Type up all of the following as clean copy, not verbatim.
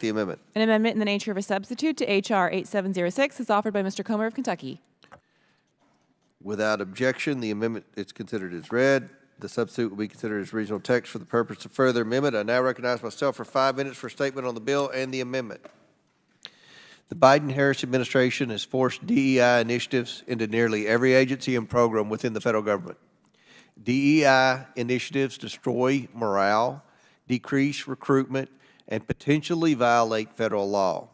the amendment. An amendment in the nature of a substitute to H.R. 8706 is offered by Mr. Comer of Kentucky. Without objection, the amendment is considered as read. The substitute will be considered as regional text for the purpose of further amendment. I now recognize myself for 5 minutes for a statement on the bill and the amendment. The Biden-Harris administration has forced DEI initiatives into nearly every agency and program within the federal government. DEI initiatives destroy morale, decrease recruitment, and potentially violate federal law.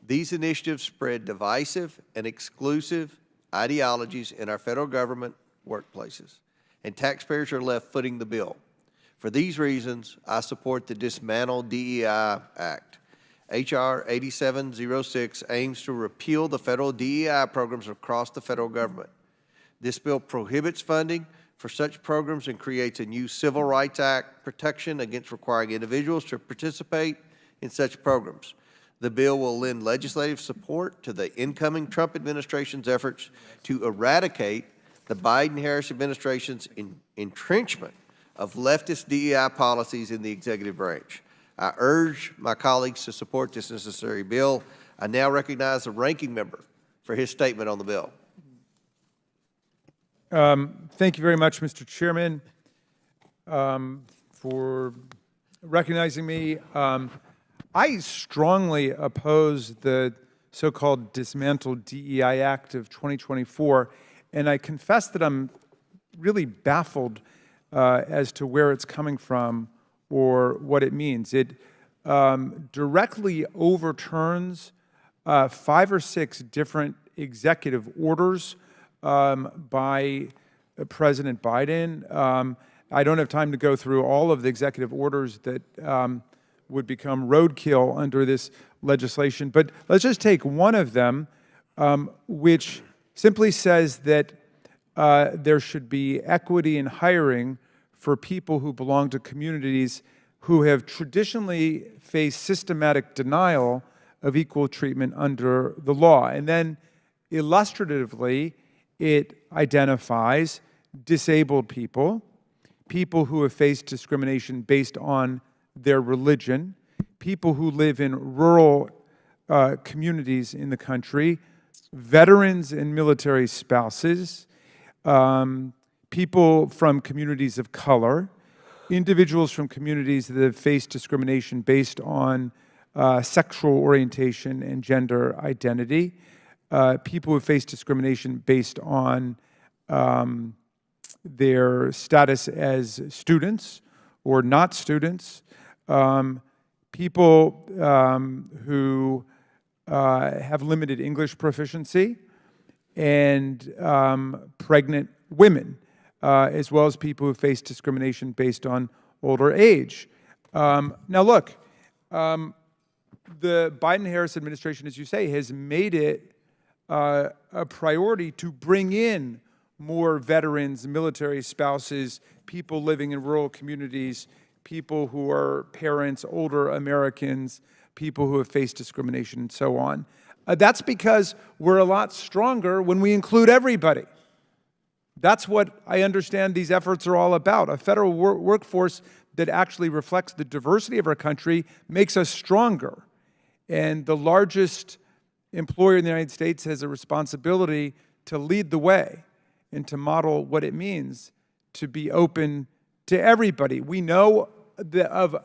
These initiatives spread divisive and exclusive ideologies in our federal government workplaces, and taxpayers are left footing the bill. For these reasons, I support the Dismantle DEI Act. H.R. 8706 aims to repeal the federal DEI programs across the federal government. This bill prohibits funding for such programs and creates a new Civil Rights Act protection against requiring individuals to participate in such programs. The bill will lend legislative support to the incoming Trump administration's efforts to eradicate the Biden-Harris administration's entrenchment of leftist DEI policies in the executive branch. I urge my colleagues to support this necessary bill. I now recognize the ranking member for his statement on the bill. Thank you very much, Mr. Chairman, for recognizing me. I strongly oppose the so-called Dismantle DEI Act of 2024, and I confess that I'm really baffled as to where it's coming from or what it means. It directly overturns 5 or 6 different executive orders by President Biden. I don't have time to go through all of the executive orders that would become roadkill under this legislation, but let's just take one of them, which simply says that there should be equity in hiring for people who belong to communities who have traditionally faced systematic denial of equal treatment under the law. And then illustratively, it identifies disabled people, people who have faced discrimination based on their religion, people who live in rural communities in the country, veterans and military spouses, people from communities of color, individuals from communities that have faced discrimination based on sexual orientation and gender identity, people who have faced discrimination based on their status as students or not students, people who have limited English proficiency, and pregnant women, as well as people who face discrimination based on older age. Now look, the Biden-Harris administration, as you say, has made it a priority to bring in more veterans, military spouses, people living in rural communities, people who are parents, older Americans, people who have faced discrimination, and so on. That's because we're a lot stronger when we include everybody. That's what I understand these efforts are all about. A federal workforce that actually reflects the diversity of our country makes us stronger. And the largest employer in the United States has a responsibility to lead the way and to model what it means to be open to everybody. We know of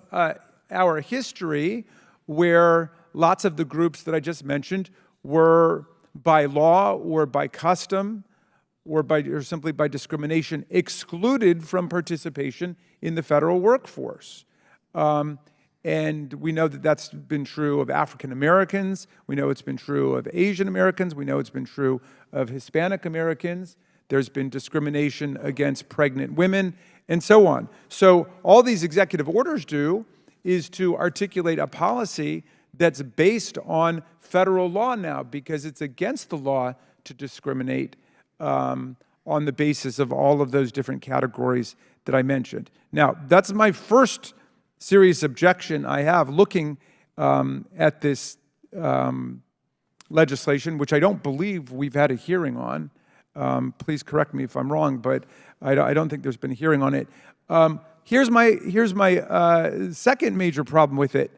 our history where lots of the groups that I just mentioned were by law or by custom or simply by discrimination excluded from participation in the federal workforce. And we know that that's been true of African Americans. We know it's been true of Asian Americans. We know it's been true of Hispanic Americans. There's been discrimination against pregnant women, and so on. So all these executive orders do is to articulate a policy that's based on federal law now, because it's against the law to discriminate on the basis of all of those different categories that I mentioned. Now, that's my first serious objection I have looking at this legislation, which I don't believe we've had a hearing on. Please correct me if I'm wrong, but I don't think there's been a hearing on it. Here's my second major problem with it.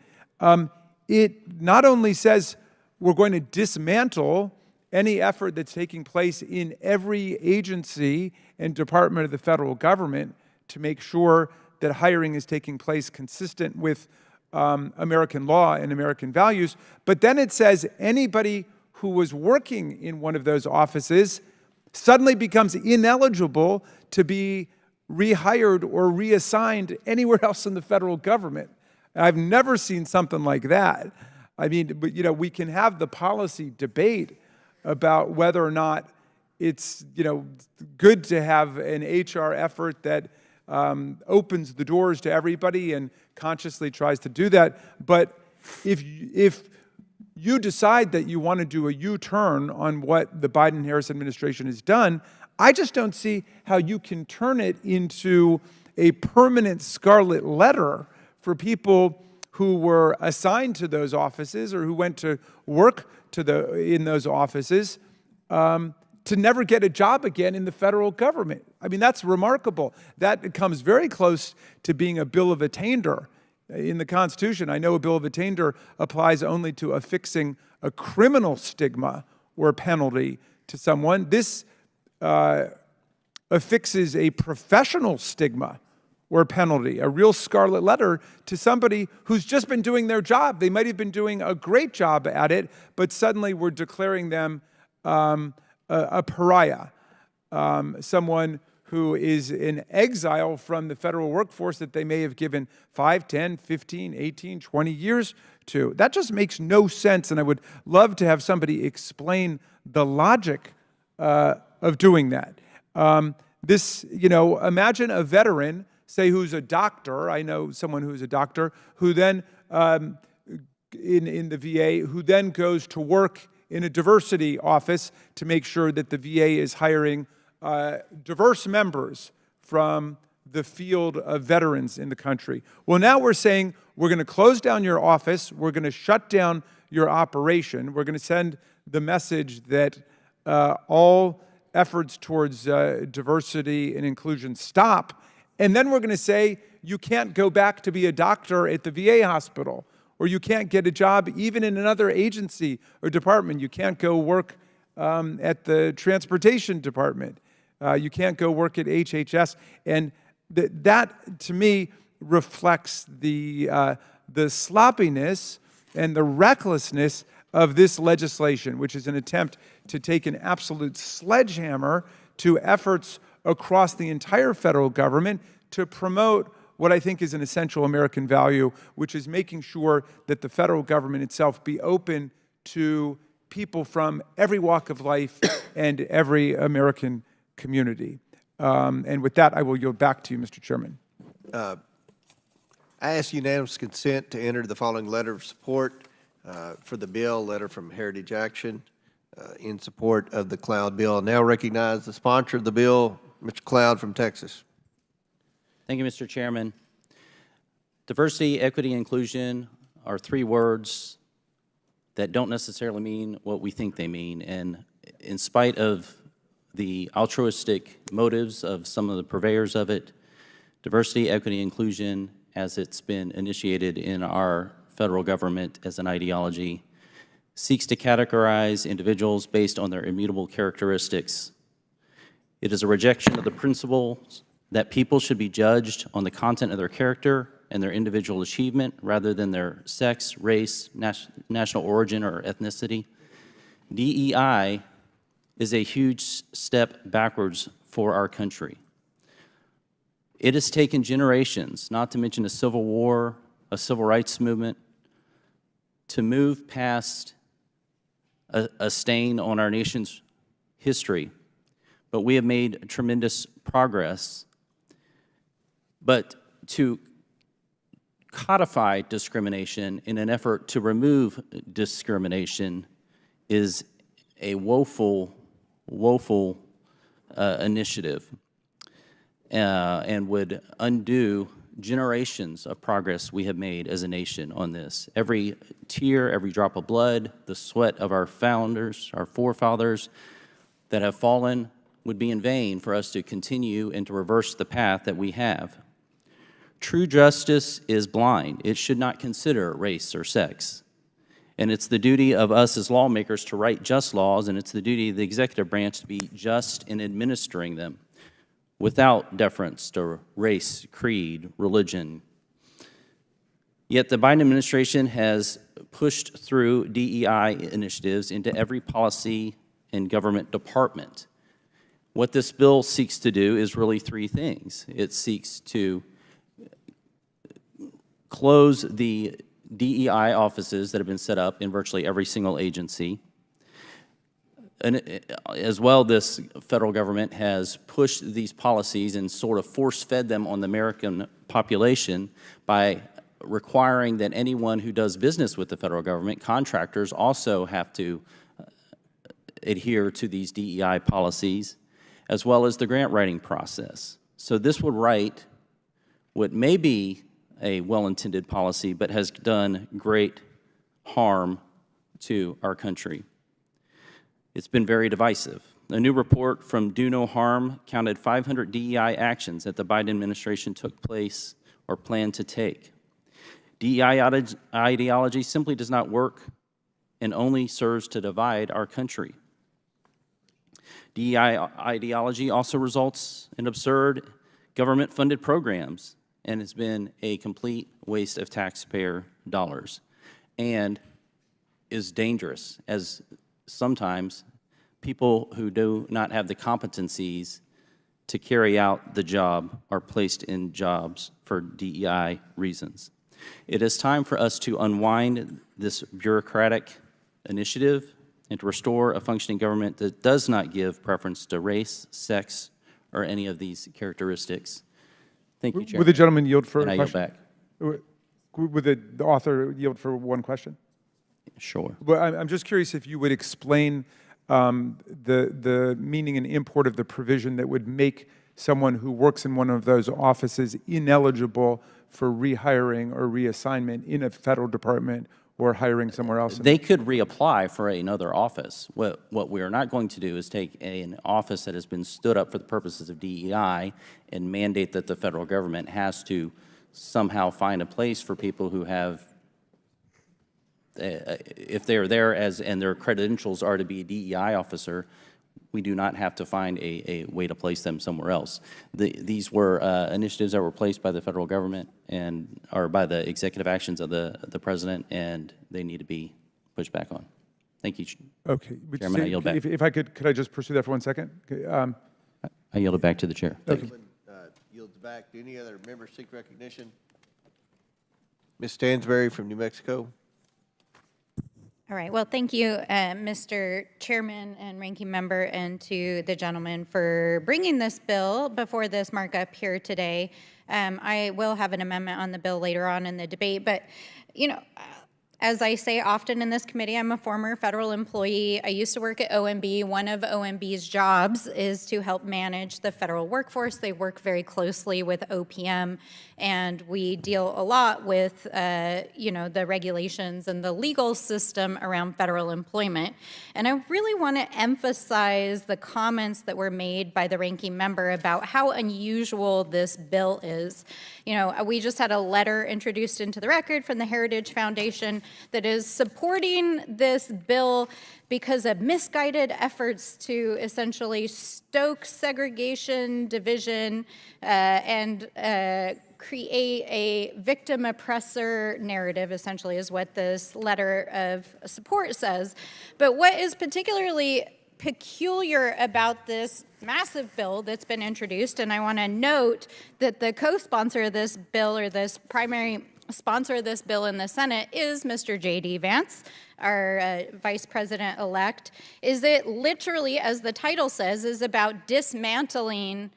it not only says we're going to dismantle any effort that's taking place in every agency and department of the federal government to make sure that hiring is taking place consistent with American law and American values, but then it says anybody who was working in one of those offices suddenly becomes ineligible to be rehired or reassigned anywhere else in the federal government. I've never seen something like that. I mean, but, you know, we can have the policy debate about whether or not it's, you know, good to have an HR effort that opens the doors to everybody and consciously tries to do that. But if you decide that you want to do a U-turn on what the Biden-Harris administration has done, I just don't see how you can turn it into a permanent scarlet letter for people who were assigned to those offices or who went to work in those offices to never get a job again in the federal government. I mean, that's remarkable. That comes very close to being a bill of attainder in the Constitution. I know a bill of attainder applies only to affixing a criminal stigma or penalty to someone. This affixes a professional stigma or penalty, a real scarlet letter to somebody who's just been doing their job. They might have been doing a great job at it, but suddenly we're declaring them a pariah, someone who is in exile from the federal workforce that they may have given 5, 10, 15, 18, 20 years to. That just makes no sense, and I would love to have somebody explain the logic of doing that. Imagine a veteran, say who's a doctor, I know someone who's a doctor, who then, in the VA, who then goes to work in a diversity office to make sure that the VA is hiring diverse members from the field of veterans in the country. Well, now we're saying we're going to close down your office, we're going to shut down your operation, we're going to send the message that all efforts towards diversity and inclusion stop, and then we're going to say you can't go back to be a doctor at the VA hospital, or you can't get a job even in another agency or department. You can't go work at the transportation department. You can't go work at HHS. And that, to me, reflects the sloppiness and the recklessness of this legislation, which is an attempt to take an absolute sledgehammer to efforts across the entire federal government to promote what I think is an essential American value, which is making sure that the federal government itself be open to people from every walk of life and every American community. And with that, I will yield back to you, Mr. Chairman. I ask unanimous consent to enter the following letter of support for the bill, letter from Heritage Action in support of the Cloud bill. I now recognize the sponsor of the bill, Mr. Cloud from Texas. Thank you, Mr. Chairman. Diversity, equity, and inclusion are three words that don't necessarily mean what we think they mean. And in spite of the altruistic motives of some of the purveyors of it, diversity, equity, inclusion, as it's been initiated in our federal government as an ideology, seeks to categorize individuals based on their immutable characteristics. It is a rejection of the principles that people should be judged on the content of their character and their individual achievement rather than their sex, race, national origin, or ethnicity. DEI is a huge step backwards for our country. It has taken generations, not to mention a civil war, a civil rights movement, to move past a stain on our nation's history. But we have made tremendous progress. But to codify discrimination in an effort to remove discrimination is a woeful initiative and would undo generations of progress we have made as a nation on this. Every tear, every drop of blood, the sweat of our founders, our forefathers that have fallen would be in vain for us to continue and to reverse the path that we have. True justice is blind. It should not consider race or sex. And it's the duty of us as lawmakers to write just laws, and it's the duty of the executive branch to be just in administering them without deference to race, creed, religion. Yet the Biden administration has pushed through DEI initiatives into every policy and government department. What this bill seeks to do is really three things. It seeks to close the DEI offices that have been set up in virtually every single agency. And as well, this federal government has pushed these policies and sort of force-fed them on the American population by requiring that anyone who does business with the federal government, contractors, also have to adhere to these DEI policies, as well as the grant writing process. So this would write what may be a well-intended policy, but has done great harm to our country. It's been very divisive. A new report from Do No Harm counted 500 DEI actions that the Biden administration took place or planned to take. DEI ideology simply does not work and only serves to divide our country. DEI ideology also results in absurd government-funded programs and has been a complete waste of taxpayer dollars and is dangerous, as sometimes people who do not have the competencies to carry out the job are placed in jobs for DEI reasons. It is time for us to unwind this bureaucratic initiative and to restore a functioning government that does not give preference to race, sex, or any of these characteristics. Thank you, Chairman. Would the gentleman yield for And a I yield question? back. Would the author yield for one question? Sure. Well, I'm just curious if you would explain the meaning and import of the provision that would make someone who works in one of those offices ineligible for rehiring or reassignment in a federal department or hiring somewhere else. They could reapply for another office. What we are not going to do is take an office that has been stood up for the purposes of DEI and mandate that the federal government has to somehow find a place for people who have, if they're there as, and their credentials are to be a DEI officer, we do not have to find a way to place them somewhere else. These were initiatives that were placed by the federal government and, or by the executive actions of the president, and they need to be pushed back on. Thank you, Okay. Would you Chairman, I say- yield back. If I could I just pursue that for 1 second? Okay, I yield it back to the chair. Thank you. Yields back. Do any other members seek recognition? Ms. Stansberry from New Mexico. All right. Well, thank you, Mr. Chairman and Ranking Member, and to the gentleman for bringing this bill before this markup here today. I will have an amendment on the bill later on in the debate, but, you know, as I say often in this committee, I'm a former federal employee. I used to work at OMB. One of OMB's jobs is to help manage the federal workforce. They work very closely with OPM, and we deal a lot with, you know, the regulations and the legal system around federal employment. And I really want to emphasize the comments that were made by the ranking member about how unusual this bill is. You know, we just had a letter introduced into the record from the Heritage Foundation that is supporting this bill because of misguided efforts to essentially stoke segregation, division, and create a victim-oppressor narrative, essentially, is what this letter of support says. But what is particularly peculiar about this massive bill that's been introduced, and I want to note that the co-sponsor of this bill, or this primary sponsor of this bill in the Senate, is Mr. J.D. Vance, our Vice President-elect, is it literally, as the title says, is about dismantling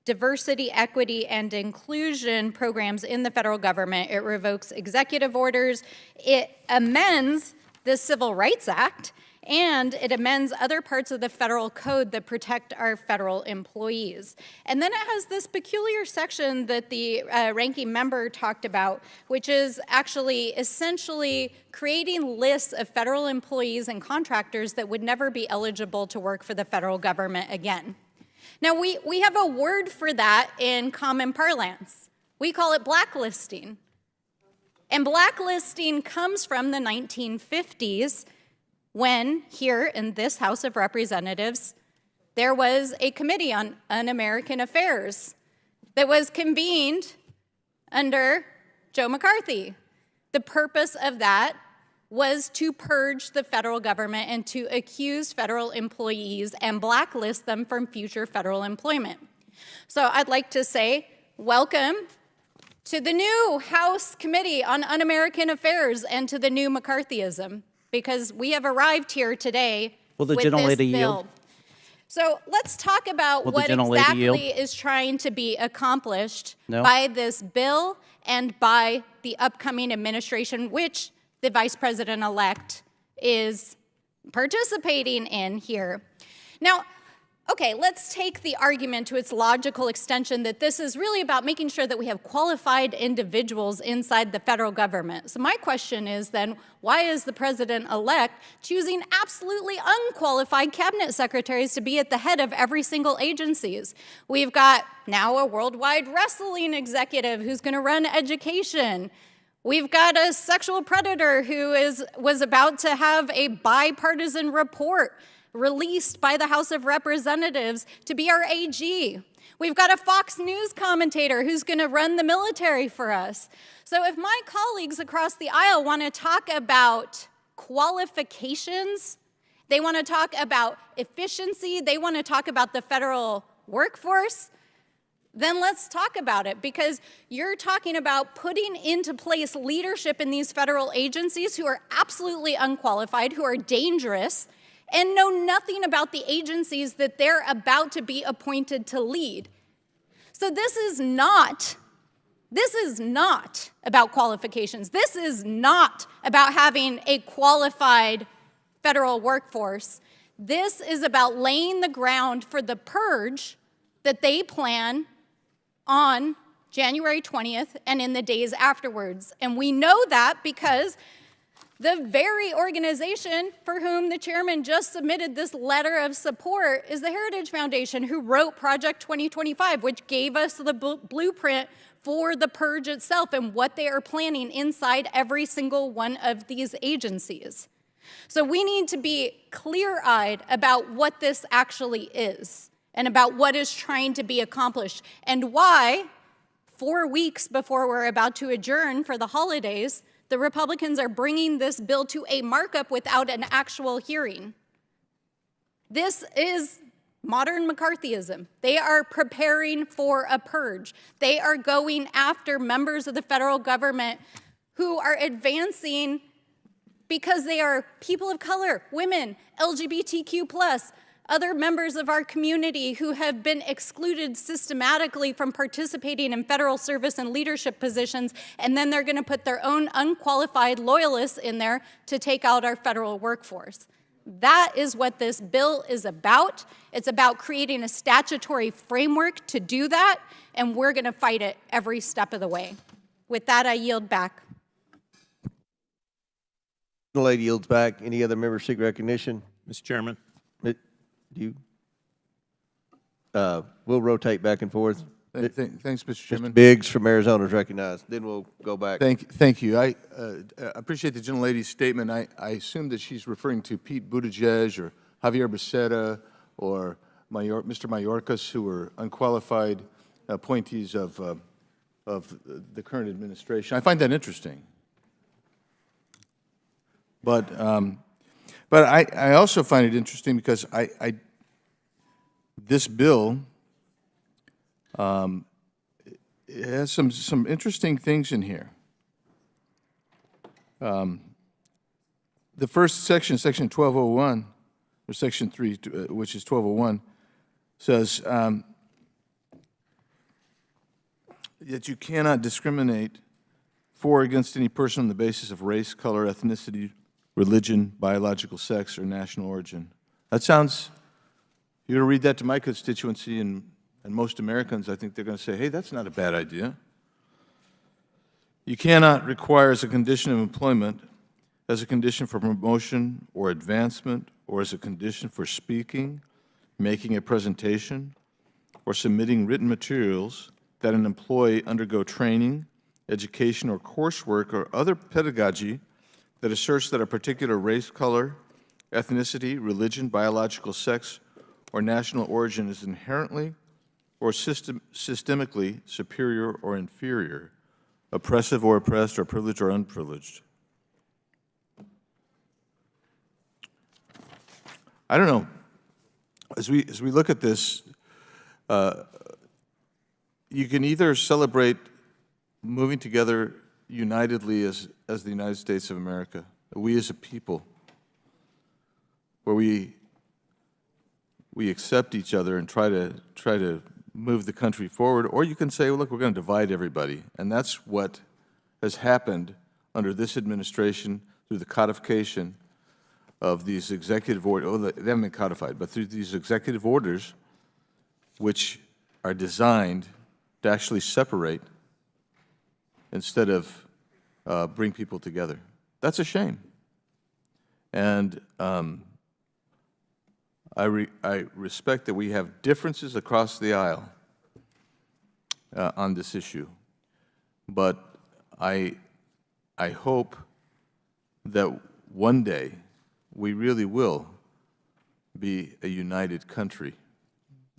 diversity, equity, and inclusion programs in the federal government. It revokes executive orders. It amends the Civil Rights Act, and it amends other parts of the federal code that protect our federal employees. And then it has this peculiar section that the ranking member talked about, which is actually essentially creating lists of federal employees and contractors that would never be eligible to work for the federal government again. Now, we have a word for that in common parlance. We call it blacklisting. And blacklisting comes from the 1950s when here in this House of Representatives, there was a committee on un-American affairs that was convened under Joe McCarthy. The purpose of that was to purge the federal government and to accuse federal employees and blacklist them from future federal employment. So I'd like to say, welcome to the new House Committee on Un-American Affairs and to the new McCarthyism, because we have arrived here today Will the with this gentlelady bill. yield? So let's talk about Will the what gentlelady exactly yield? is trying to be accomplished No? by this bill and by the upcoming administration, which the Vice President-elect is participating in here. Now, okay, let's take the argument to its logical extension that this is really about making sure that we have qualified individuals inside the federal government. So my question is then, why is the president-elect choosing absolutely unqualified cabinet secretaries to be at the head of every single agencies? We've got now a worldwide wrestling executive who's going to run education. We've got a sexual predator who was about to have a bipartisan report released by the House of Representatives to be our AG. We've got a Fox News commentator who's going to run the military for us. So if my colleagues across the aisle want to talk about qualifications, they want to talk about efficiency, they want to talk about the federal workforce, then let's talk about it, because you're talking about putting into place leadership in these federal agencies who are absolutely unqualified, who are dangerous, and know nothing about the agencies that they're about to be appointed to lead. So this is not about qualifications. This is not about having a qualified federal workforce. This is about laying the ground for the purge that they plan on January 20th and in the days afterwards. And we know that because the very organization for whom the chairman just submitted this letter of support is the Heritage Foundation, who wrote Project 2025, which gave us the blueprint for the purge itself and what they are planning inside every single one of these agencies. So we need to be clear-eyed about what this actually is and about what is trying to be accomplished and why 4 weeks before we're about to adjourn for the holidays, the Republicans are bringing this bill to a markup without an actual hearing. This is modern McCarthyism. They are preparing for a purge. They are going after members of the federal government who are advancing because they are people of color, women, LGBTQ+, other members of our community who have been excluded systematically from participating in federal service and leadership positions, and then they're going to put their own unqualified loyalists in there to take out our federal workforce. That is what this bill is about. It's about creating a statutory framework to do that, and we're going to fight it every step of the way. With that, I yield back. The lady yields back. Any other members seek recognition? Mr. Chairman. We'll rotate back and forth. Thanks, Mr. Chairman. Mr. Biggs from Arizona is recognized. Then we'll go back. Thank you. I appreciate the gentlelady's statement. I assume that she's referring to Pete Buttigieg or Javier Becerra or Mr. Mayorkas, who were unqualified appointees of the current administration. I find that interesting. But I also find it interesting because this bill it has some interesting things in here. The first section, Section 1201, or Section 3, which is 1201, says that you cannot discriminate for or against any person on the basis of race, color, ethnicity, religion, biological sex, or national origin. That sounds, you're going to read that to my constituency and most Americans, I think they're going to say, hey, that's not a bad idea. You cannot require as a condition of employment, as a condition for promotion or advancement, or as a condition for speaking, making a presentation, or submitting written materials that an employee undergo training education, or coursework or other pedagogy that asserts that a particular race, color, ethnicity, religion, biological sex, or national origin is inherently or systemically superior or inferior, oppressive or oppressed, or privileged or unprivileged. I don't know. As we look at this, you can either celebrate moving together unitedly as the United States of America, we as a people, where we accept each other and try to move the country forward, or you can say, well, look, we're going to divide everybody. And that's what has happened under this administration through the codification of these executive orders. Oh, they haven't been codified, but through these executive orders, which are designed to actually separate instead of bring people together. That's a shame. And I respect that we have differences across the aisle on this issue, but I hope that one day we really will be a united country,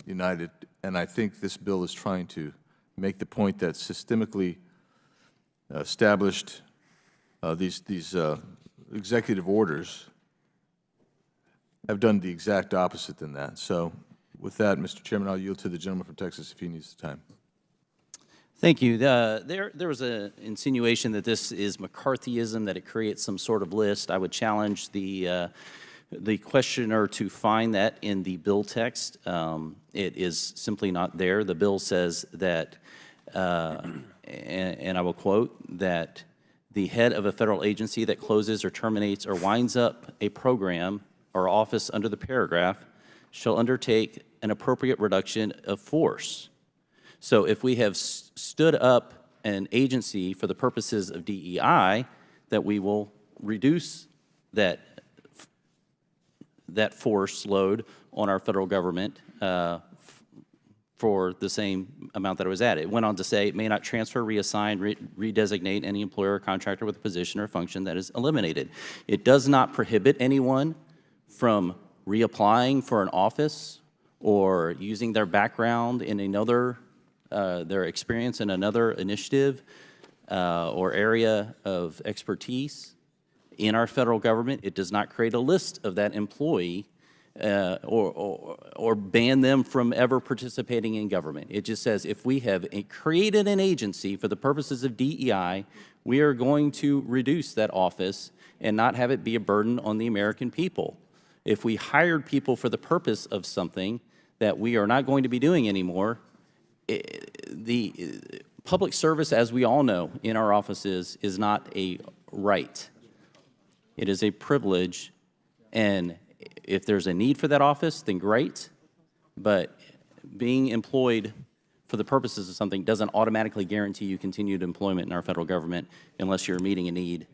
united, and I think this bill is trying to make the point that systemically established these executive orders have done the exact opposite than that. So with that, Mr. Chairman, I'll yield to the gentleman from Texas if he needs the time. Thank you. There was an insinuation that this is McCarthyism, that it creates some sort of list. I would challenge the questioner to find that in the bill text. It is simply not there. The bill says that, and I will quote, that the head of a federal agency that closes or terminates or winds up a program or office under the paragraph shall undertake an appropriate reduction of force. So if we have stood up an agency for the purposes of DEI, that we will reduce that force load on our federal government for the same amount that it was at. It went on to say it may not transfer, reassign, redesignate any employer or contractor with a position or function that is eliminated. It does not prohibit anyone from reapplying for an office or using their background in another, their experience in another initiative or area of expertise in our federal government. It does not create a list of that employee or ban them from ever participating in government. It just says if we have created an agency for the purposes of DEI, we are going to reduce that office and not have it be a burden on the American people. If we hired people for the purpose of something that we are not going to be doing anymore, the public service, as we all know in our offices, is not a right. It is a privilege, and if there's a need for that office, then great, but being employed for the purposes of something doesn't automatically guarantee you continued employment in our federal government unless you're meeting a need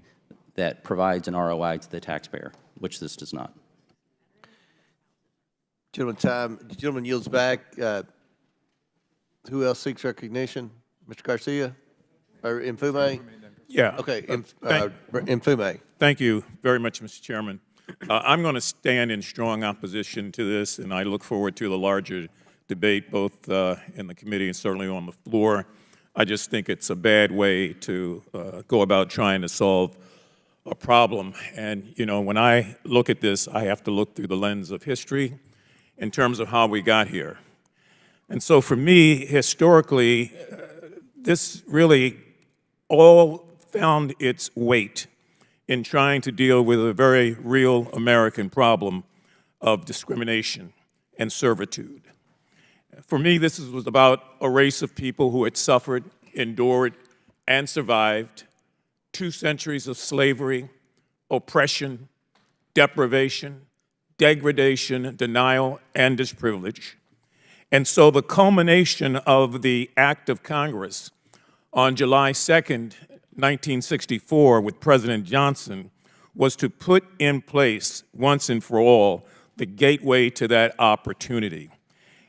that provides an ROI to the taxpayer, which this does not. Gentleman yields back. Who else seeks recognition? Mr. Garcia? Or Mfume? Yeah. Okay, Mfume. Thank you very much, Mr. Chairman. I'm going to stand in strong opposition to this, and I look forward to the larger debate both in the committee and certainly on the floor. I just think it's a bad way to go about trying to solve a problem. And, you know, when I look at this, I have to look through the lens of history in terms of how we got here. And so for me, historically, this really all found its weight in trying to deal with a very real American problem of discrimination and servitude. For me, this was about a race of people who had suffered, endured, and survived 2 centuries of slavery, oppression, deprivation, degradation, denial, and disprivilege. And so the culmination of the act of Congress on July 2nd, 1964, with President Johnson, was to put in place, once and for all, the gateway to that opportunity.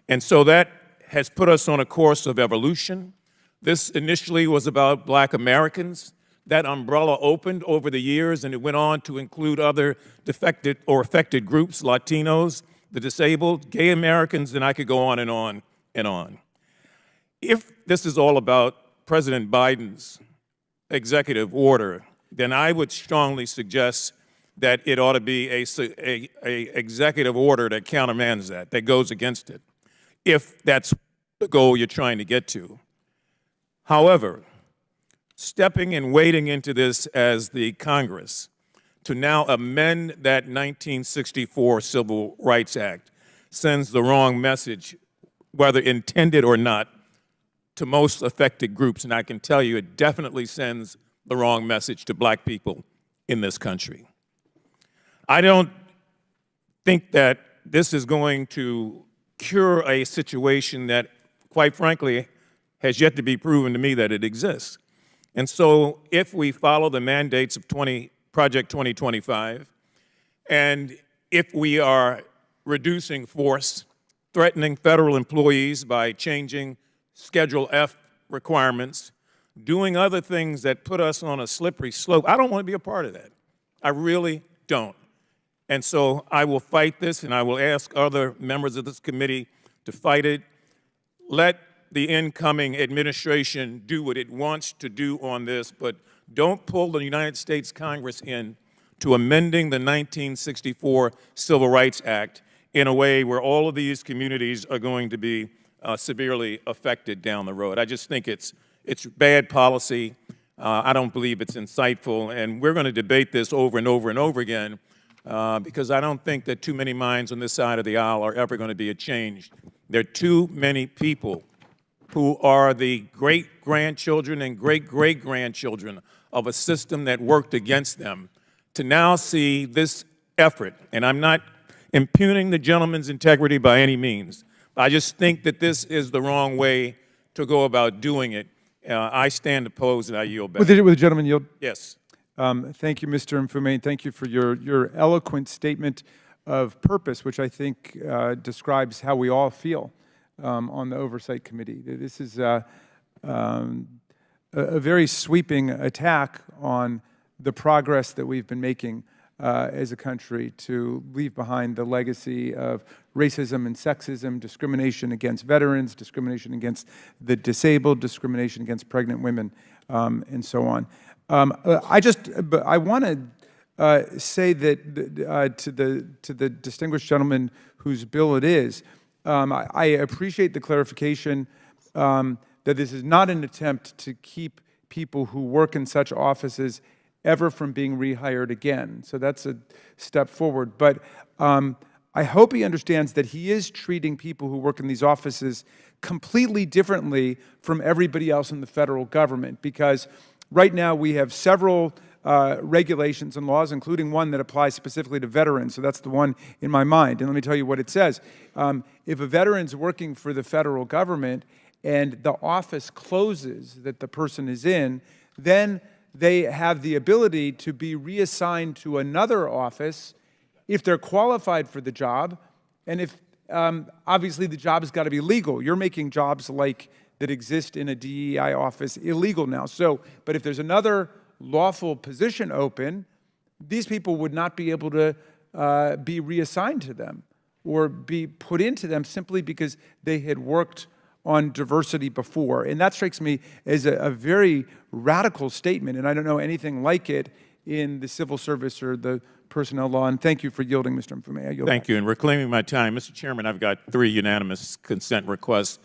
And so that has put us on a course of evolution, This initially was about Black Americans. That umbrella opened over the years, and it went on to include other defected or affected groups, Latinos, the disabled, gay Americans, and I could go on and on and on. If this is all about President Biden's executive order, then I would strongly suggest that it ought to be a executive order that countermands that goes against it, if that's the goal you're trying to get to. However, stepping and wading into this as the Congress to now amend that 1964 Civil Rights Act sends the wrong message, whether intended or not, to most affected groups. And I can tell you it definitely sends the wrong message to Black people in this country. I don't think that this is going to cure a situation that, quite frankly, has yet to be proven to me that it exists. And so if we follow the mandates of Project 2025, and if we are reducing force, threatening federal employees by changing Schedule F requirements, doing other things that put us on a slippery slope, I don't want to be a part of that. I really don't. And so I will fight this, and I will ask other members of this committee to fight it. Let the incoming administration do what it wants to do on this, but don't pull the United States Congress in to amending the 1964 Civil Rights Act in a way where all of these communities are going to be severely affected down the road. I just think it's bad policy. I don't believe it's insightful, and we're going to debate this over and over and over again because I don't think that too many minds on this side of the aisle are ever going to be changed. There are too many people who are the great-grandchildren and great-great-grandchildren of a system that worked against them to now see this effort, and I'm not impugning the gentleman's integrity by any means. I just think that this is the wrong way to go about doing it. I stand opposed, and I yield back. With the gentleman yield. Yes. Thank you, Mr. Mfume, and thank you for your eloquent statement of purpose, which I think describes how we all feel on the Oversight Committee. This is a very sweeping attack on the progress that we've been making as a country to leave behind the legacy of racism and sexism, discrimination against veterans, discrimination against the disabled, discrimination against pregnant women, and so on. I want to say that to the distinguished gentleman whose bill it is, I appreciate the clarification that this is not an attempt to keep people who work in such offices ever from being rehired again. So that's a step forward. But I hope he understands that he is treating people who work in these offices completely differently from everybody else in the federal government, because right now we have several regulations and laws, including one that applies specifically to veterans. So that's the one in my mind. And let me tell you what it says. If a veteran's working for the federal government and the office closes that the person is in, then they have the ability to be reassigned to another office if they're qualified for the job, and if obviously the job has got to be legal. You're making jobs like that exist in a DEI office illegal now. So, but if there's another lawful position open, these people would not be able to be reassigned to them or be put into them simply because they had worked on diversity before. And that strikes me as a very radical statement, and I don't know anything like it in the civil service or the personnel law. And thank you for yielding, Mr. Mfume. Thank you. And reclaiming my time, Mr. Chairman, I've got 3 unanimous consent requests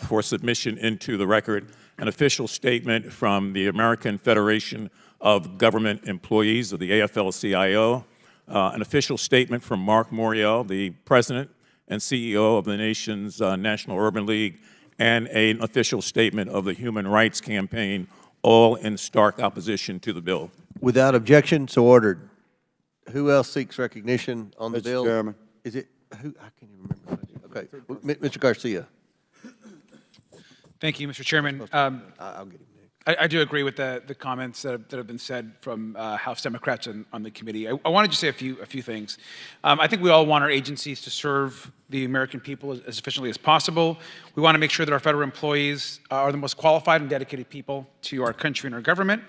for submission into the record. An official statement from the American Federation of Government Employees, of the AFL-CIO, an official statement from Mark Morial, the President and CEO of the nation's National Urban League, and an official statement of the Human Rights Campaign, all in stark opposition to the bill. Without objection, so ordered. Who else seeks recognition on the bill? Mr. Chairman. Is it, who, I can't even remember. Okay, Mr. Garcia. Thank you, Mr. Chairman. I'll get him next. I do agree with the comments that have been said from House Democrats on the committee. I wanted to say a few things. I think we all want our agencies to serve the American people as efficiently as possible. We want to make sure that our federal employees are the most qualified and dedicated people to our country and our government.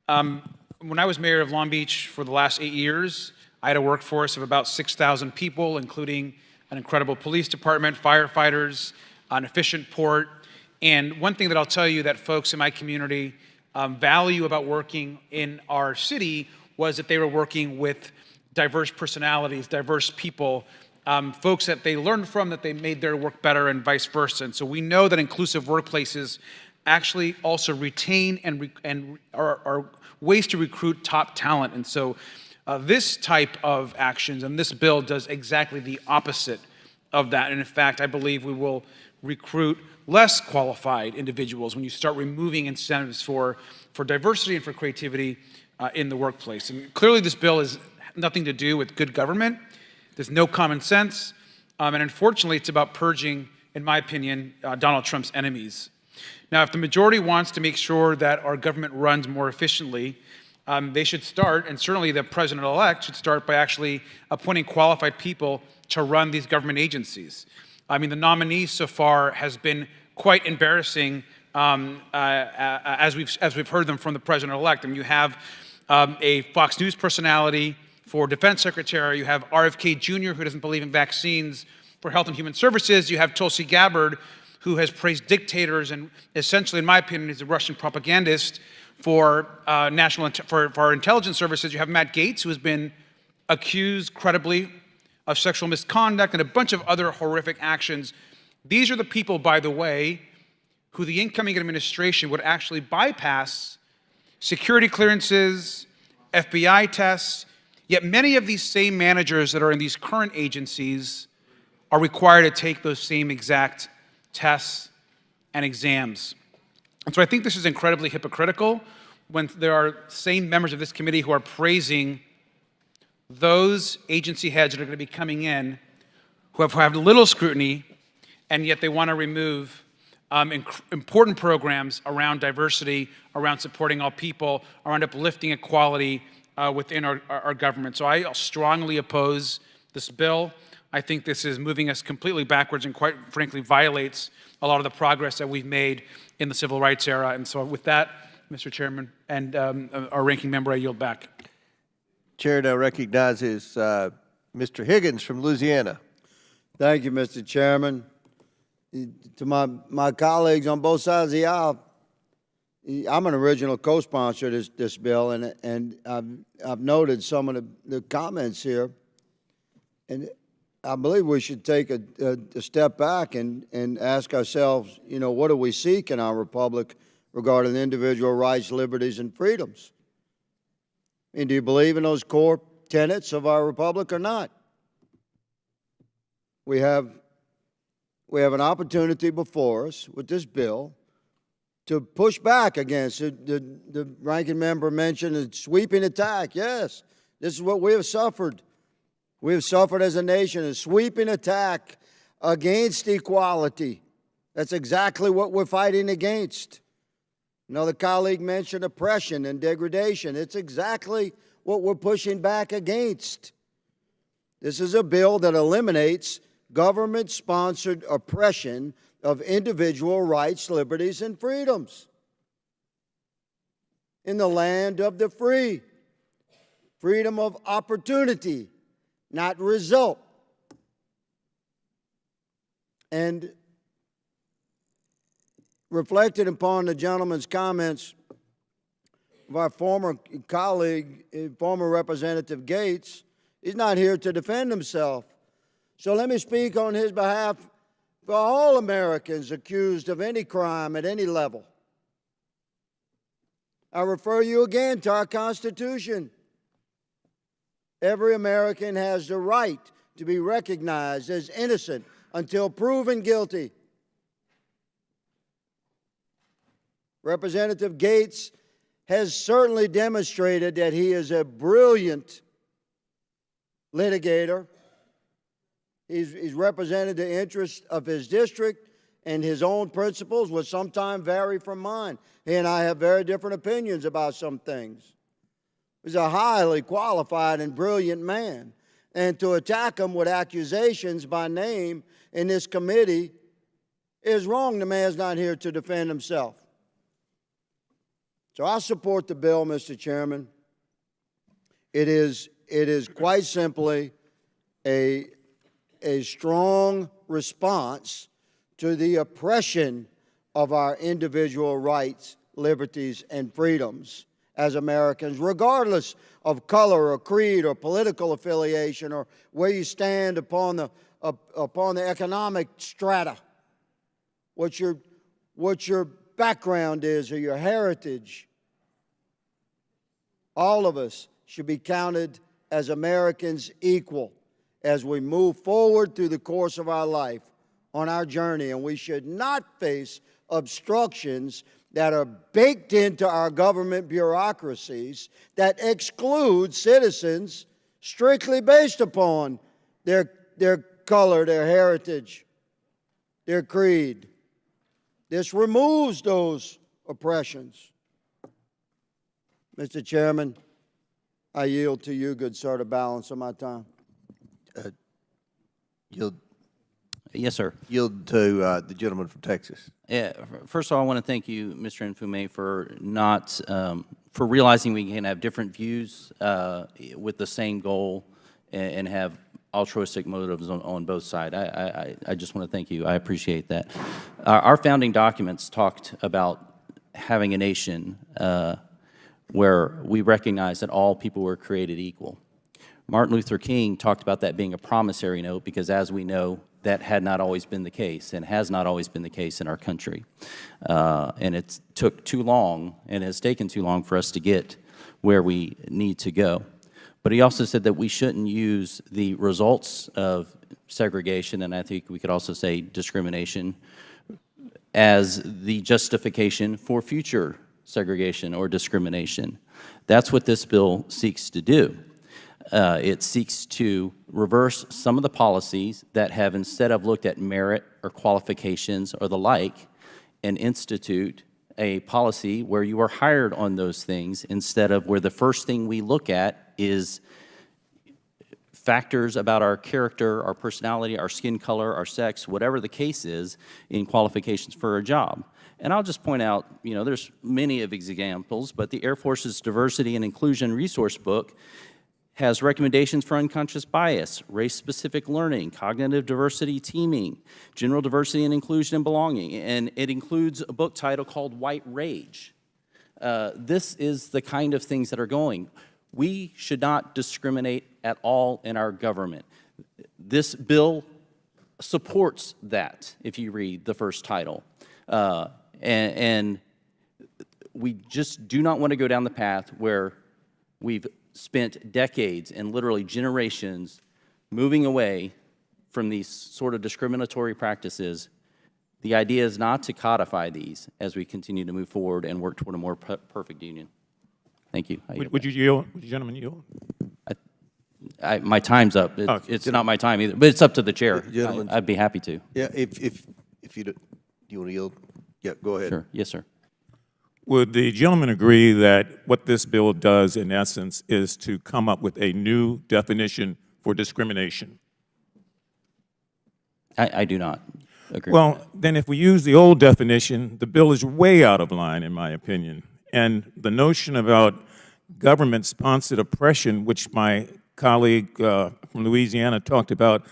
When I was mayor of Long Beach for the last 8 years, I had a workforce of about 6,000 people, including an incredible police department, firefighters, an efficient port. And one thing that I'll tell you that folks in my community value about working in our city was that they were working with diverse personalities, diverse people, folks that they learned from, that they made their work better, and vice versa. And so we know that inclusive workplaces actually also retain and are ways to recruit top talent. And so this type of actions and this bill does exactly the opposite of that. And in fact, I believe we will recruit less qualified individuals when you start removing incentives for diversity and for creativity in the workplace. And clearly this bill has nothing to do with good government. There's no common sense. And unfortunately, it's about purging, in my opinion, Donald Trump's enemies. Now, if the majority wants to make sure that our government runs more efficiently, they should start, and certainly the president-elect should start by actually appointing qualified people to run these government agencies. I mean, the nominees so far has been quite embarrassing as we've heard them from the president-elect. I mean, you have a Fox News personality for defense secretary. You have RFK Jr., who doesn't believe in vaccines, for Health and Human Services. You have Tulsi Gabbard, who has praised dictators and essentially, in my opinion, is a Russian propagandist for our intelligence services. You have Matt Gaetz, who has been accused credibly of sexual misconduct and a bunch of other horrific actions. These are the people, by the way, who the incoming administration would actually bypass security clearances, FBI tests, yet many of these same managers that are in these current agencies are required to take those same exact tests and exams. And so I think this is incredibly hypocritical when there are same members of this committee who are praising those agency heads that are going to be coming in who have had little scrutiny, and yet they want to remove important programs around diversity, around supporting all people, around uplifting equality within our government. So I strongly oppose this bill. I think this is moving us completely backwards and quite frankly violates a lot of the progress that we've made in the civil rights era. And so with that, Mr. Chairman and our ranking member, I yield back. Chair now recognizes Mr. Higgins from Louisiana. Thank you, Mr. Chairman. To my colleagues on both sides of the aisle, I'm an original co-sponsor of this bill, and I've noted some of the comments here, and I believe we should take a step back and ask ourselves, you know, what do we seek in our republic regarding individual rights, liberties, and freedoms? I mean, do you believe in those core tenets of our republic or not? We have an opportunity before us with this bill to push back against it. The ranking member mentioned a sweeping attack. Yes, this is what we have suffered. We have suffered as a nation a sweeping attack against equality. That's exactly what we're fighting against. Another colleague mentioned oppression and degradation. It's exactly what we're pushing back against. This is a bill that eliminates government-sponsored oppression of individual rights, liberties, and freedoms in the land of the free. Freedom of opportunity, not result. And reflecting upon the gentleman's comments of our former colleague, former Representative Gaetz, he's not here to defend himself. So let me speak on his behalf for all Americans accused of any crime at any level. I refer you again to our Constitution. Every American has the right to be recognized as innocent until proven guilty. Representative Gaetz has certainly demonstrated that he is a brilliant litigator. He's represented the interests of his district and his own principles will sometimes vary from mine. He and I have very different opinions about some things. He's a highly qualified and brilliant man. And to attack him with accusations by name in this committee is wrong. The man's not here to defend himself. So I support the bill, Mr. Chairman. It is quite simply a strong response to the oppression of our individual rights, liberties, and freedoms as Americans, regardless of color or creed or political affiliation or where you stand upon the economic strata, what your background is or your heritage. All of us should be counted as Americans equal as we move forward through the course of our life on our journey, and we should not face obstructions that are baked into our government bureaucracies that exclude citizens strictly based upon their color, their heritage, their creed. This removes those oppressions. Mr. Chairman, I yield to you, good sir, the balance of my time. Yes, sir. Yield to the gentleman from Texas. Yeah, first of all, I want to thank you, Mr. Nfume, for for realizing we can have different views with the same goal and have altruistic motives on both sides. I just want to thank you. I appreciate that. Our founding documents talked about having a nation where we recognize that all people were created equal. Martin Luther King talked about that being a promissory note because, as we know, that had not always been the case and has not always been the case in our country. And it took too long and has taken too long for us to get where we need to go. But he also said that we shouldn't use the results of segregation, and I think we could also say discrimination, as the justification for future segregation or discrimination. That's what this bill seeks to do. It seeks to reverse some of the policies that have, instead of looked at merit or qualifications or the like, and institute a policy where you are hired on those things instead of where the first thing we look at is factors about our character, our personality, our skin color, our sex, whatever the case is in qualifications for a job. And I'll just point out, you know, there's many of these examples, but the Air Force's Diversity and Inclusion Resource Book has recommendations for unconscious bias, race-specific learning, cognitive diversity teaming, general diversity and inclusion and belonging, and it includes a book title called White Rage. This is the kind of things that are going. We should not discriminate at all in our government. This bill supports that, if you read the first title. And we just do not want to go down the path where we've spent decades and literally generations moving away from these sort of discriminatory practices. The idea is not to codify these as we continue to move forward and work toward a more perfect union. Thank you. Would you yield? Would you gentlemen yield? My time's up. It's not my time either, but it's up to the chair. I'd be happy to. Yeah, if you do, you want to yield? Yeah, go ahead. Sure. Yes, sir. Would the gentleman agree that what this bill does, in essence, is to come up with a new definition for discrimination? I do not agree. Well, then if we use the old definition, the bill is way out of line, in my opinion. And the notion about government-sponsored oppression, which my colleague from Louisiana talked about,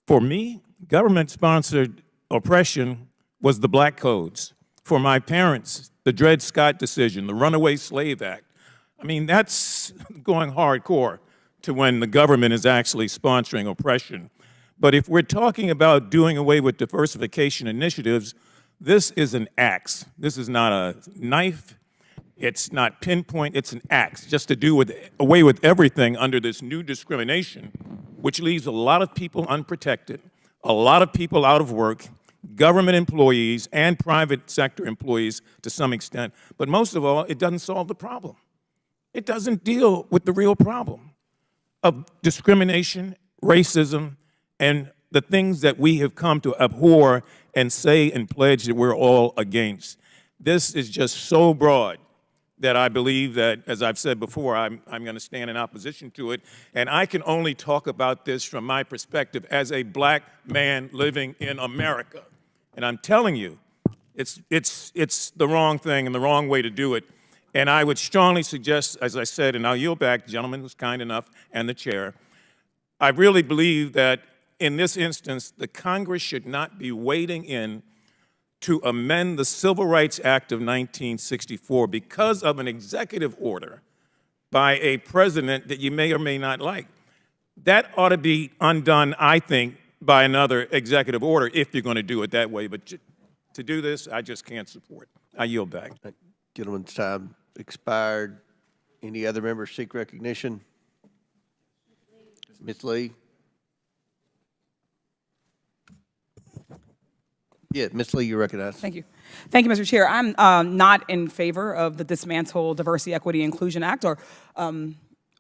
for me, government-sponsored oppression was the black codes. For my parents, the Dred Scott decision, the Runaway Slave Act. I mean, that's going hardcore to when the government is actually sponsoring oppression. But if we're talking about doing away with diversification initiatives, this is an axe. This is not a knife. It's not pinpoint. It's an axe, just to do away with everything under this new discrimination, which leaves a lot of people unprotected, a lot of people out of work, government employees and private sector employees to some extent. But most of all, it doesn't solve the problem. It doesn't deal with the real problem of discrimination, racism, and the things that we have come to abhor and say and pledge that we're all against. This is just so broad that I believe that, as I've said before, I'm going to stand in opposition to it. And I can only talk about this from my perspective as a black man living in America. And I'm telling you, it's the wrong thing and the wrong way to do it. And I would strongly suggest, as I said, and I'll yield back, the gentleman who's kind enough, and the chair, I really believe that in this instance, the Congress should not be wading in to amend the Civil Rights Act of 1964 because of an executive order by a president that you may or may not like. That ought to be undone, I think, by another executive order if you're going to do it that way. But to do this, I just can't support. I yield back. Gentleman's time expired. Any other members seek recognition? Ms. Lee? Yeah, Ms. Lee, you're recognized. Thank you. Thank you, Mr. Chair. I'm not in favor of the Dismantle Diversity, Equity, Inclusion Act, or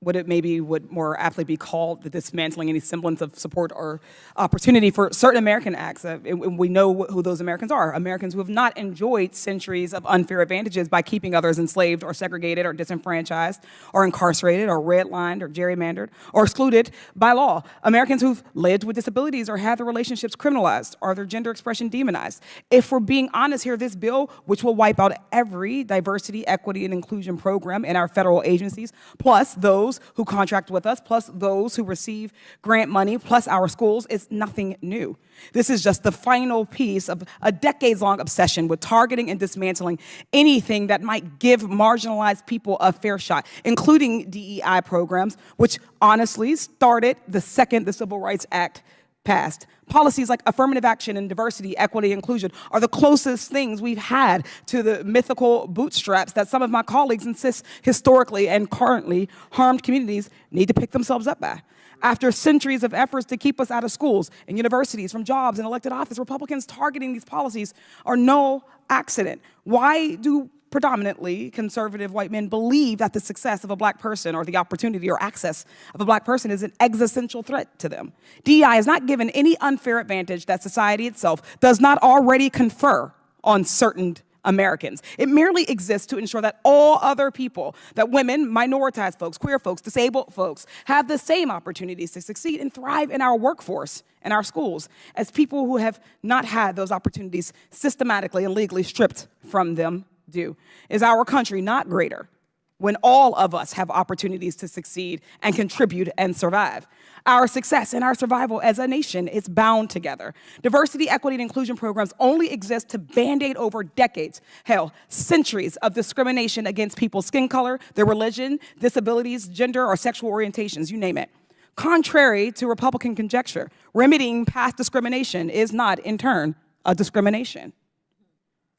what it maybe would more aptly be called the dismantling any semblance of support or opportunity for certain American acts. We know who those Americans are, Americans who have not enjoyed centuries of unfair advantages by keeping others enslaved or segregated or disenfranchised or incarcerated or redlined or gerrymandered or excluded by law. Americans who've lived with disabilities or had their relationships criminalized or their gender expression demonized. If we're being honest here, this bill, which will wipe out every diversity, equity, and inclusion program in our federal agencies, plus those who contract with us, plus those who receive grant money, plus our schools, is nothing new. This is just the final piece of a decades-long obsession with targeting and dismantling anything that might give marginalized people a fair shot, including DEI programs, which honestly started the second the Civil Rights Act passed. Policies like affirmative action and diversity, equity, inclusion are the closest things we've had to the mythical bootstraps that some of my colleagues insist historically and currently harmed communities need to pick themselves up by. After centuries of efforts to keep us out of schools and universities, from jobs and elected office, Republicans targeting these policies are no accident. Why do predominantly conservative white men believe that the success of a black person or the opportunity or access of a black person is an existential threat to them? DEI is not given any unfair advantage that society itself does not already confer on certain Americans. It merely exists to ensure that all other people, that women, minoritized folks, queer folks, disabled folks, have the same opportunities to succeed and thrive in our workforce and our schools as people who have not had those opportunities systematically and legally stripped from them do. Is our country not greater when all of us have opportunities to succeed and contribute and survive? Our success and our survival as a nation is bound together. Diversity, equity, and inclusion programs only exist to band-aid over decades, hell, centuries of discrimination against people's skin color, their religion, disabilities, gender, or sexual orientations, you name it. Contrary to Republican conjecture, remedying past discrimination is not, in turn, a discrimination.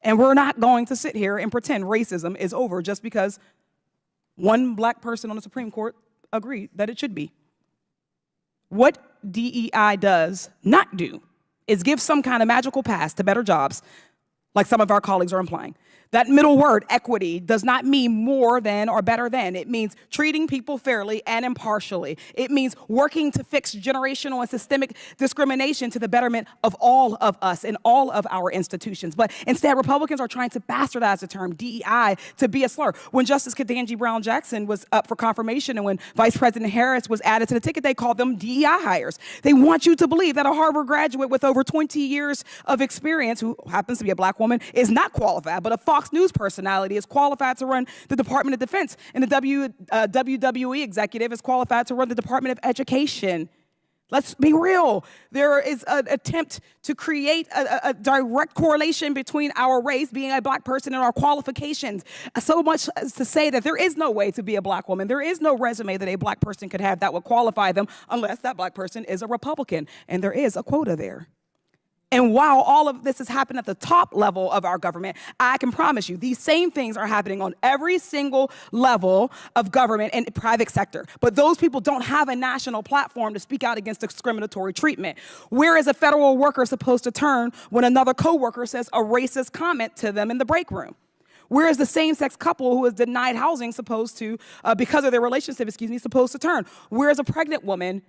And we're not going to sit here and pretend racism is over just because one black person on the Supreme Court agreed that it should be. What DEI does not do is give some kind of magical pass to better jobs, like some of our colleagues are implying. That middle word, equity, does not mean more than or better than. It means treating people fairly and impartially. It means working to fix generational and systemic discrimination to the betterment of all of us and all of our institutions. But instead, Republicans are trying to bastardize the term DEI to be a slur. When Justice Ketanji Brown Jackson was up for confirmation and when Vice President Harris was added to the ticket, they called them DEI hires. They want you to believe that a Harvard graduate with over 20 years of experience, who happens to be a black woman, is not qualified, but a Fox News personality is qualified to run the Department of Defense, and the WWE executive is qualified to run the Department of Education. Let's be real. There is an attempt to create a direct correlation between our race, being a black person, and our qualifications. So much as to say that there is no way to be a black woman. There is no resume that a black person could have that would qualify them unless that black person is a Republican, and there is a quota there. And while all of this has happened at the top level of our government, I can promise you these same things are happening on every single level of government and private sector. But those people don't have a national platform to speak out against discriminatory treatment. Where is a federal worker supposed to turn when another coworker says a racist comment to them in the break room? Where is the same-sex couple who is denied housing supposed to, because of their relationship, supposed to turn? Where is a pregnant woman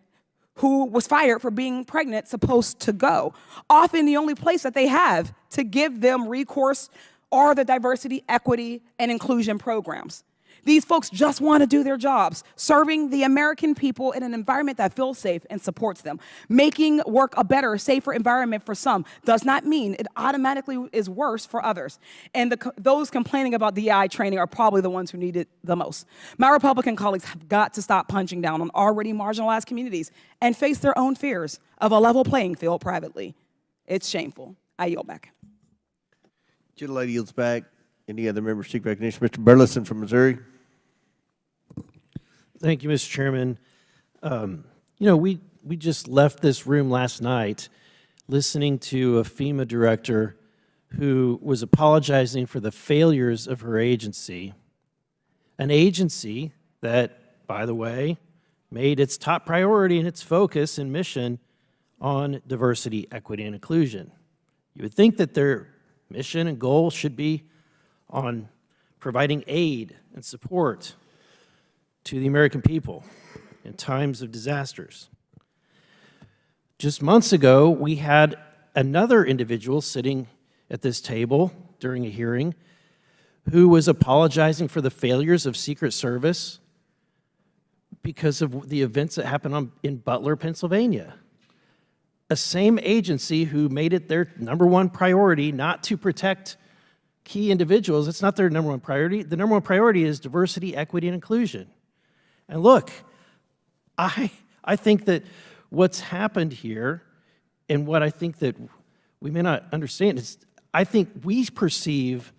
who was fired for being pregnant supposed to go? Often the only place that they have to give them recourse are the diversity, equity, and inclusion programs. These folks just want to do their jobs, serving the American people in an environment that feels safe and supports them. Making work a better, safer environment for some does not mean it automatically is worse for others. And those complaining about DEI training are probably the ones who need it the most. My Republican colleagues have got to stop punching down on already marginalized communities and face their own fears of a level playing field privately. It's shameful. I yield back. Gentlelady yields back. Any other members seek recognition? Mr. Burleson from Missouri. Thank you, Mr. Chairman. We just left this room last night listening to a FEMA director who was apologizing for the failures of her agency, an agency that, by the way, made its top priority and its focus and mission on diversity, equity, and inclusion. You would think that their mission and goal should be on providing aid and support to the American people in times of disasters. Just months ago, we had another individual sitting at this table during a hearing who was apologizing for the failures of Secret Service because of the events that happened in Butler, Pennsylvania. A same agency who made it their #1 priority not to protect key individuals. It's not their #1 priority. The #1 priority is diversity, equity, and inclusion. And look, I think that what's happened here, and what I think that we may not understand, is I think we perceive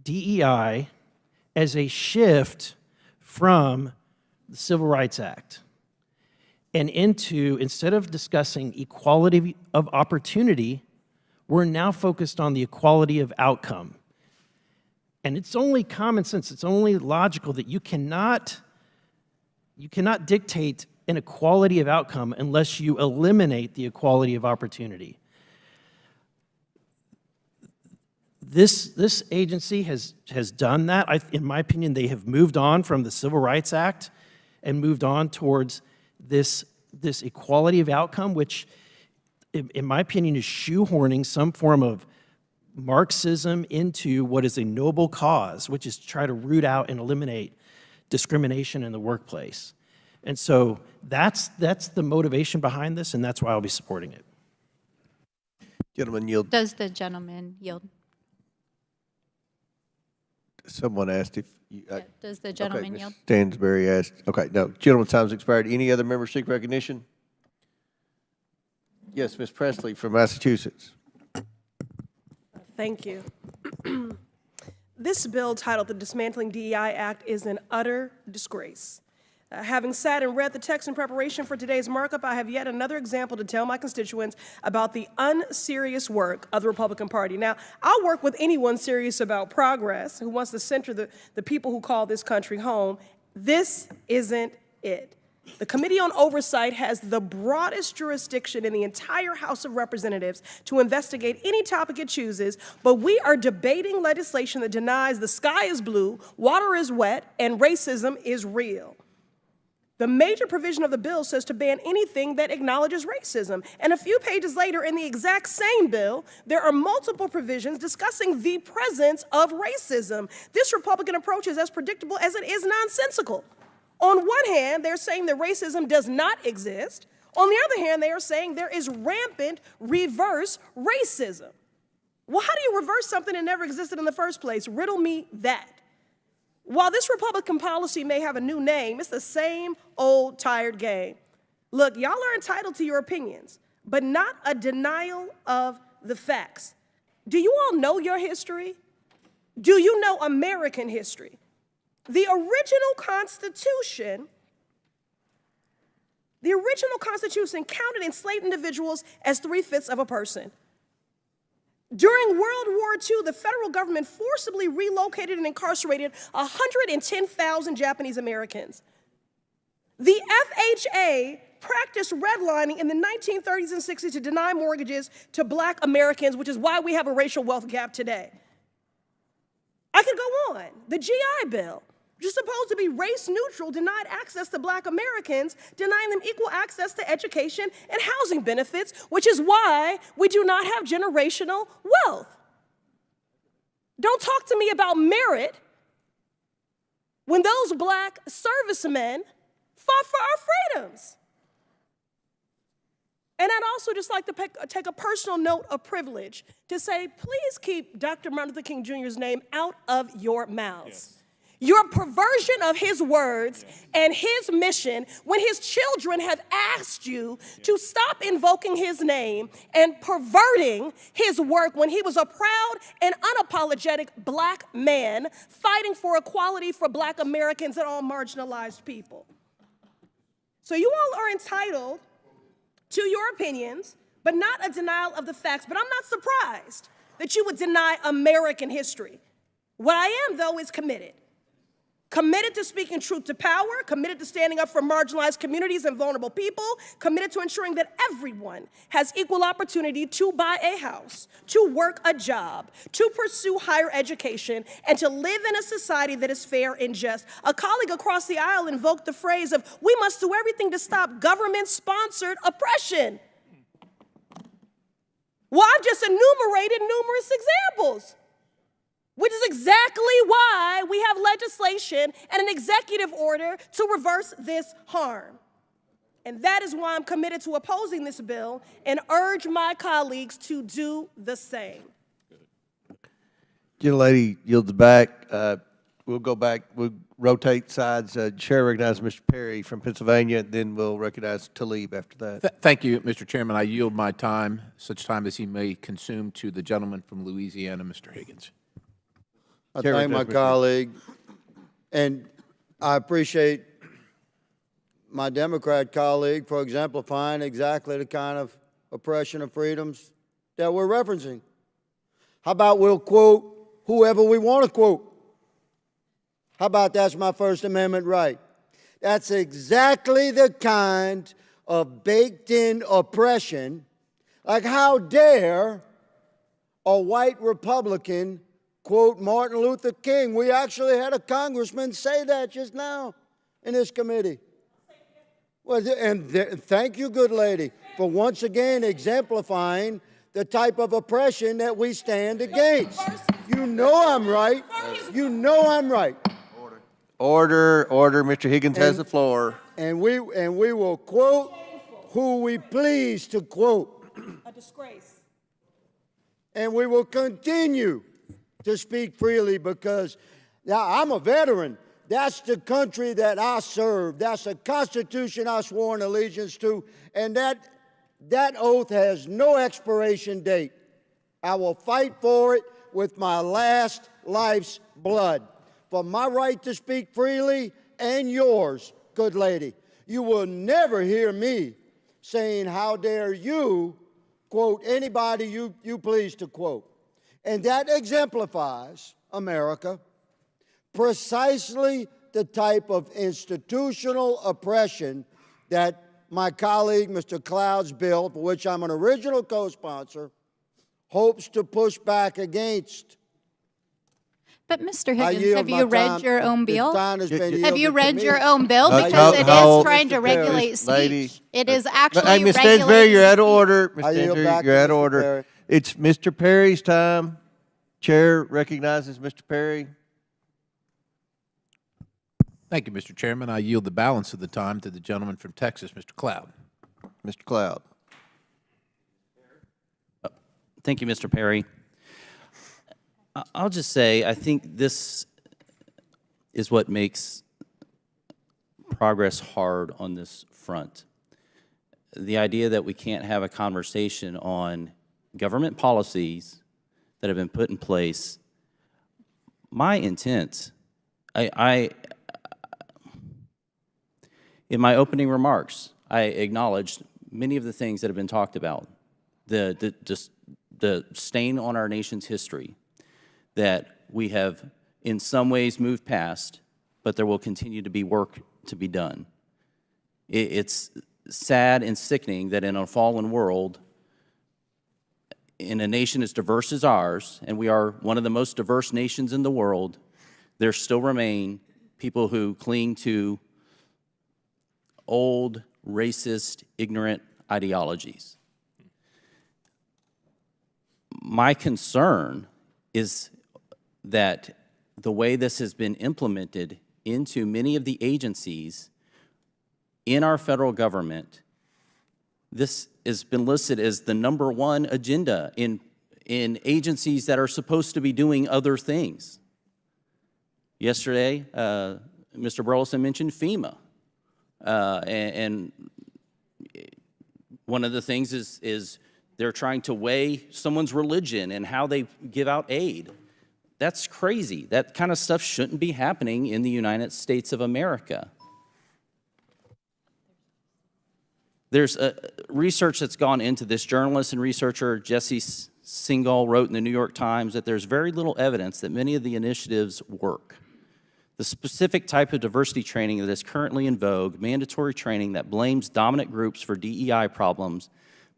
DEI as a shift from the Civil Rights Act and into, instead of discussing equality of opportunity, we're now focused on the equality of outcome. And it's only common sense, it's only logical that you cannot dictate an equality of outcome unless you eliminate the equality of opportunity. This agency has done that. In my opinion, they have moved on from the Civil Rights Act and moved on towards this equality of outcome, which, in my opinion, is shoehorning some form of Marxism into what is a noble cause, which is to try to root out and eliminate discrimination in the workplace. And so that's the motivation behind this, and that's why I'll be supporting it. Gentleman yield. Does the gentleman yield? Someone asked if you. Does the gentleman okay, yield? Ms. Stansberry asked. Okay, no. Gentleman's time's expired. Any other members seek recognition? Yes, Ms. Presley from Massachusetts. Thank you. This bill titled the Dismantling DEI Act is an utter disgrace. Having sat and read the text in preparation for today's markup, I have yet another example to tell my constituents about the unserious work of the Republican Party. Now, I'll work with anyone serious about progress who wants to center the people who call this country home. This isn't it. The Committee on Oversight has the broadest jurisdiction in the entire House of Representatives to investigate any topic it chooses, but we are debating legislation that denies the sky is blue, water is wet, and racism is real. The major provision of the bill says to ban anything that acknowledges racism. And a few pages later in the exact same bill, there are multiple provisions discussing the presence of racism. This Republican approach is as predictable as it is nonsensical. On one hand, they're saying that racism does not exist. On the other hand, they are saying there is rampant reverse racism. Well, how do you reverse something that never existed in the first place? Riddle me that. While this Republican policy may have a new name, it's the same old tired game. Look, y'all are entitled to your opinions, but not a denial of the facts. Do you all know your history? Do you know American history? The original Constitution counted enslaved individuals as 3/5 of a person. During World War II, the federal government forcibly relocated and incarcerated 110,000 Japanese Americans. The FHA practiced redlining in the 1930s and 60s to deny mortgages to Black Americans, which is why we have a racial wealth gap today. I could go on. The GI Bill. which is supposed to be race neutral, denied access to Black Americans, denying them equal access to education and housing benefits, which is why we do not have generational wealth. Don't talk to me about merit when those Black servicemen fought for our freedoms. And I'd also just like to take a personal note of privilege to say, please keep Dr. Martin Luther King Jr.'s name out of your mouths. Yes. Your perversion of his words and his mission when his children have asked you to stop invoking his name and perverting his work when he was a proud and unapologetic Black man fighting for equality for Black Americans and all marginalized people. So you all are entitled to your opinions, but not a denial of the facts. But I'm not surprised that you would deny American history. What I am, though, is committed. Committed to speaking truth to power, committed to standing up for marginalized communities and vulnerable people, committed to ensuring that everyone has equal opportunity to buy a house, to work a job, to pursue higher education, and to live in a society that is fair and just. A colleague across the aisle invoked the phrase of, we must do everything to stop government-sponsored oppression. Well, I've just enumerated numerous examples, which is exactly why we have legislation and an executive order to reverse this harm. And that is why I'm committed to opposing this bill and urge my colleagues to do the same. Gentlelady yields back. We'll go back. We'll rotate sides. Chair recognizes Mr. Perry from Pennsylvania, then we'll recognize Talib after that. Thank you, Mr. Chairman. I yield my time, such time as he may consume, to the gentleman from Louisiana, Mr. Higgins. I thank my colleague, and I appreciate my Democrat colleague for exemplifying exactly the kind of oppression of freedoms that we're referencing. How about we'll quote whoever we want to quote? How about that's my First Amendment right? That's exactly the kind of baked-in oppression. Like, how dare a white Republican quote Martin Luther King? We actually had a congressman say that just now in this committee. Well, and thank you, good lady, for once again exemplifying the type of oppression that we stand against. You know I'm right. You know I'm right. Order, order. Mr. Higgins has the floor. And we will quote who we please to quote. A disgrace. And we will continue to speak freely because now I'm a veteran. That's the country that I serve. That's the Constitution I swore an allegiance to. And that oath has no expiration date. I will fight for it with my last life's blood. For my right to speak freely and yours, good lady. You will never hear me saying, how dare you quote anybody you please to quote. And that exemplifies, America, precisely the type of institutional oppression that my colleague, Mr. Cloud's bill, for which I'm an original co-sponsor, hopes to push back against. But Mr. Higgins, have you read your own bill? Have you read your own own bill? Because it is trying to regulate speech. It is actually Ms. Stansberry, you're out of speech. order. Ms. Stansberry, you're out of order. It's Mr. Perry's time. Chair recognizes Mr. Perry. Thank you, Mr. Chairman. I yield the balance of the time to the gentleman from Texas, Mr. Cloud. Mr. Cloud. Thank you, Mr. Perry. I'll just say, I think this is what makes progress hard on this front. The idea that we can't have a conversation on government policies that have been put in place. My intent, in my opening remarks, I acknowledged many of the things that have been talked about, the stain on our nation's history, that we have in some ways moved past, but there will continue to be work to be done. It's sad and sickening that in a fallen world, in a nation as diverse as ours, and we are one of the most diverse nations in the world, there still remain people who cling to old, racist, ignorant ideologies. My concern is that the way this has been implemented into many of the agencies in our federal government, this has been listed as the #1 agenda in agencies that are supposed to be doing other things. Yesterday, Mr. Burleson mentioned FEMA. And one of the things is they're trying to weigh someone's religion and how they give out aid. That's crazy. That kind of stuff shouldn't be happening in the United States of America. There's research that's gone into this. Journalist and researcher Jesse Singal wrote in the New York Times that there's very little evidence that many of the initiatives work. The specific type of diversity training that is currently in vogue, mandatory training that blames dominant groups for DEI problems,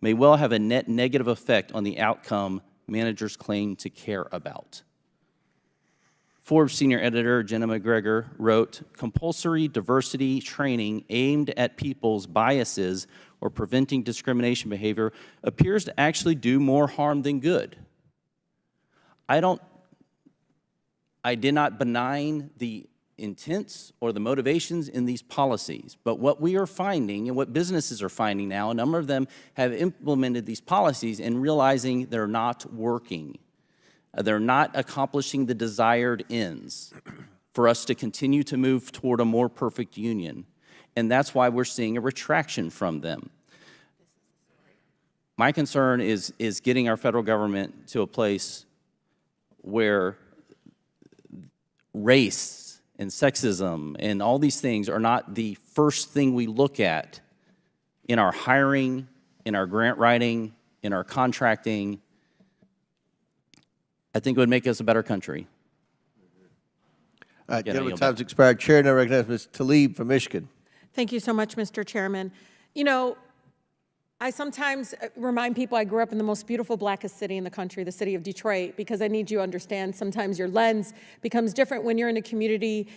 may well have a net negative effect on the outcome managers claim to care about. Forbes senior editor Jenna McGregor wrote, compulsory diversity training aimed at people's biases or preventing discrimination behavior appears to actually do more harm than good. I did not benign the intents or the motivations in these policies, but what we are finding and what businesses are finding now, a number of them have implemented these policies and realizing they're not working. They're not accomplishing the desired ends for us to continue to move toward a more perfect union. And that's why we're seeing a retraction from them. My concern is getting our federal government to a place where race and sexism and all these things are not the first thing we look at in our hiring, in our grant writing, in our contracting. I think it would make us a better country. All right, gentlemen, time's expired. Chair now recognizes Ms. Tlaib from Michigan. Thank you so much, Mr. Chairman. You know, I sometimes remind people I grew up in the most beautiful, blackest city in the country, the city of Detroit, because I need you to understand sometimes your lens becomes different when you're in a community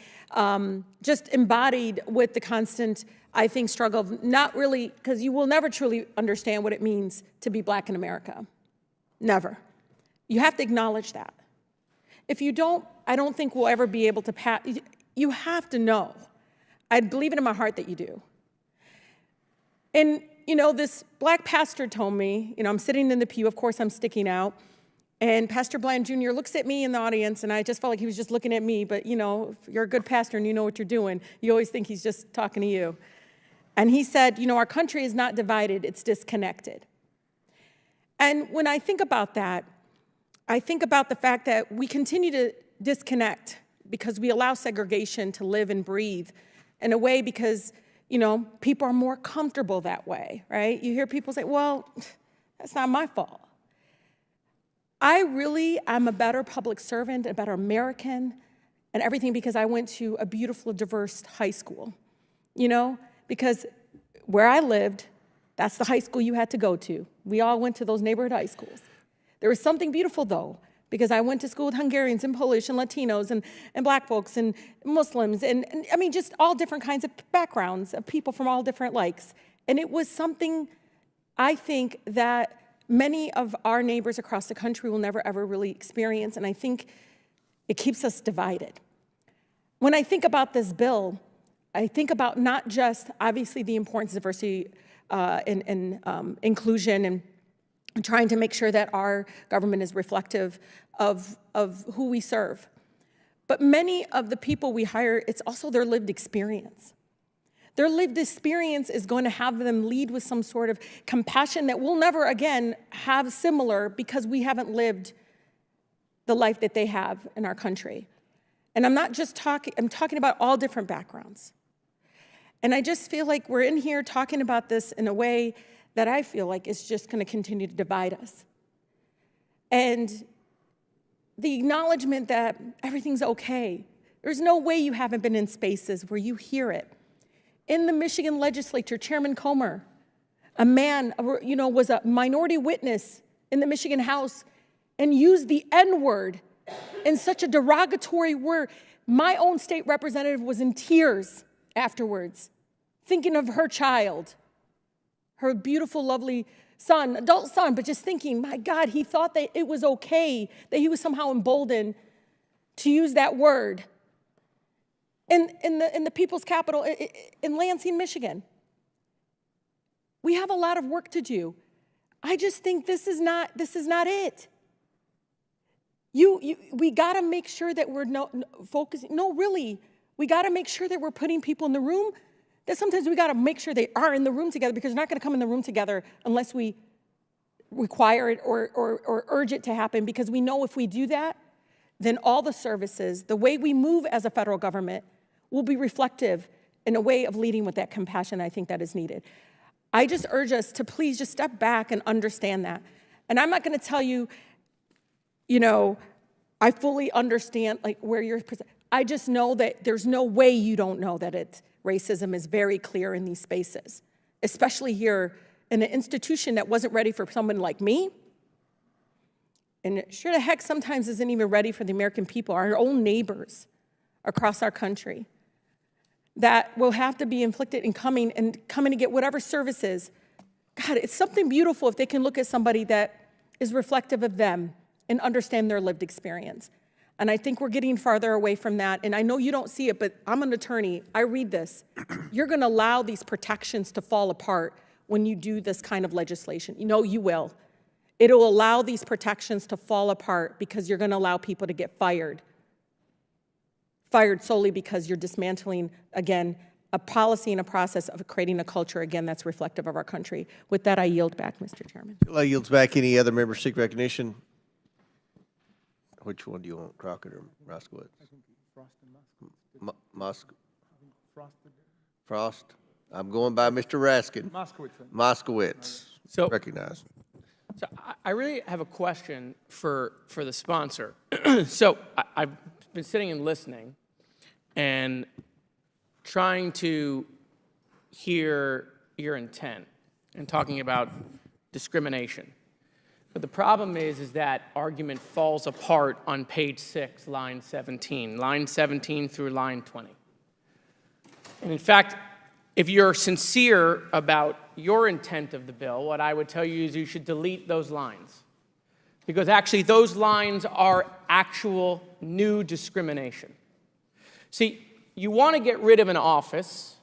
just embodied with the constant, I think, struggle of not really, because you will never truly understand what it means to be black in America. Never. You have to acknowledge that. If you don't, I don't think we'll ever be able to pass. You have to know. I believe it in my heart that you do. And, you know, this black pastor told me, you know, I'm sitting in the pew, of course I'm sticking out, and Pastor Bland Jr. looks at me in the audience, and I just felt like he was just looking at me, but, you know, if you're a good pastor and you know what you're doing, you always think he's just talking to you. And he said, you know, our country is not divided, it's disconnected. And when I think about that, I think about the fact that we continue to disconnect because we allow segregation to live and breathe in a way because, you know, people are more comfortable that way, right? You hear people say, well, that's not my fault. I'm a better public servant, a better American, and everything because I went to a beautiful, diverse high school, you know? Because where I lived, that's the high school you had to go to. We all went to those neighborhood high schools. There was something beautiful, though, because I went to school with Hungarians and Polish and Latinos and black folks and Muslims and I mean, just all different kinds of backgrounds of people from all different likes. And it was something I think that many of our neighbors across the country will never, ever really experience, and I think it keeps us divided. When I think about this bill, I think about not just, obviously, the importance of diversity and inclusion and trying to make sure that our government is reflective of who we serve. But many of the people we hire, it's also their lived experience. Their lived experience is going to have them lead with some sort of compassion that we'll never again have similar because we haven't lived the life that they have in our country. And I'm not just talking, I'm talking about all different backgrounds. And I just feel like we're in here talking about this in a way that I feel like is just going to continue to divide us. And the acknowledgement that everything's okay. There's no way you haven't been in spaces where you hear it. In the Michigan legislature, Chairman Comer, a man, you know, was a minority witness in the Michigan House and used the N-word in such a derogatory word. My own state representative was in tears afterwards, thinking of her child, her beautiful, lovely son, adult son, but just thinking, my God, he thought that it was okay, that he was somehow emboldened to use that word in the people's capital in Lansing, Michigan. We have a lot of work to do. I just think this is not it. We got to make sure that we're focusing. No, really, we got to make sure that we're putting people in the room. That sometimes we got to make sure they are in the room together, because they're not going to come in the room together unless we require it or urge it to happen. Because we know if we do that, then all the services, the way we move as a federal government, will be reflective in a way of leading with that compassion I think that is needed. I just urge us to please just step back and understand that. And I'm not going to tell you, I fully understand where you're. I just know that there's no way you don't know that racism is very clear in these spaces, especially here in an institution that wasn't ready for someone like me. And sure the heck sometimes isn't even ready for the American people, our own neighbors across our country, that will have to be inflicted in coming to get whatever services. God, it's something beautiful if they can look at somebody that is reflective of them and understand their lived experience. And I think we're getting farther away from that. And I know you don't see it, but I'm an attorney. I read this. You're going to allow these protections to fall apart when you do this kind of legislation. You will. It'll allow these protections to fall apart because you're going to allow people to get fired solely because you're dismantling, again, a policy and a process of creating a culture, again, that's reflective of our country. With that, I yield back, Mr. Chairman. I yields back. Any other members seek recognition? Which one do you want, Crockett or Moskowitz? Frost. I'm going by Mr. Raskin. Moskowitz. So, recognized. So I really have a question for the sponsor. So I've been sitting and listening and trying to hear your intent and talking about discrimination. But the problem is that argument falls apart on page 6, line 17 through line 20. And in fact, if you're sincere about your intent of the bill, what I would tell you is you should delete those lines. Because actually those lines are actual new discrimination. See, you want to get rid of an office.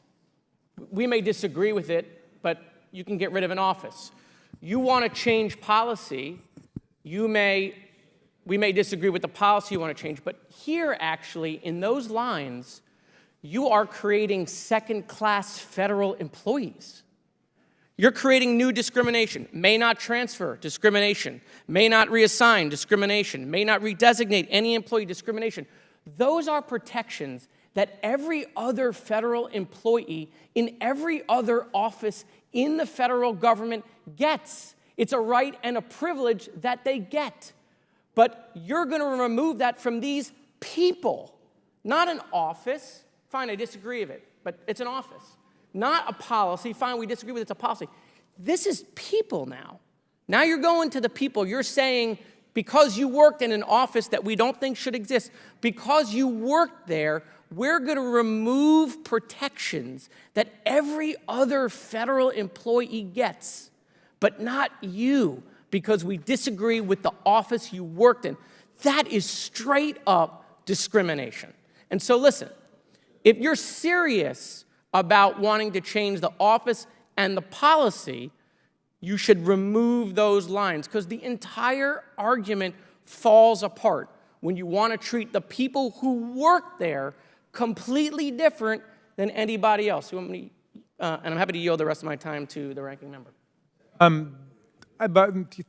We may disagree with it, but you can get rid of an office. You want to change policy. We may disagree with the policy you want to change, but here actually in those lines, you are creating second-class federal employees. You're creating new discrimination. May not transfer, discrimination. May not reassign, discrimination. May not redesignate any employee, discrimination. Those are protections that every other federal employee in every other office in the federal government gets. It's a right and a privilege that they get. But you're going to remove that from these people, not an office. Fine, I disagree with it, but it's an office. Not a policy. Fine, we disagree with it, it's a policy. This is people now. Now you're going to the people. You're saying, because you worked in an office that we don't think should exist, because you worked there, we're going to remove protections that every other federal employee gets, but not you, because we disagree with the office you worked in. That is straight up discrimination. And so listen, if you're serious about wanting to change the office and the policy, you should remove those lines, because the entire argument falls apart when you want to treat the people who work there completely different than anybody else. And I'm happy to yield the rest of my time to the ranking member.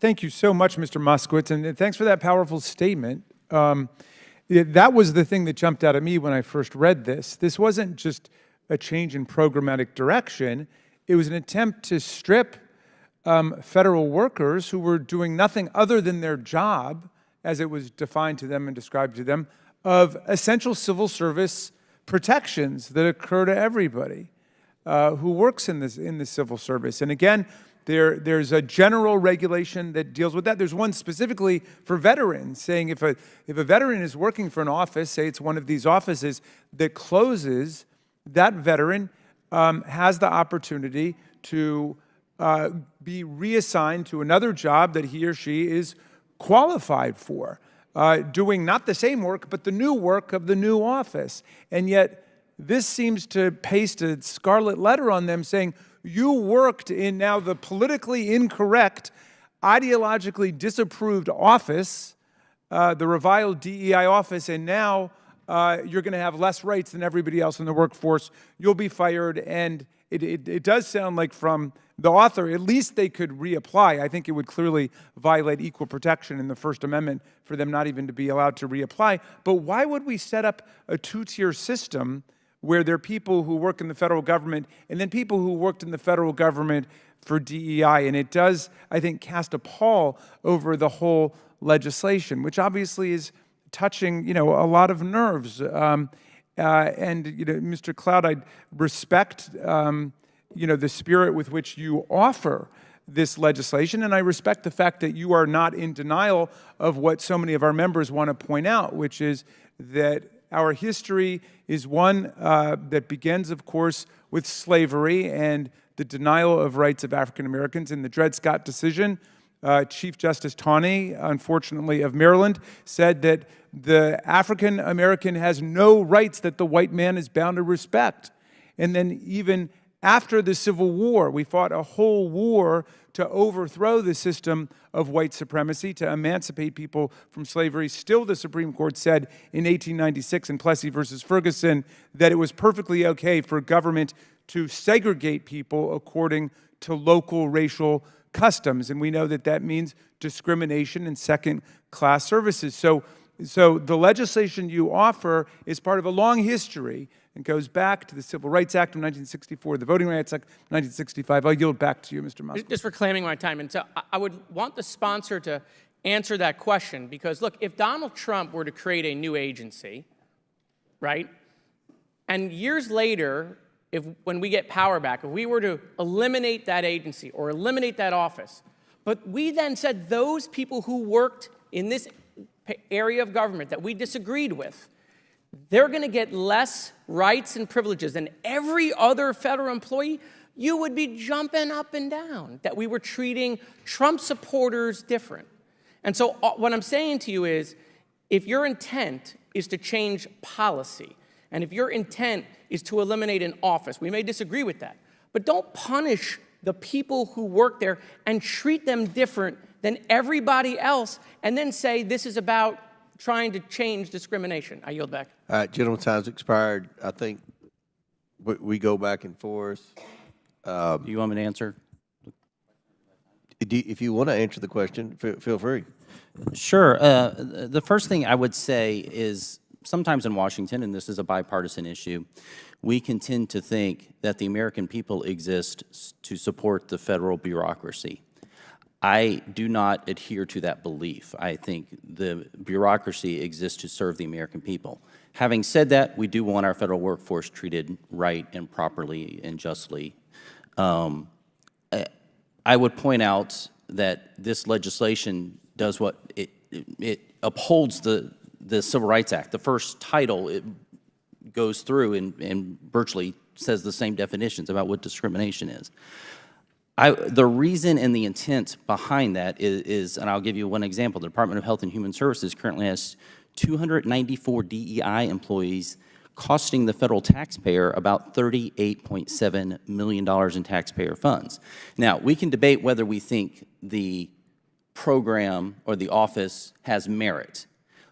Thank you so much, Mr. Moskowitz, and thanks for that powerful statement. That was the thing that jumped out at me when I first read this. This wasn't just a change in programmatic direction. It was an attempt to strip federal workers who were doing nothing other than their job, as it was defined to them and described to them, of essential civil service protections that occur to everybody. who works in the civil service. And again, there's a general regulation that deals with that. There's one specifically for veterans, saying if a veteran is working for an office, say it's one of these offices that closes, that veteran has the opportunity to be reassigned to another job that he or she is qualified for, doing not the same work, but the new work of the new office. And yet, this seems to paste a scarlet letter on them saying, you worked in now the politically incorrect, ideologically disapproved office, the reviled DEI office, and now you're going to have less rights than everybody else in the workforce. You'll be fired. And it does sound like from the author, at least they could reapply. I think it would clearly violate equal protection in the First Amendment for them not even to be allowed to reapply. But why would we set up a two-tier system where there are people who work in the federal government and then people who worked in the federal government for DEI? And it does, I think, cast a pall over the whole legislation, which obviously is touching, a lot of nerves. And, Mr. Cloud, I respect, the spirit with which you offer this legislation, and I respect the fact that you are not in denial of what so many of our members want to point out, which is that our history is one that begins, of course, with slavery and the denial of rights of African Americans. In the Dred Scott decision, Chief Justice Taney, unfortunately of Maryland, said that the African American has no rights that the white man is bound to respect. And then even after the Civil War, we fought a whole war to overthrow the system of white supremacy, to emancipate people from slavery. Still, the Supreme Court said in 1896 in Plessy versus Ferguson that it was perfectly okay for government to segregate people according to local racial customs. And we know that that means discrimination and second-class services. So the legislation you offer is part of a long history and goes back to the Civil Rights Act of 1964, the Voting Rights Act of 1965. I'll yield back to you, Mr. Moskowitz. Just for claiming my time. And so I would want the sponsor to answer that question because, look, if Donald Trump were to create a new agency, right, and years later, when we get power back, if we were to eliminate that agency or eliminate that office, but we then said those people who worked in this area of government that we disagreed with, they're going to get less rights and privileges than every other federal employee, you would be jumping up and down that we were treating Trump supporters different. And so what I'm saying to you is, if your intent is to change policy, and if your intent is to eliminate an office, we may disagree with that, but don't punish the people who work there and treat them different than everybody else, and then say this is about trying to change discrimination. I yield back. All right, gentlemen, time's expired. I think we go back and forth. Do you want me to answer? If you want to answer the question, feel free. Sure. The first thing I would say is sometimes in Washington, and this is a bipartisan issue, we can tend to think that the American people exist to support the federal bureaucracy. I do not adhere to that belief. I think the bureaucracy exists to serve the American people. Having said that, we do want our federal workforce treated right and properly and justly. I would point out that this legislation does what it upholds the Civil Rights Act. The first title it goes through and virtually says the same definitions about what discrimination is. The reason and the intent behind that is, and I'll give you one example, the Department of Health and Human Services currently has 294 DEI employees costing the federal taxpayer about $38.7 million in taxpayer funds. Now, we can debate whether we think the program or the office has merit.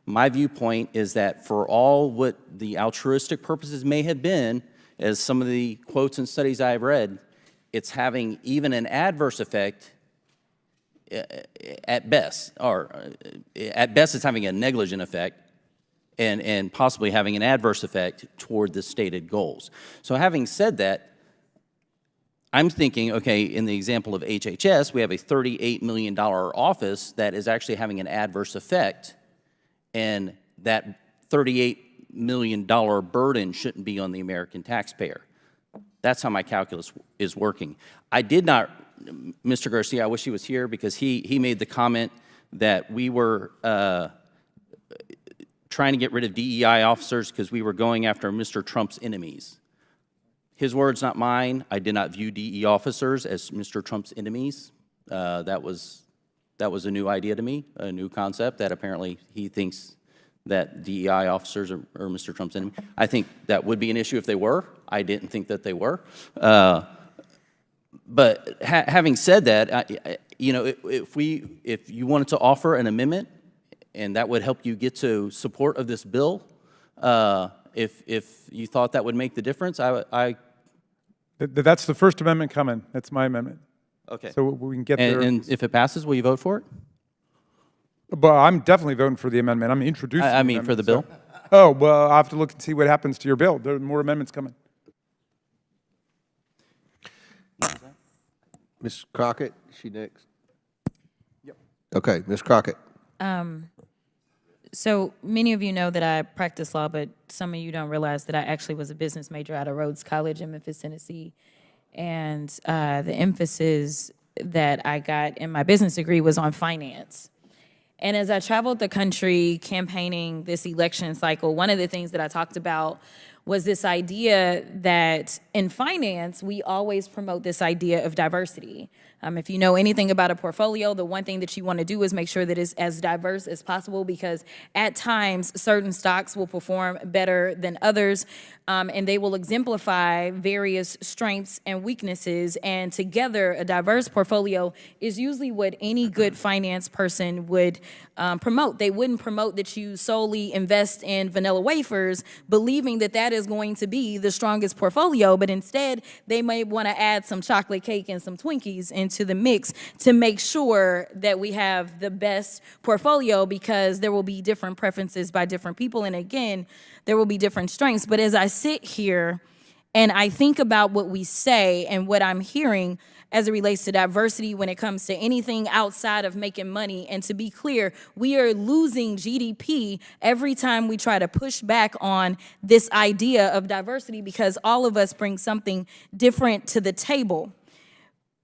My viewpoint is that for all what the altruistic purposes may have been, as some of the quotes and studies I've read, it's having even an adverse effect at best, or at best it's having a negligent effect and possibly having an adverse effect toward the stated goals. So having said that, I'm thinking, okay, in the example of HHS, we have a $38 million office that is actually having an adverse effect, and that $38 million burden shouldn't be on the American taxpayer. That's how my calculus is working. I did not, Mr. Garcia, I wish he was here because he made the comment that we were trying to get rid of DEI officers because we were going after Mr. Trump's enemies. His words, not mine. I did not view DEI officers as Mr. Trump's enemies. That was a new idea to me, a new concept that apparently he thinks that DEI officers are Mr. Trump's enemy. I think that would be an issue if they were. I didn't think that they were. But having said that, you know, if you wanted to offer an amendment and that would help you get to support of this bill, if you thought that would make the difference, That's the First Amendment coming. That's my amendment. Okay. So we can get there. And if it passes, will you vote for it? But I'm definitely voting for the amendment. I'm introducing I mean, for the bill? Oh, well, I'll have to look and see what happens to your bill. There are more amendments coming. Ms. Crockett, is she next? Yep. Okay, Ms. Crockett. So many of you know that I practice law, but some of you don't realize that I actually was a business major out of Rhodes College in Memphis, Tennessee. And the emphasis that I got in my business degree was on finance. And as I traveled the country campaigning this election cycle, one of the things that I talked about was this idea that in finance, we always promote this idea of diversity. If you know anything about a portfolio, the one thing that you want to do is make sure that it's as diverse as possible, because at times certain stocks will perform better than others, and they will exemplify various strengths and weaknesses. And together, a diverse portfolio is usually what any good finance person would promote. They wouldn't promote that you solely invest in vanilla wafers, believing that that is going to be the strongest portfolio, but instead they may want to add some chocolate cake and some Twinkies into the mix to make sure that we have the best portfolio, because there will be different preferences by different people, and again, there will be different strengths. But as I sit here and I think about what we say and what I'm hearing as it relates to diversity when it comes to anything outside of making money, and to be clear, we are losing GDP every time we try to push back on this idea of diversity, because all of us bring something different to the table.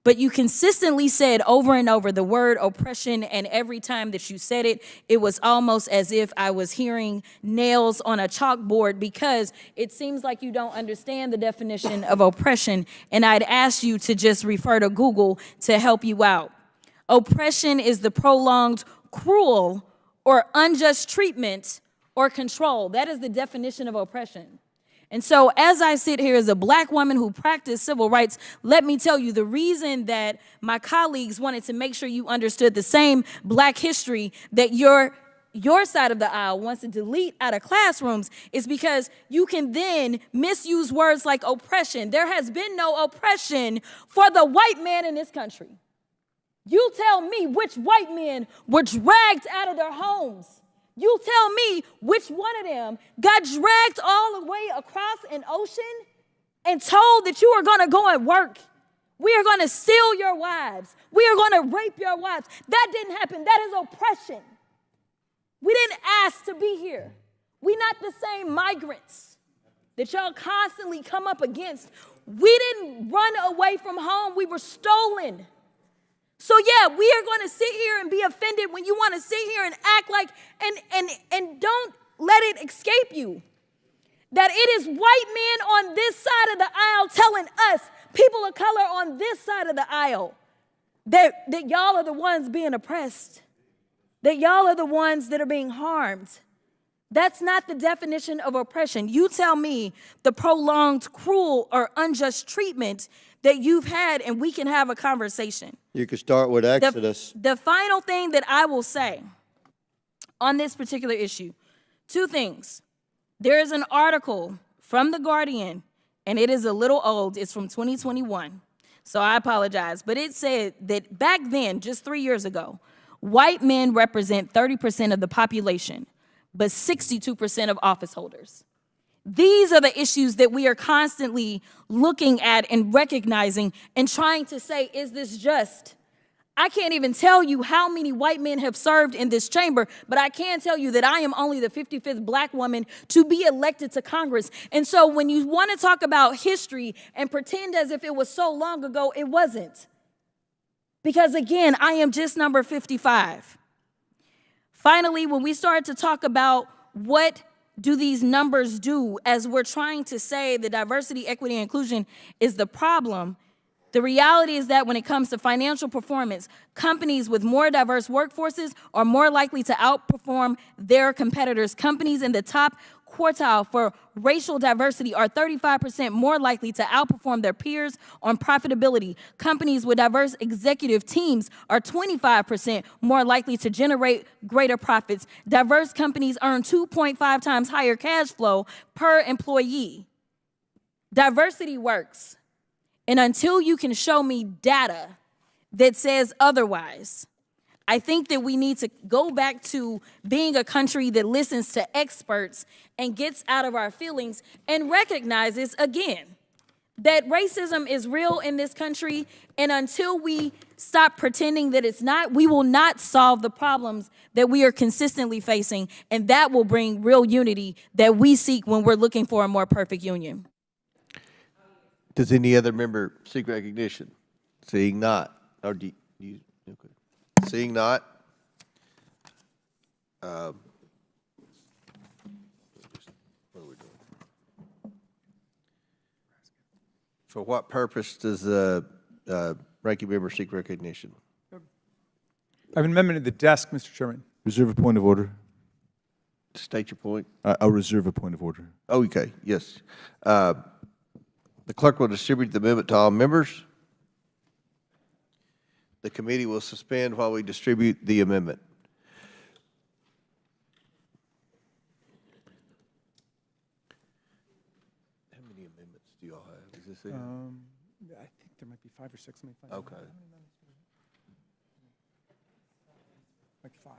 But you consistently said over and over the word oppression, and every time that you said it, it was almost as if I was hearing nails on a chalkboard, because it seems like you don't understand the definition of oppression, and I'd ask you to just refer to Google to help you out. Oppression is the prolonged, cruel, or unjust treatment or control. That is the definition of oppression. And so as I sit here as a Black woman who practiced civil rights, let me tell you, the reason that my colleagues wanted to make sure you understood the same Black history that your side of the aisle wants to delete out of classrooms is because you can then misuse words like oppression. There has been no oppression for the white man in this country. You tell me which white men were dragged out of their homes. You tell me which one of them got dragged all the way across an ocean and told that you are going to go and work. We are going to steal your wives. We are going to rape your wives. That didn't happen. That is oppression. We didn't ask to be here. We're not the same migrants that y'all constantly come up against. We didn't run away from home. We were stolen. So yeah, we are going to sit here and be offended when you want to sit here and act like, and don't let it escape you that it is white men on this side of the aisle telling us, people of color on this side of the aisle, that y'all are the ones being oppressed, that y'all are the ones that are being harmed. That's not the definition of oppression. You tell me the prolonged, cruel, or unjust treatment that you've had, and we can have a conversation. You could start with Exodus. The final thing that I will say on this particular issue, two things. There is an article from The Guardian, and it is a little old. It's from 2021, so I apologize. But it said that back then, just 3 years ago, white men represent 30% of the population, but 62% of office holders. These are the issues that we are constantly looking at and recognizing and trying to say, is this just? I can't even tell you how many white men have served in this chamber, but I can tell you that I am only the 55th black woman to be elected to Congress. And so when you want to talk about history and pretend as if it was so long ago, it wasn't. Because again, I am just number 55. Finally, when we start to talk about what do these numbers do as we're trying to say that diversity, equity, and inclusion is the problem, the reality is that when it comes to financial performance, companies with more diverse workforces are more likely to outperform their competitors. Companies in the top quartile for racial diversity are 35% more likely to outperform their peers on profitability. Companies with diverse executive teams are 25% more likely to generate greater profits. Diverse companies earn 2.5 times higher cash flow per employee. Diversity works. And until you can show me data that says otherwise, I think that we need to go back to being a country that listens to experts and gets out of our feelings and recognizes, again, that racism is real in this country. And until we stop pretending that it's not, we will not solve the problems that we are consistently facing. And that will bring real unity that we seek when we're looking for a more perfect union. Does any other member seek recognition? Seeing not, or do you okay. Seeing not, what are we doing? For what purpose does the ranking member seek recognition? I have an amendment at the desk, Mr. Chairman. Reserve a point of order. State your point. I'll reserve a point of order. Oh, okay, yes. The clerk will distribute the amendment to all members. The committee will suspend while we distribute the amendment. How many amendments do you all have? Is this it? I think there might be 5 or 6. Let me find out. Okay. Like 5.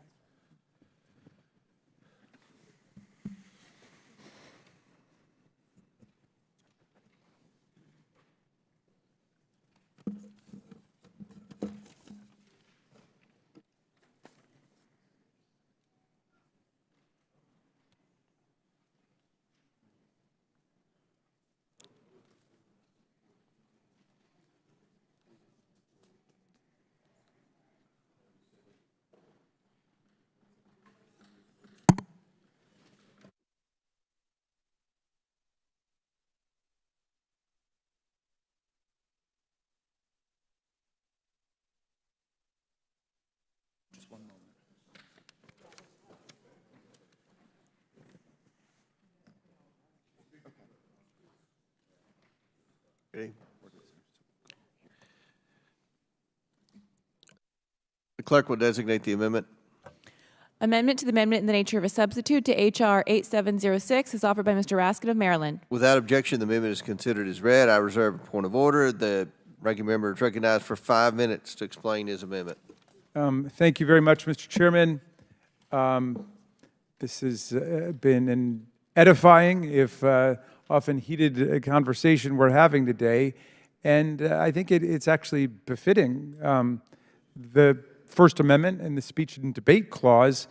Just one moment. Ready? The clerk will designate the amendment. Amendment to the amendment in the nature of a substitute to H.R. 8706 is offered by Mr. Raskin of Maryland. Without objection, the amendment is considered as read. I reserve a point of order. The ranking member is recognized for 5 minutes to explain his amendment. Thank you very much, Mr. Chairman. This has been an edifying, if often heated conversation we're having today, and I think it's actually befitting. The First Amendment and the Speech and Debate Clause,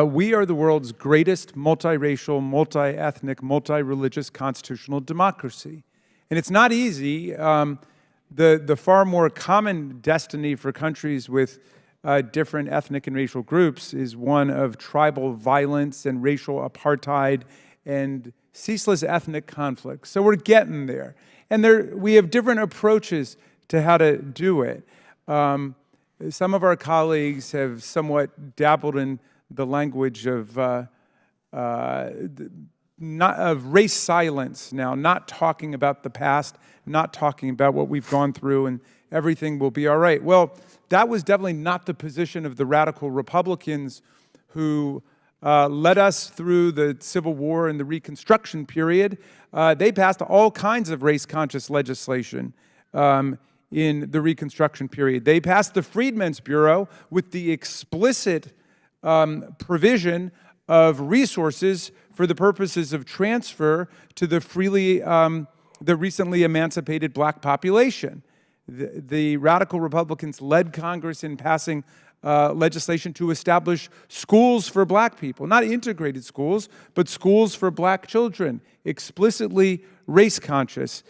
we are the world's greatest multiracial, multi-ethnic, multi-religious constitutional democracy. And it's not easy. The far more common destiny for countries with different ethnic and racial groups is one of tribal violence and racial apartheid and ceaseless ethnic conflict. So we're getting there. And we have different approaches to how to do it. Some of our colleagues have somewhat dabbled in the language of race silence now, not talking about the past, not talking about what we've gone through, and everything will be all right. Well, that was definitely not the position of the radical Republicans who led us through the Civil War and the Reconstruction period. They passed all kinds of race-conscious legislation in the Reconstruction period. They passed the Freedmen's Bureau with the explicit provision of resources for the purposes of transfer to the recently emancipated black population. the radical Republicans led Congress in passing legislation to establish schools for black people, not integrated schools, but schools for black children, explicitly race conscious,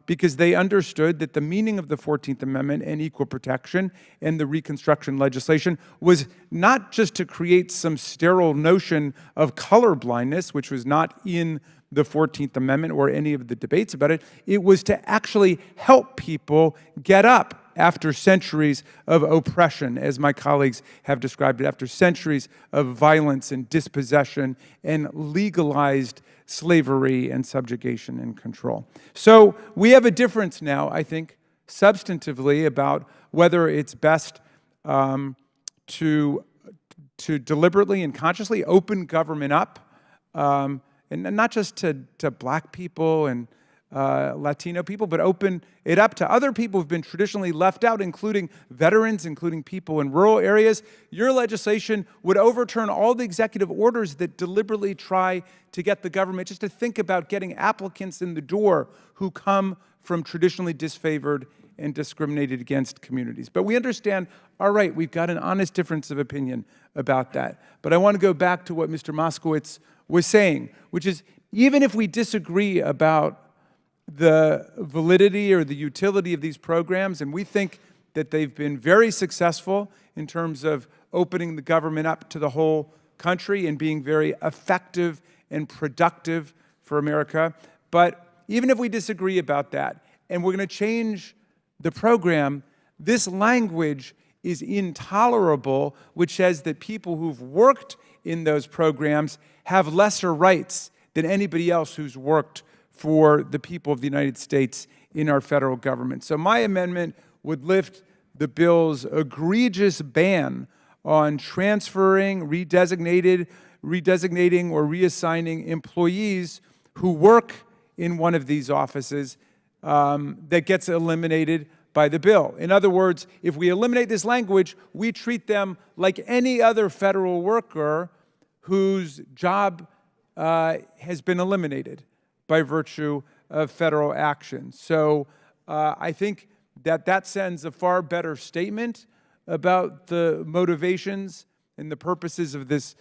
because they understood that the meaning of the 14th Amendment and equal protection and the Reconstruction legislation was not just to create some sterile notion of color blindness, which was not in the 14th Amendment or any of the debates about it. It was to actually help people get up after centuries of oppression, as my colleagues have described it, after centuries of violence and dispossession and legalized slavery and subjugation and control. So we have a difference now, I think, substantively about whether it's best to deliberately and consciously open government up, and not just to black people and Latino people, but open it up to other people who've been traditionally left out, including veterans, including people in rural areas. Your legislation would overturn all the executive orders that deliberately try to get the government just to think about getting applicants in the door who come from traditionally disfavored and discriminated against communities. But we understand, all right, we've got an honest difference of opinion about that. But I want to go back to what Mr. Moskowitz was saying, which is even if we disagree about the validity or the utility of these programs, and we think that they've been very successful in terms of opening the government up to the whole country and being very effective and productive for America. But even if we disagree about that, and we're going to change the program, this language is intolerable, which says that people who've worked in those programs have lesser rights than anybody else who's worked for the people of the United States in our federal government. So my amendment would lift the bill's egregious ban on transferring, redesignating, or reassigning employees who work in one of these offices that gets eliminated by the bill. In other words, if we eliminate this language, we treat them like any other federal worker whose job has been eliminated by virtue of federal action. So I think that sends a far better statement about the motivations and the purposes of this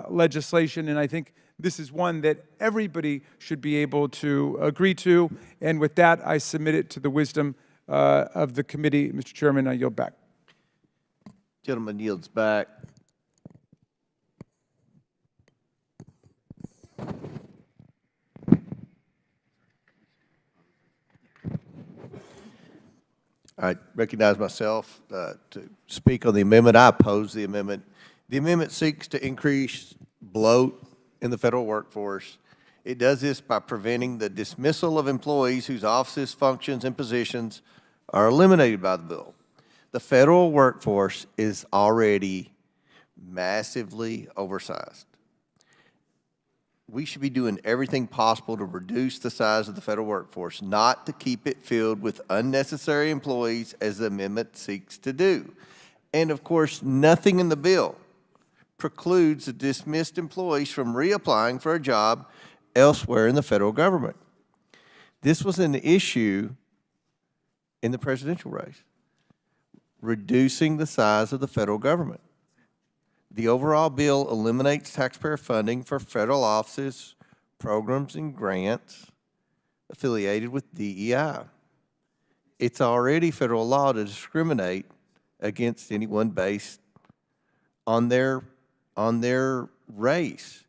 legislation, and I think this is one that everybody should be able to agree to. And with that, I submit it to the wisdom of the committee. Mr. Chairman, I yield back. Gentleman yields back. I recognize myself to speak on the amendment. I oppose the amendment. The amendment seeks to increase bloat in the federal workforce. It does this by preventing the dismissal of employees whose offices, functions, and positions are eliminated by the bill. The federal workforce is already massively oversized. We should be doing everything possible to reduce the size of the federal workforce, not to keep it filled with unnecessary employees as the amendment seeks to do. And of course, nothing in the bill precludes the dismissed employees from reapplying for a job elsewhere in the federal government. This was an issue in the presidential race, reducing the size of the federal government. The overall bill eliminates taxpayer funding for federal offices, programs, and grants affiliated with DEI. It's already federal law to discriminate against anyone based on their race.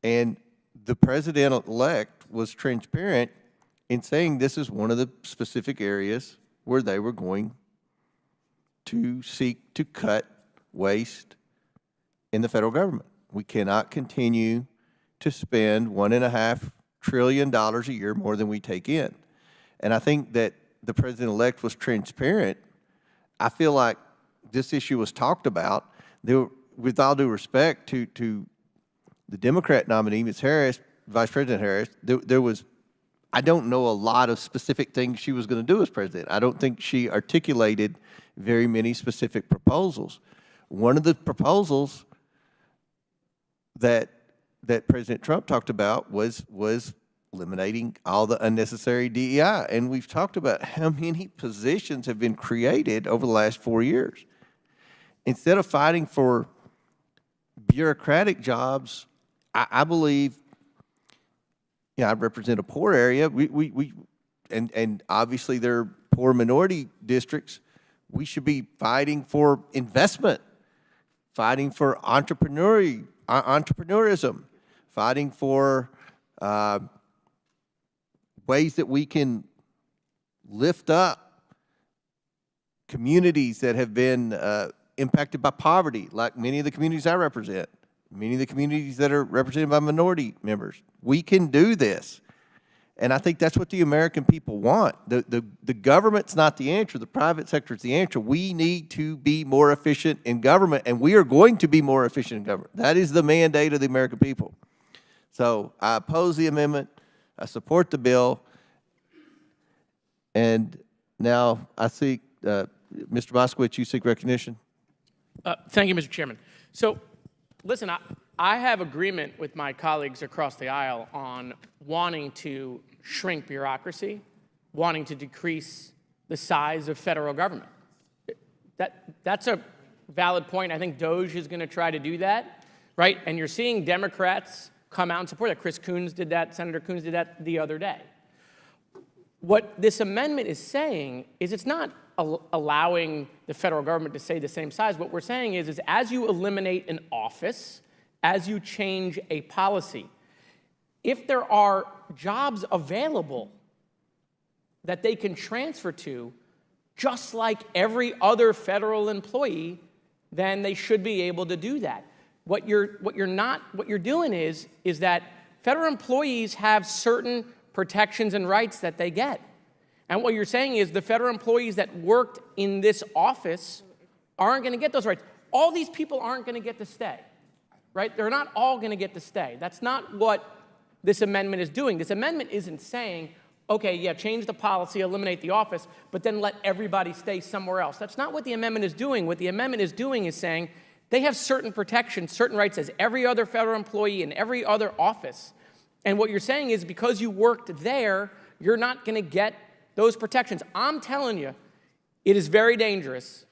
And the president-elect was transparent in saying this is one of the specific areas where they were going to seek to cut waste in the federal government. We cannot continue to spend $1.5 trillion a year more than we take in. And I think that the president-elect was transparent. I feel like this issue was talked about. With all due respect to the Democrat nominee, Ms. Harris, Vice President Harris, there was, I don't know a lot of specific things she was going to do as president. I don't think she articulated very many specific proposals. One of the proposals that President Trump talked about was eliminating all the unnecessary DEI. And we've talked about how many positions have been created over the last 4 years. Instead of fighting for bureaucratic jobs, I believe, I represent a poor area. And obviously there are poor minority districts. We should be fighting for investment, fighting for entrepreneurism, fighting for ways that we can lift up communities that have been impacted by poverty, like many of the communities I represent, many of the communities that are represented by minority members. We can do this. And I think that's what the American people want. The government's not the answer. The private sector is the answer. We need to be more efficient in government, and we are going to be more efficient in government. That is the mandate of the American people. So I oppose the amendment. I support the bill. And now I seek, Mr. Moskowitz, you seek recognition? Thank you, Mr. Chairman. So, listen, I have agreement with my colleagues across the aisle on wanting to shrink bureaucracy, wanting to decrease the size of federal government. That's a valid point. I think DOGE is going to try to do that, right? And you're seeing Democrats come out and support that. Chris Coons did that. Senator Coons did that the other day. What this amendment is saying is it's not allowing the federal government to stay the same size. What we're saying is as you eliminate an office, as you change a policy, if there are jobs available that they can transfer to, just like every other federal employee, then they should be able to do that. What you're doing is that federal employees have certain protections and rights that they get. And what you're saying is the federal employees that worked in this office aren't going to get those rights. All these people aren't going to get to stay, right? They're not all going to get to stay. That's not what this amendment is doing. This amendment isn't saying, okay, yeah, change the policy, eliminate the office, but then let everybody stay somewhere else. That's not what the amendment is doing. What the amendment is doing is saying they have certain protections, certain rights as every other federal employee in every other office. And what you're saying is because you worked there, you're not going to get those protections. I'm telling you, it is very dangerous,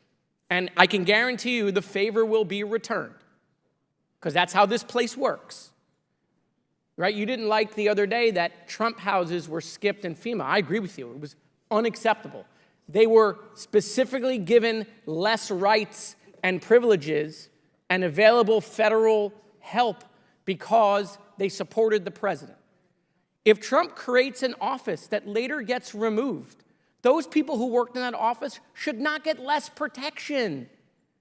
and I can guarantee you the favor will be returned, because that's how this place works, right? You didn't like the other day that Trump houses were skipped in FEMA. I agree with you. It was unacceptable. They were specifically given less rights and privileges and available federal help because they supported the president. If Trump creates an office that later gets removed, those people who worked in that office should not get less protection.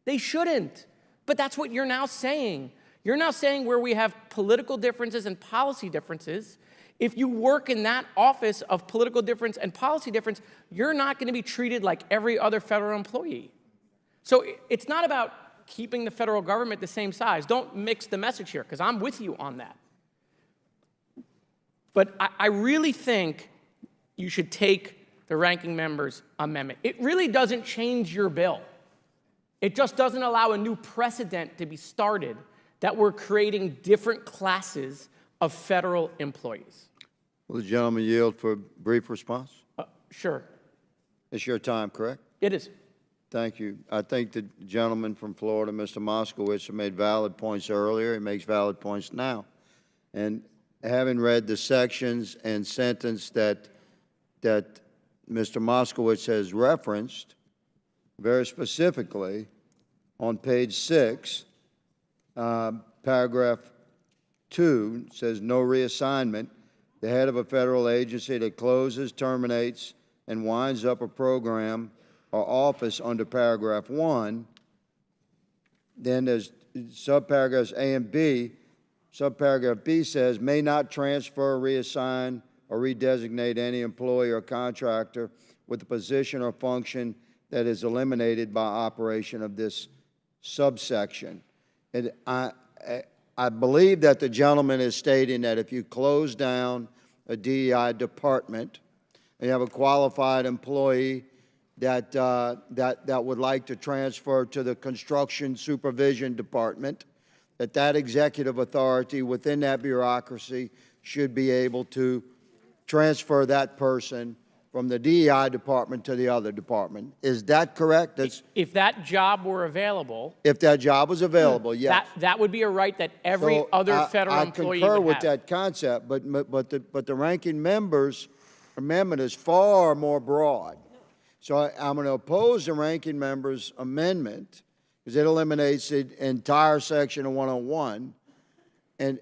They shouldn't. But that's what you're now saying. You're now saying where we have political differences and policy differences, if you work in that office of political difference and policy difference, you're not going to be treated like every other federal employee. So it's not about keeping the federal government the same size. Don't mix the message here, because I'm with you on that. But I really think you should take the ranking member's amendment. It really doesn't change your bill. It just doesn't allow a new precedent to be started that we're creating different classes of federal employees. Will the gentleman yield for a brief response? Sure. It's your time, correct? It is. Thank you. I think the gentleman from Florida, Mr. Moskowitz, made valid points earlier. He makes valid points now. And having read the sections and sentence that Mr. Moskowitz has referenced, very specifically on page 6, paragraph 2 says no reassignment. The head of a federal agency that closes, terminates, and winds up a program or office under paragraph 1. Then there's subparagraphs A and B. Subparagraph B says, may not transfer, reassign, or redesignate any employee or contractor with a position or function that is eliminated by operation of this subsection. And I believe that the gentleman is stating that if you close down a DEI department and you have a qualified employee that would like to transfer to the construction supervision department, that executive authority within that bureaucracy should be able to transfer that person from the DEI department to the other department. Is that correct? That's, If that job were available, if that job was available, yes. that would be a right that every So other federal I employee concur would with have. that concept, but the ranking member's amendment is far more broad. So I'm going to oppose the ranking member's amendment because it eliminates the entire section of 101.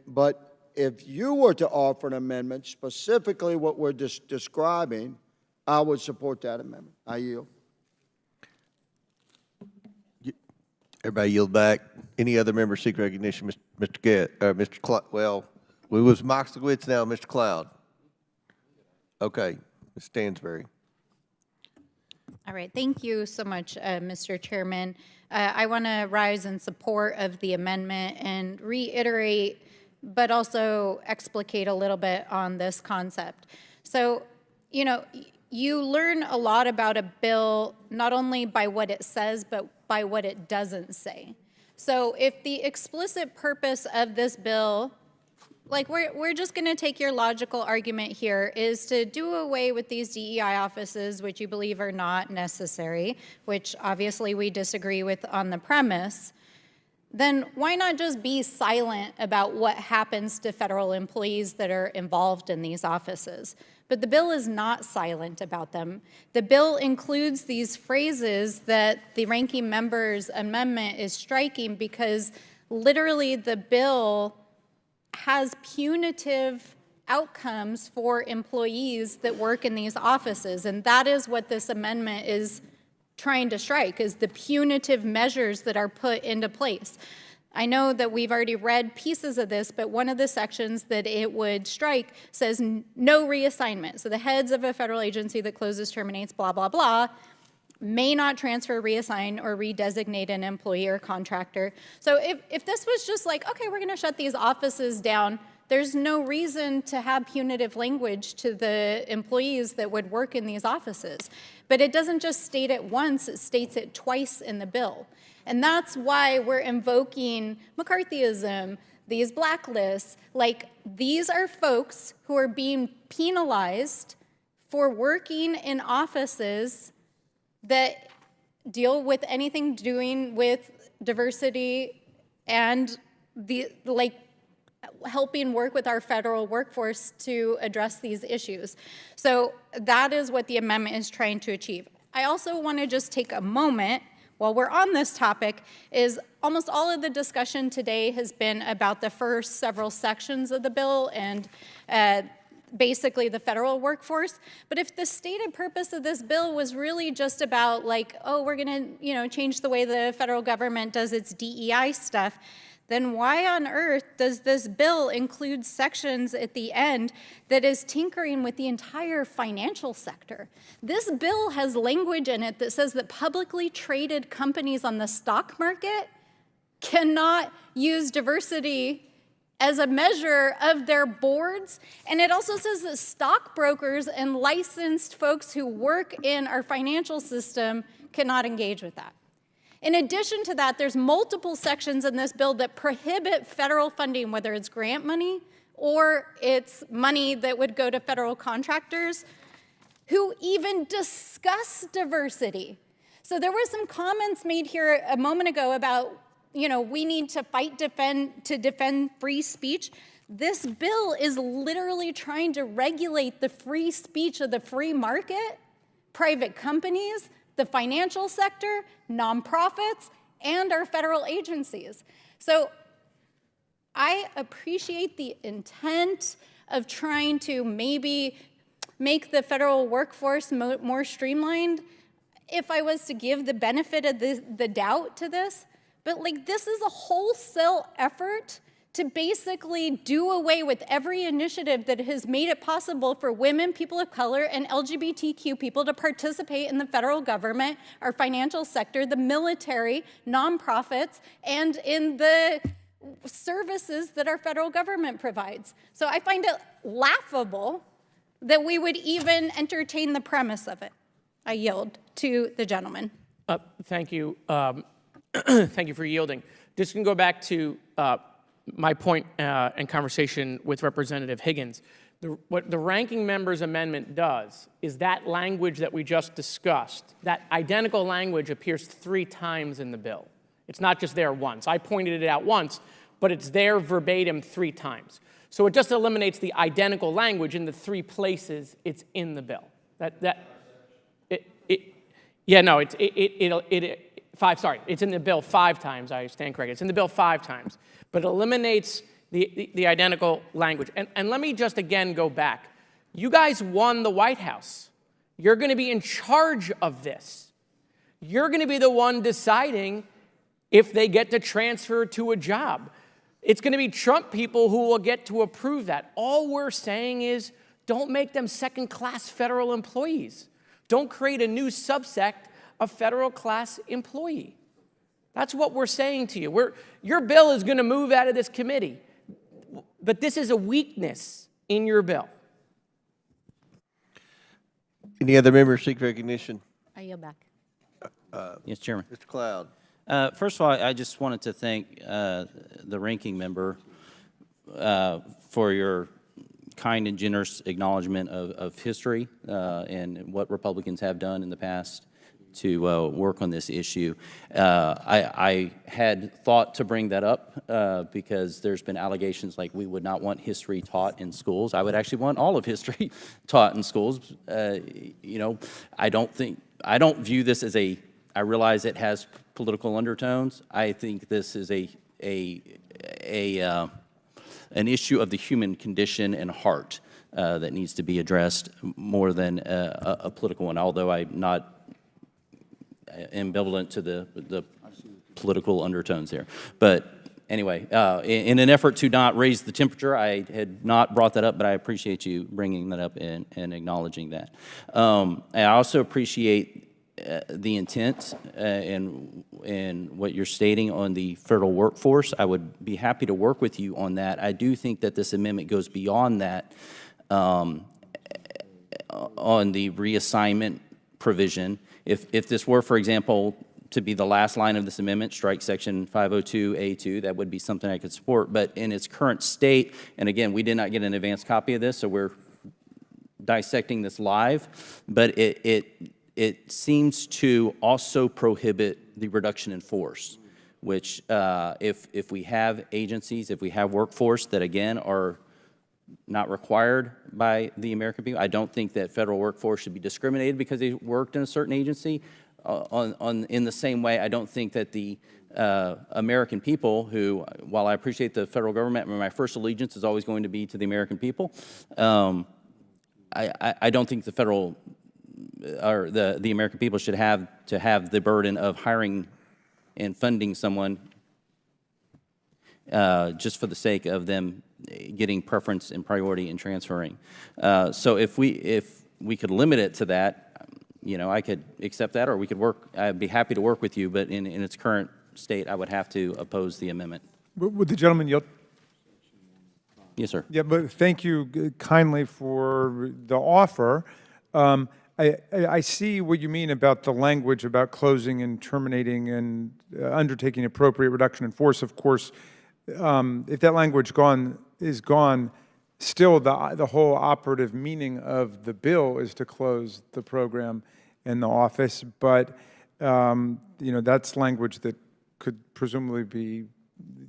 But if you were to offer an amendment, specifically what we're describing, I would support that amendment. I yield. Everybody yield back. Any other member seek recognition? Mr. Gett, or Mr. Cloud? Well, we was Moxlowitz now, Mr. Cloud. Okay, Ms. Stansberry. All right, thank you so much, Mr. Chairman. I want to rise in support of the amendment and reiterate, but also explicate a little bit on this concept. So, you know, you learn a lot about a bill not only by what it says, but by what it doesn't say. So if the explicit purpose of this bill, like we're just going to take your logical argument here, is to do away with these DEI offices, which you believe are not necessary, which obviously we disagree with on the premise, then why not just be silent about what happens to federal employees that are involved in these offices? But the bill is not silent about them. The bill includes these phrases that the ranking member's amendment is striking because literally the bill has punitive outcomes for employees that work in these offices. And that is what this amendment is trying to strike, is the punitive measures that are put into place. I know that we've already read pieces of this, but one of the sections that it would strike says no reassignment. So the heads of a federal agency that closes, terminates, blah, blah, blah, may not transfer, reassign, or redesignate an employee or contractor. So if this was just like, okay, we're gonna shut these offices down, there's no reason to have punitive language to the employees that would work in these offices. But it doesn't just state it once, it states it twice in the bill. And that's why we're invoking McCarthyism, these blacklists. Like, these are folks who are being penalized for working in offices that deal with anything doing with diversity and helping work with our federal workforce to address these issues. So that is what the amendment is trying to achieve. I also want to just take a moment while we're on this topic, is almost all of the discussion today has been about the first several sections of the bill and basically the federal workforce. But if the stated purpose of this bill was really just about like, oh, we're gonna, change the way the federal government does its DEI stuff, then why on earth does this bill include sections at the end that is tinkering with the entire financial sector? This bill has language in it that says that publicly traded companies on the stock market cannot use diversity as a measure of their boards. And it also says that stockbrokers and licensed folks who work in our financial system cannot engage with that. In addition to that, there's multiple sections in this bill that prohibit federal funding, whether it's grant money or it's money that would go to federal contractors who even discuss diversity. So there were some comments made here a moment ago about, we need to defend free speech. This bill is literally trying to regulate the free speech of the free market, private companies, the financial sector, nonprofits, and our federal agencies. So I appreciate the intent of trying to maybe make the federal workforce more streamlined if I was to give the benefit of the doubt to this. But this is a wholesale effort to basically do away with every initiative that has made it possible for women, people of color, and LGBTQ people to participate in the federal government, our financial sector, the military, nonprofits, and in the services that our federal government provides. So I find it laughable that we would even entertain the premise of it. I yield to the gentleman. Thank you. Thank you for yielding. Just going to go back to my point and conversation with Representative Higgins. What the ranking member's amendment does is that language that we just discussed, that identical language appears 3 times in the bill. It's not just there once. I pointed it out once, but it's there verbatim 3 times. So it just eliminates the identical language in the 3 places it's in the bill. It's in the bill 5 times. I stand corrected. It's in the bill 5 times, but it eliminates the identical language. And let me just again go back. You guys won the White House. You're going to be in charge of this. You're going to be the one deciding if they get to transfer to a job. It's going to be Trump people who will get to approve that. All we're saying is don't make them second-class federal employees. Don't create a new subsect of federal-class employee. That's what we're saying to you. Your bill is going to move out of this committee. But this is a weakness in your bill. Any other members seek recognition? I yield back. Yes, Chairman. Mr. Cloud. First of all, I just wanted to thank the ranking member for your kind and generous acknowledgement of history and what Republicans have done in the past to work on this issue. I had thought to bring that up because there's been allegations like we would not want history taught in schools. I would actually want all of history taught in schools. You know, I don't view this as I realize it has political undertones. I think this is an issue of the human condition and heart that needs to be addressed more than a political one, although I'm not ambivalent to the political undertones here. But anyway, in an effort to not raise the temperature, I had not brought that up, but I appreciate you bringing that up and acknowledging that. I also appreciate the intent and what you're stating on the federal workforce. I would be happy to work with you on that. I do think that this amendment goes beyond that on the reassignment provision. If this were, for example, to be the last line of this amendment, strike section 502A2, that would be something I could support. But in its current state, and again, we did not get an advanced copy of this, so we're dissecting this live, but it seems to also prohibit the reduction in force, which if we have agencies, if we have workforce that, again, are not required by the American people, I don't think that federal workforce should be discriminated because they worked in a certain agency. In the same way, I don't think that the American people who, while I appreciate the federal government, my first allegiance is always going to be to the American people, I don't think the federal or the American people should have to have the burden of hiring and funding someone just for the sake of them getting preference and priority in transferring. So if we could limit it to that, you know, I could accept that, or we could work. I'd be happy to work with you, but in its current state, I would have to oppose the amendment. Would the gentleman yield? Yes, sir. Yeah, but thank you kindly for the offer. I see what you mean about the language about closing and terminating and undertaking appropriate reduction in force. Of course, if that language is gone, still the whole operative meaning of the bill is to close the program and the office. But you know, that's language that could presumably be,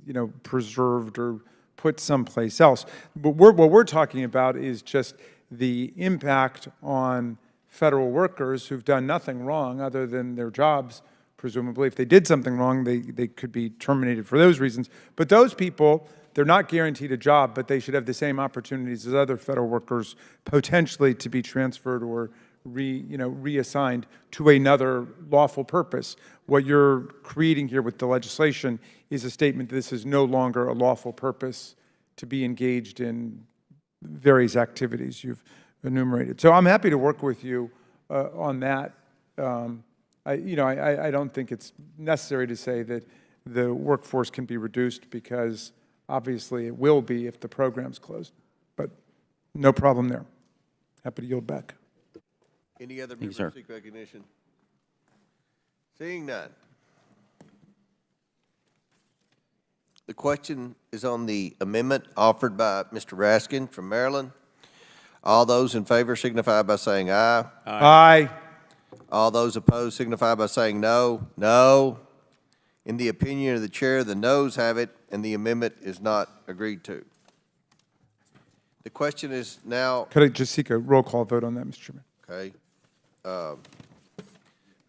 you know, preserved or put someplace else. But what we're talking about is just the impact on federal workers who've done nothing wrong other than their jobs. Presumably, if they did something wrong, they could be terminated for those reasons. But those people, they're not guaranteed a job, but they should have the same opportunities as other federal workers, potentially to be transferred or reassigned to another lawful purpose. What you're creating here with the legislation is a statement that this is no longer a lawful purpose to be engaged in various activities you've enumerated. So I'm happy to work with you on that. I don't think it's necessary to say that the workforce can be reduced because obviously it will be if the program's closed, but no problem there. Happy to yield back. Any other members seek recognition? Seeing none. The question is on the amendment offered by Mr. Raskin from Maryland. All those in favor signify by saying aye. Aye. All those opposed signify by saying no. No. In the opinion of the chair, the noes have it, and the amendment is not agreed to. The question is now, Could I just seek a roll call vote on that, Mr. Chairman? okay,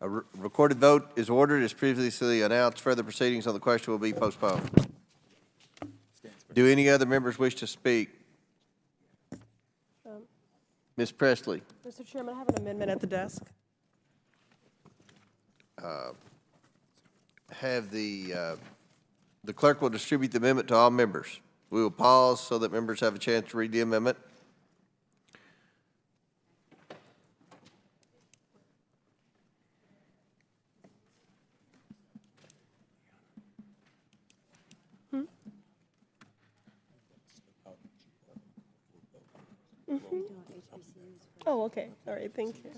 a recorded vote is ordered as previously announced. Further proceedings on the question will be postponed. Do any other members wish to speak? Ms. Presley. Mr. Chairman, I have an amendment at the desk. Have the clerk will distribute the amendment to all members. We will pause so that members have a chance to read the amendment. Oh, okay. All right, thank you.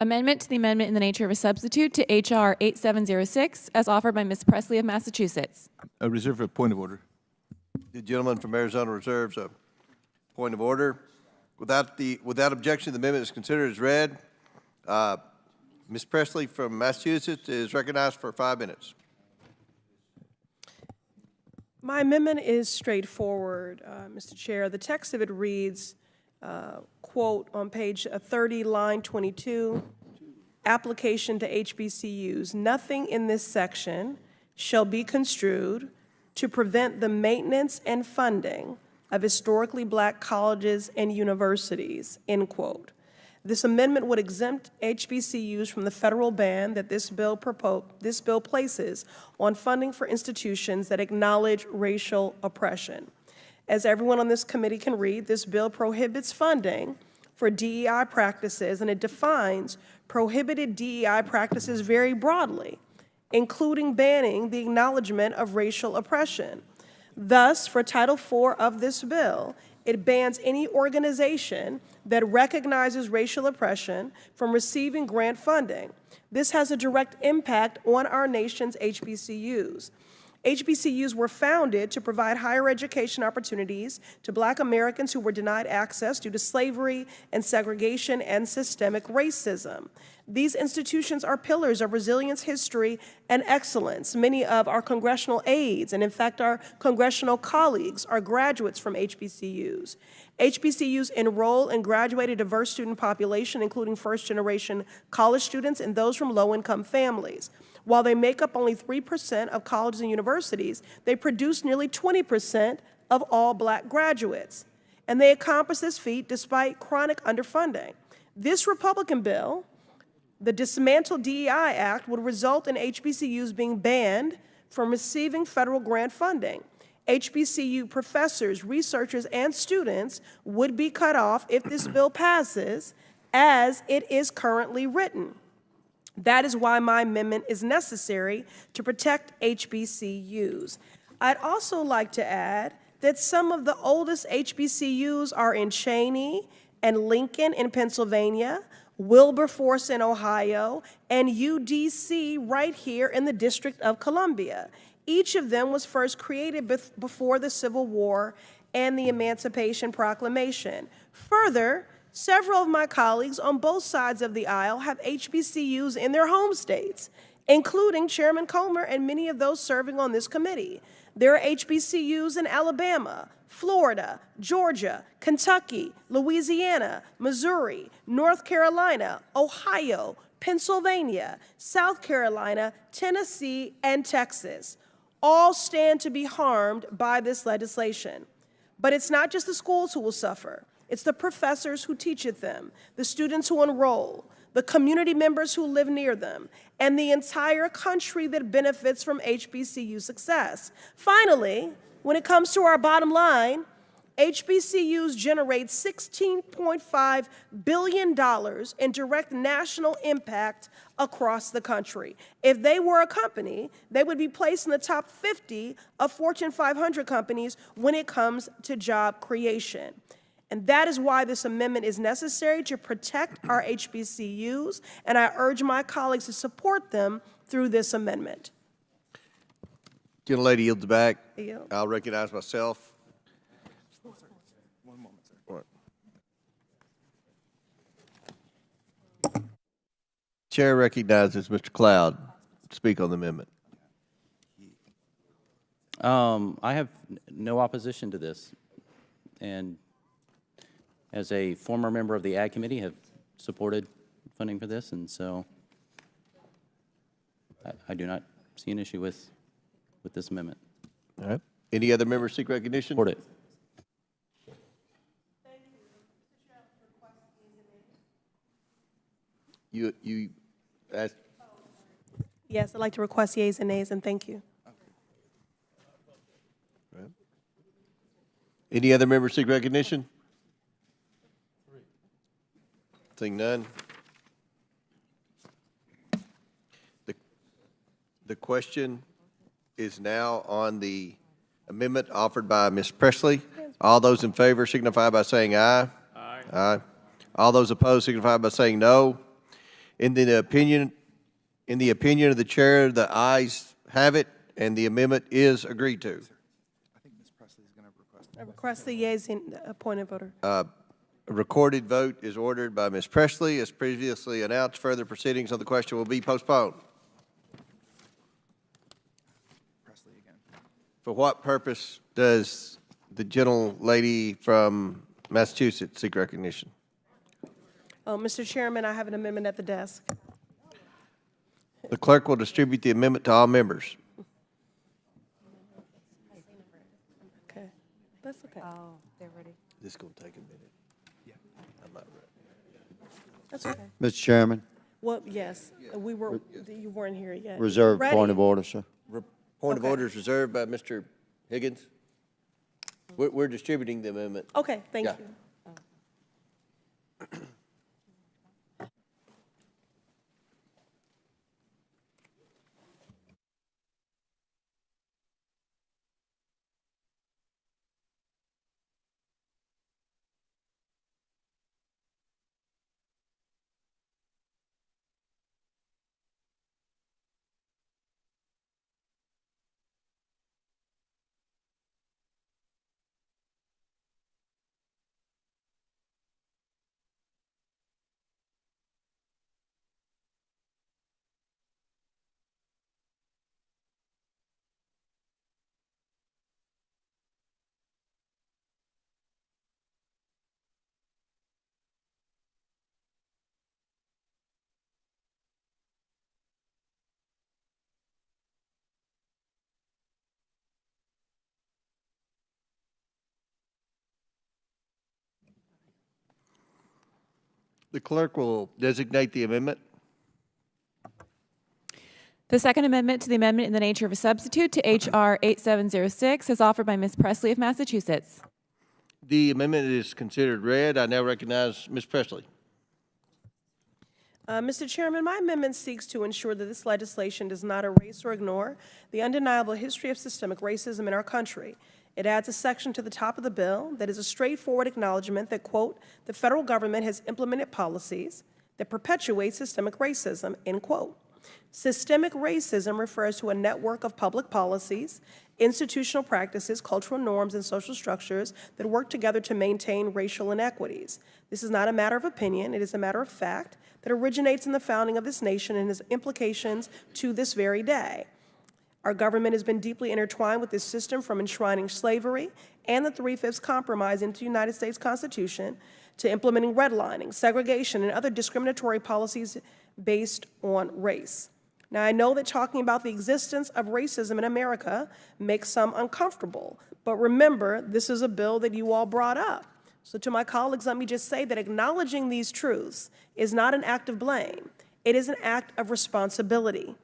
Amendment to the amendment in the nature of a substitute to H.R. 8706, as offered by Ms. Presley of Massachusetts. I reserve a point of order. The gentleman from Arizona reserves a point of order. Without objection, the amendment is considered as read. Ms. Presley from Massachusetts is recognized for 5 minutes. My amendment is straightforward, Mr. Chair. The text of it reads, quote, on page 30, line 22, application to HBCUs. Nothing in this section shall be construed to prevent the maintenance and funding of historically black colleges and universities, end quote. This amendment would exempt HBCUs from the federal ban that this bill places on funding for institutions that acknowledge racial oppression. As everyone on this committee can read, this bill prohibits funding for DEI practices, and it defines prohibited DEI practices very broadly, including banning the acknowledgement of racial oppression. Thus, for Title IV of this bill, it bans any organization that recognizes racial oppression from receiving grant funding. This has a direct impact on our nation's HBCUs. HBCUs were founded to provide higher education opportunities to Black Americans who were denied access due to slavery and segregation and systemic racism. These institutions are pillars of resilience, history, and excellence. Many of our congressional aides, and in fact our congressional colleagues, are graduates from HBCUs. HBCUs enroll and graduate a diverse student population, including first-generation college students and those from low-income families. While they make up only 3% of colleges and universities, they produce nearly 20% of all Black graduates. And they accomplish this feat despite chronic underfunding. This Republican bill, the Dismantle DEI Act, would result in HBCUs being banned from receiving federal grant funding. HBCU professors, researchers, and students would be cut off if this bill passes as it is currently written. That is why my amendment is necessary to protect HBCUs. I'd also like to add that some of the oldest HBCUs are in Cheney and Lincoln in Pennsylvania, Wilberforce in Ohio, and UDC right here in the District of Columbia. Each of them was first created before the Civil War and the Emancipation Proclamation. Further, several of my colleagues on both sides of the aisle have HBCUs in their home states, including Chairman Comer and many of those serving on this committee. There are HBCUs in Alabama, Florida, Georgia, Kentucky, Louisiana, Missouri, North Carolina, Ohio, Pennsylvania, South Carolina, Tennessee, and Texas. All stand to be harmed by this legislation. But it's not just the schools who will suffer. It's the professors who teach at them, the students who enroll, the community members who live near them, and the entire country that benefits from HBCU success. Finally, when it comes to our bottom line, HBCUs generate $16.5 billion in direct national impact across the country. If they were a company, they would be placed in the top 50 of Fortune 500 companies when it comes to job creation. And that is why this amendment is necessary to protect our HBCUs, and I urge my colleagues to support them through this amendment. Gentlelady yields back. Yield. I'll recognize myself. Chair recognizes Mr. Cloud to speak on the amendment. I have no opposition to this, and as a former member of the Ag Committee, have supported funding for this, and so I do not see an issue with this amendment. All right. Any other members seek recognition? Support it. You asked. Yes, I'd like to request yeas and nays, and thank you. Right. Any other members seek recognition? Seeing none. The question is now on the amendment offered by Ms. Presley. All those in favor signify by saying aye. Aye. Aye. All those opposed signify by saying no. In the opinion of the chair, the ayes have it, and the amendment is agreed to. I think Ms. Presley is going to request. I request the yeas in appointed voter. A recorded vote is ordered by Ms. Presley. As previously announced, further proceedings on the question will be postponed. Presley again. For what purpose does the gentlelady from Massachusetts seek recognition? Oh, Mr. Chairman, I have an amendment at the desk. The clerk will distribute the amendment to all members. Okay, that's okay. Oh, they're ready. This is going to take a minute. Yeah. I'm not ready. That's okay. Mr. Chairman, Well, yes, you weren't here yet. reserve Ready? point of order, sir. Point of Okay. order is reserved by Mr. Higgins. We're distributing the amendment. Okay, thank Yeah. you. The clerk will designate the amendment. The second amendment to the amendment in the nature of a substitute to H.R. 8706 is offered by Ms. Presley of Massachusetts. The amendment is considered read. I now recognize Ms. Presley. Mr. Chairman, my amendment seeks to ensure that this legislation does not erase or ignore the undeniable history of systemic racism in our country. It adds a section to the top of the bill that is a straightforward acknowledgement that, quote, the federal government has implemented policies that perpetuate systemic racism, end quote. Systemic racism refers to a network of public policies, institutional practices, cultural norms, and social structures that work together to maintain racial inequities. This is not a matter of opinion, it is a matter of fact that originates in the founding of this nation and has implications to this very day. Our government has been deeply intertwined with this system, from enshrining slavery and the Three-Fifths Compromise into the United States Constitution to implementing redlining, segregation, and other discriminatory policies based on race. Now, I know that talking about the existence of racism in America makes some uncomfortable, but remember, this is a bill that you all brought up. So to my colleagues, let me just say that acknowledging these truths is not an act of blame. It is an act of responsibility.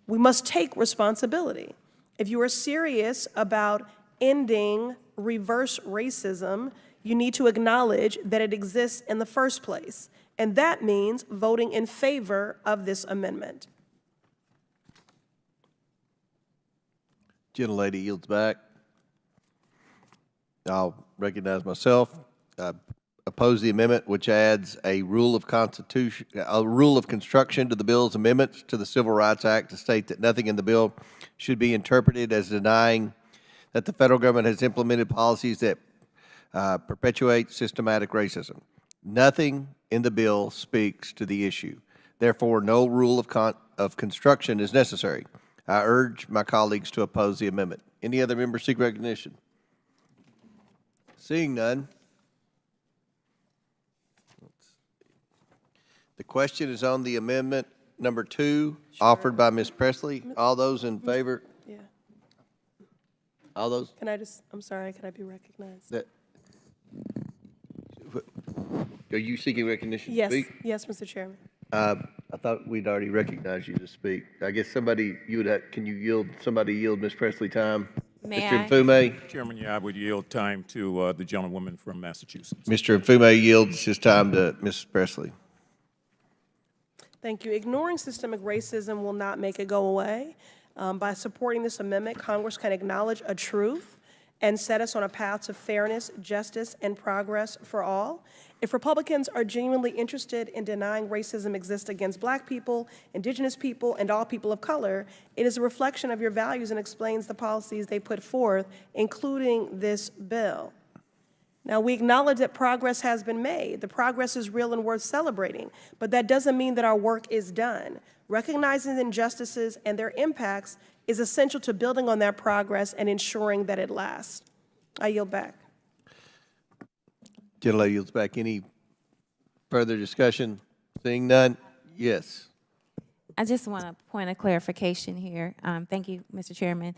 We must take responsibility. If you are serious about ending reverse racism, you need to acknowledge that it exists in the first place, and that means voting in favor of this amendment. Gentlelady yields back. I'll recognize myself. Oppose the amendment, which adds a rule of construction to the bill's amendments to the Civil Rights Act to state that nothing in the bill should be interpreted as denying that the federal government has implemented policies that perpetuate systematic racism. Nothing in the bill speaks to the issue. Therefore, no rule of construction is necessary. I urge my colleagues to oppose the amendment. Any other members seek recognition? Seeing none. The question is on the amendment number 2, offered by Ms. Presley. All those in favor? Yeah. All those? I'm sorry, can I be recognized? Are you seeking recognition to Yes, speak? yes, Mr. Chairman. I thought we'd already recognized you to speak. I guess somebody, can you yield, somebody yield Ms. Presley time? May Mr. I? Mfume? Chairman, yeah, I would yield time to the gentlewoman from Massachusetts. Mr. Mfume yields his time to Ms. Presley. Thank you. Ignoring systemic racism will not make it go away. By supporting this amendment, Congress can acknowledge a truth and set us on a path to fairness, justice, and progress for all. If Republicans are genuinely interested in denying racism exists against Black people, Indigenous people, and all people of color, it is a reflection of your values and explains the policies they put forth, including this bill. Now, we acknowledge that progress has been made. The progress is real and worth celebrating, but that doesn't mean that our work is done. Recognizing injustices and their impacts is essential to building on that progress and ensuring that it lasts. I yield back. Gentlelady yields back. Any further discussion? Seeing none? Yes. I just want a point of clarification here. Thank you, Mr. Chairman.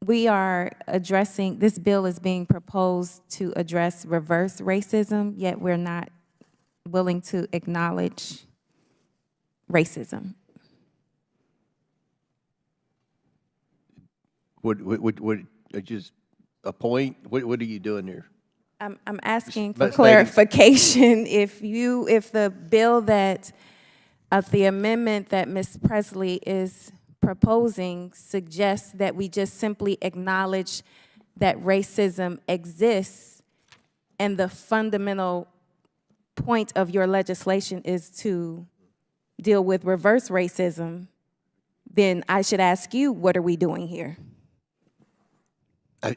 We are addressing, this bill is being proposed to address reverse racism, yet we're not willing to acknowledge racism. What just a point? What are you doing here? I'm asking for Maybe- clarification. If the bill that, the amendment that Ms. Presley is proposing suggests that we just simply acknowledge that racism exists, and the fundamental point of your legislation is to deal with reverse racism, then I should ask you, what are we doing here?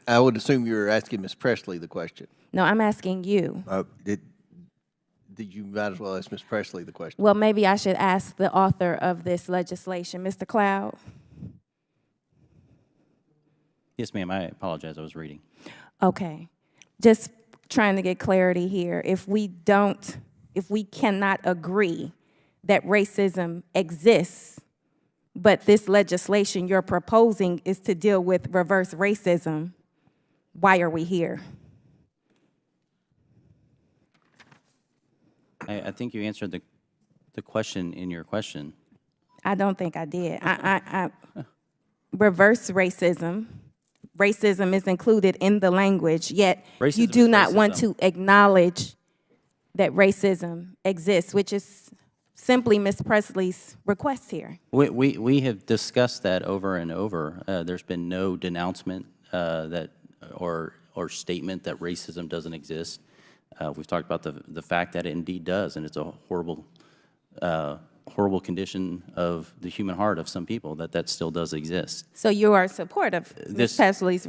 I would assume you're asking Ms. Presley the question. No, I'm asking you. You might as well ask Ms. Presley the question. Well, maybe I should ask the author of this legislation. Mr. Cloud? Yes, ma'am, I apologize, I was reading. Okay. Just trying to get clarity here. If we cannot agree that racism exists, but this legislation you're proposing is to deal with reverse racism, why are we here? I think you answered the question in your question. I don't think I did. Reverse racism is included in the language, yet Racism you do is not want racism. to acknowledge that racism exists, which is simply Ms. Presley's request here. We have discussed that over and over. There's been no denouncement or statement that racism doesn't exist. We've talked about the fact that it indeed does, and it's a horrible condition of the human heart of some people that still does exist. So you are in support of Ms. Presley's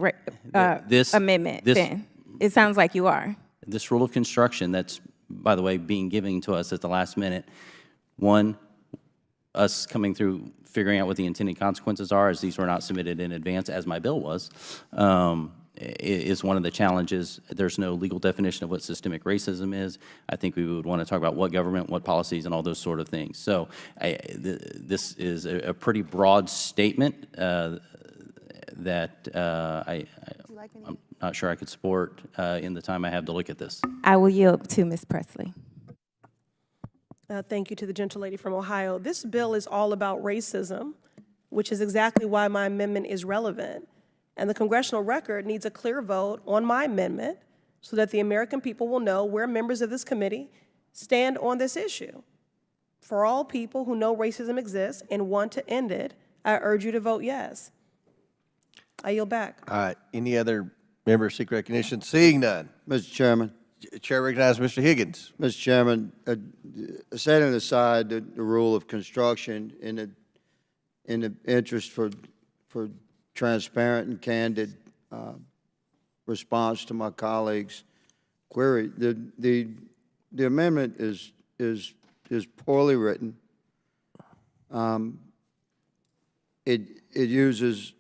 amendment, then? It sounds like you are. This rule of construction that's, by the way, being given to us at the last minute, one, us coming through, figuring out what the intended consequences are, as these were not submitted in advance, as my bill was, is one of the challenges. There's no legal definition of what systemic racism is. I think we would want to talk about what government, what policies, and all those sort of things. So this is a pretty broad statement that I'm not sure I could support in the time I have to look at this. I will yield to Ms. Presley. Thank you to the gentlelady from Ohio. This bill is all about racism, which is exactly why my amendment is relevant. And the congressional record needs a clear vote on my amendment so that the American people will know where members of this committee stand on this issue. For all people who know racism exists and want to end it, I urge you to vote yes. I yield back. All right. Any other members seek recognition? Seeing none. Mr. Chairman. Chair recognizes Mr. Higgins. Mr. Chairman, setting aside the rule of construction in the interest for transparent and candid response to my colleagues' query, the amendment is poorly written. It uses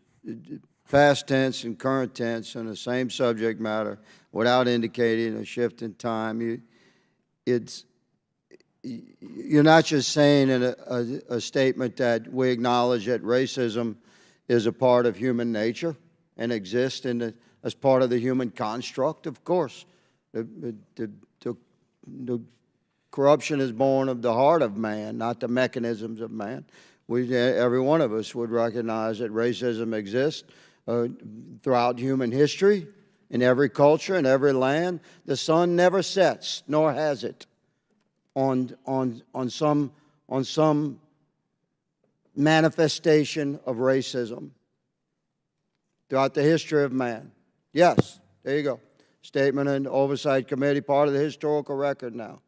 past tense and current tense on the same subject matter without indicating a shift in time. You're not just saying in a statement that we acknowledge that racism is a part of human nature and exists as part of the human construct. Of course, the corruption is born of the heart of man, not the mechanisms of man. Every one of us would recognize that racism exists throughout human history, in every culture, in every land. The sun never sets, nor has it, on some manifestation of racism throughout the history of man. Yes, there you go. Statement in the Oversight Committee, part of the historical record now.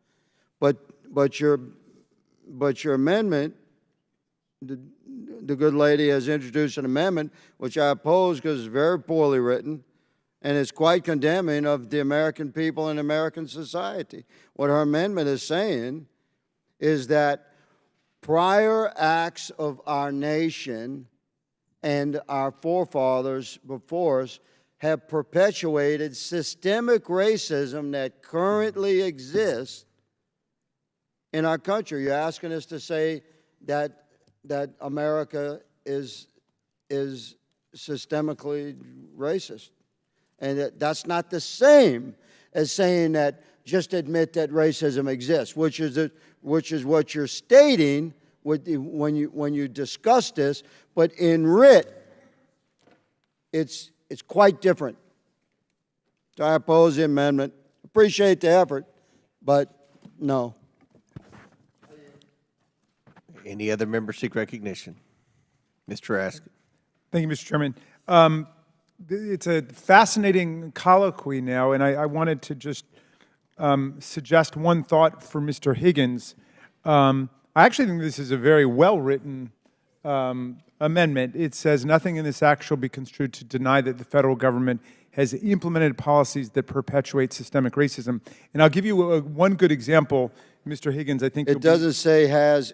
But your amendment, the good lady has introduced an amendment which I oppose because it's very poorly written and it's quite condemning of the American people and American society. What her amendment is saying is that prior acts of our nation and our forefathers before us have perpetuated systemic racism that currently exists in our country. You're asking us to say that America is systemically racist. And that's not the same as saying that just admit that racism exists, which is what you're stating when you discuss this. But in writ, it's quite different. So I oppose the amendment. Appreciate the effort, but no. Any other members seek recognition? Mr. Raskin. Thank you, Mr. Chairman. It's a fascinating colloquy now, and I wanted to just suggest one thought for Mr. Higgins. I actually think this is a very well-written amendment. It says, nothing in this act shall be construed to deny that the federal government has implemented policies that perpetuate systemic racism. And I'll give you one good example, Mr. Higgins. I think it doesn't say has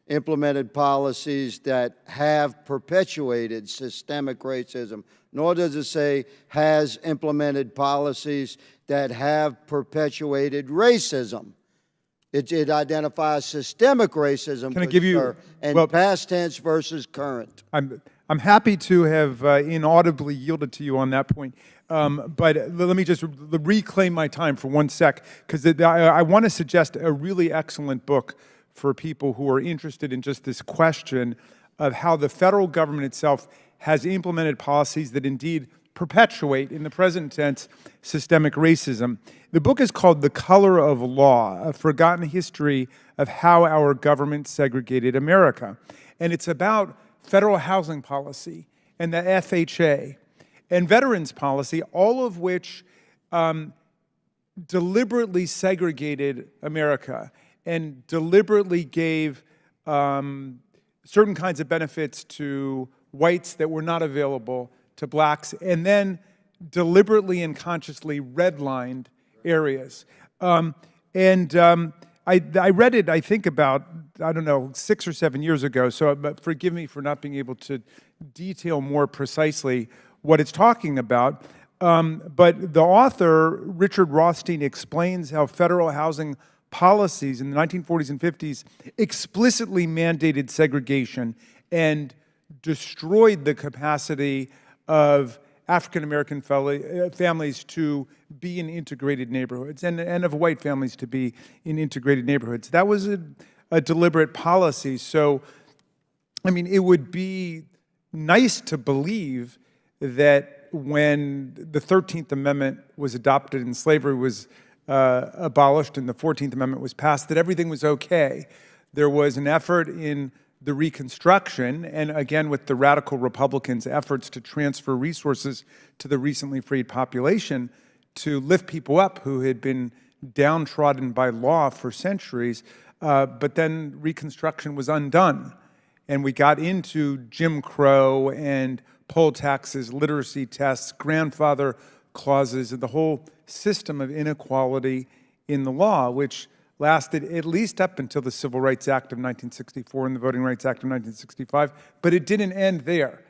implemented policies that have perpetuated systemic racism, nor does it say has implemented policies that have perpetuated racism. It identifies systemic racism. Can I give you, and past tense versus current. I'm happy to have inaudibly yielded to you on that point, but let me just reclaim my time for 1 sec, because I want to suggest a really excellent book for people who are interested in just this question of how the federal government itself has implemented policies that indeed perpetuate, in the present tense, systemic racism. The book is called The Color of Law, A Forgotten History of How Our Government Segregated America. And it's about federal housing policy and the FHA and veterans policy, all of which deliberately segregated America and deliberately gave certain kinds of benefits to whites that were not available to blacks, and then deliberately and consciously redlined areas. I read it, I think, about, I don't know, 6 or 7 years ago, so but forgive me for not being able to detail more precisely what it's talking about. But the author, Richard Rothstein, explains how federal housing policies in the 1940s and 50s explicitly mandated segregation and destroyed the capacity of African-American families to be in integrated neighborhoods and of white families to be in integrated neighborhoods. That was a deliberate policy. So, I mean, it would be nice to believe that when the 13th Amendment was adopted and slavery was abolished and the 14th Amendment was passed, that everything was okay. There was an effort in the Reconstruction, and again with the radical Republicans' efforts to transfer resources to the recently freed population to lift people up who had been downtrodden by law for centuries, but then Reconstruction was undone. And we got into Jim Crow and poll taxes, literacy tests, grandfather clauses, and the whole system of inequality in the law, which lasted at least up until the Civil Rights Act of 1964 and the Voting Rights Act of 1965, but it didn't end there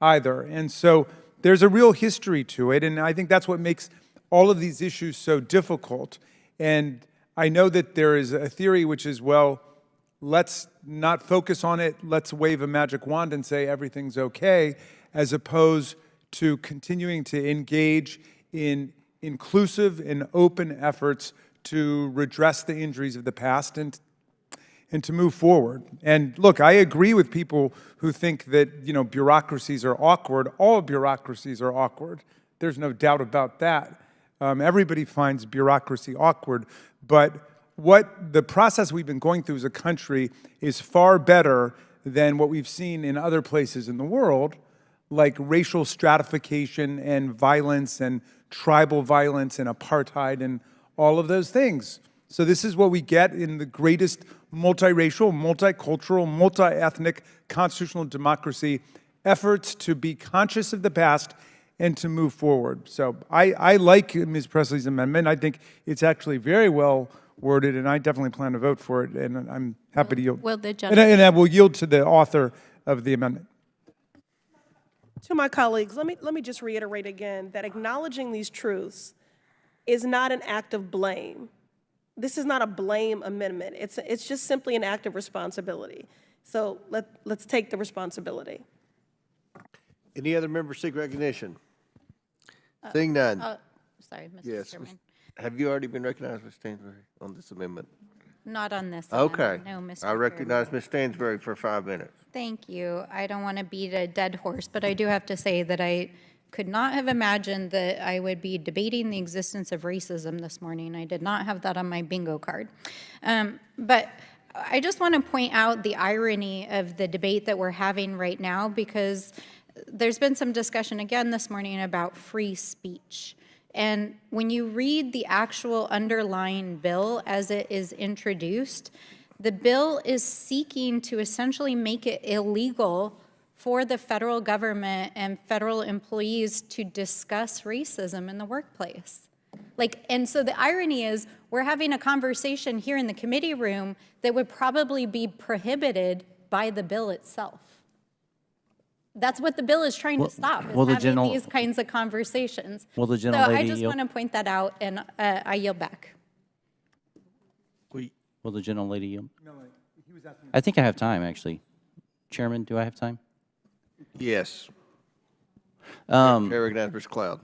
either. And so there's a real history to it, and I think that's what makes all of these issues so difficult. And I know that there is a theory which is, well, let's not focus on it, let's wave a magic wand and say everything's okay, as opposed to continuing to engage in inclusive and open efforts to redress the injuries of the past and to move forward. And look, I agree with people who think that, you know, bureaucracies are awkward. All bureaucracies are awkward. There's no doubt about that. Everybody finds bureaucracy awkward, but what the process we've been going through as a country is far better than what we've seen in other places in the world, like racial stratification and violence and tribal violence and apartheid and all of those things. So this is what we get in the greatest multiracial, multicultural, multi-ethnic constitutional democracy, efforts to be conscious of the past and to move forward. So I like Ms. Presley's amendment. I think it's actually very well worded, and I definitely plan to vote for it, and I'm happy to yield. Will the And I will yield to the author of the amendment. To my colleagues, let me just reiterate again that acknowledging these truths is not an act of blame. This is not a blame amendment. It's just simply an act of responsibility. So let's take the responsibility. Any other members seek recognition? Seeing none. Sorry, Mr. Yes. Chairman. Have you already been recognized, Ms. Stansbury, on this amendment? Not on this Okay. amendment, no, Mr. I Chairman. recognize Ms. Stansbury for 5 minutes. Thank you. I don't want to beat a dead horse, but I do have to say that I could not have imagined that I would be debating the existence of racism this morning. I did not have that on my bingo card. But I just want to point out the irony of the debate that we're having right now, because there's been some discussion again this morning about free speech. And when you read the actual underlying bill as it is introduced, the bill is seeking to essentially make it illegal for the federal government and federal employees to discuss racism in the workplace. And so the irony is we're having a conversation here in the committee room that would probably be prohibited by the bill itself. That's what the bill is trying to stop, is having these kinds of conversations. Will the So gentlelady I just yield? want to point that out, and I yield back. Will the gentlelady yield? I think I have time, actually. Chairman, do I have time? Yes. I recognize Mr. Cloud.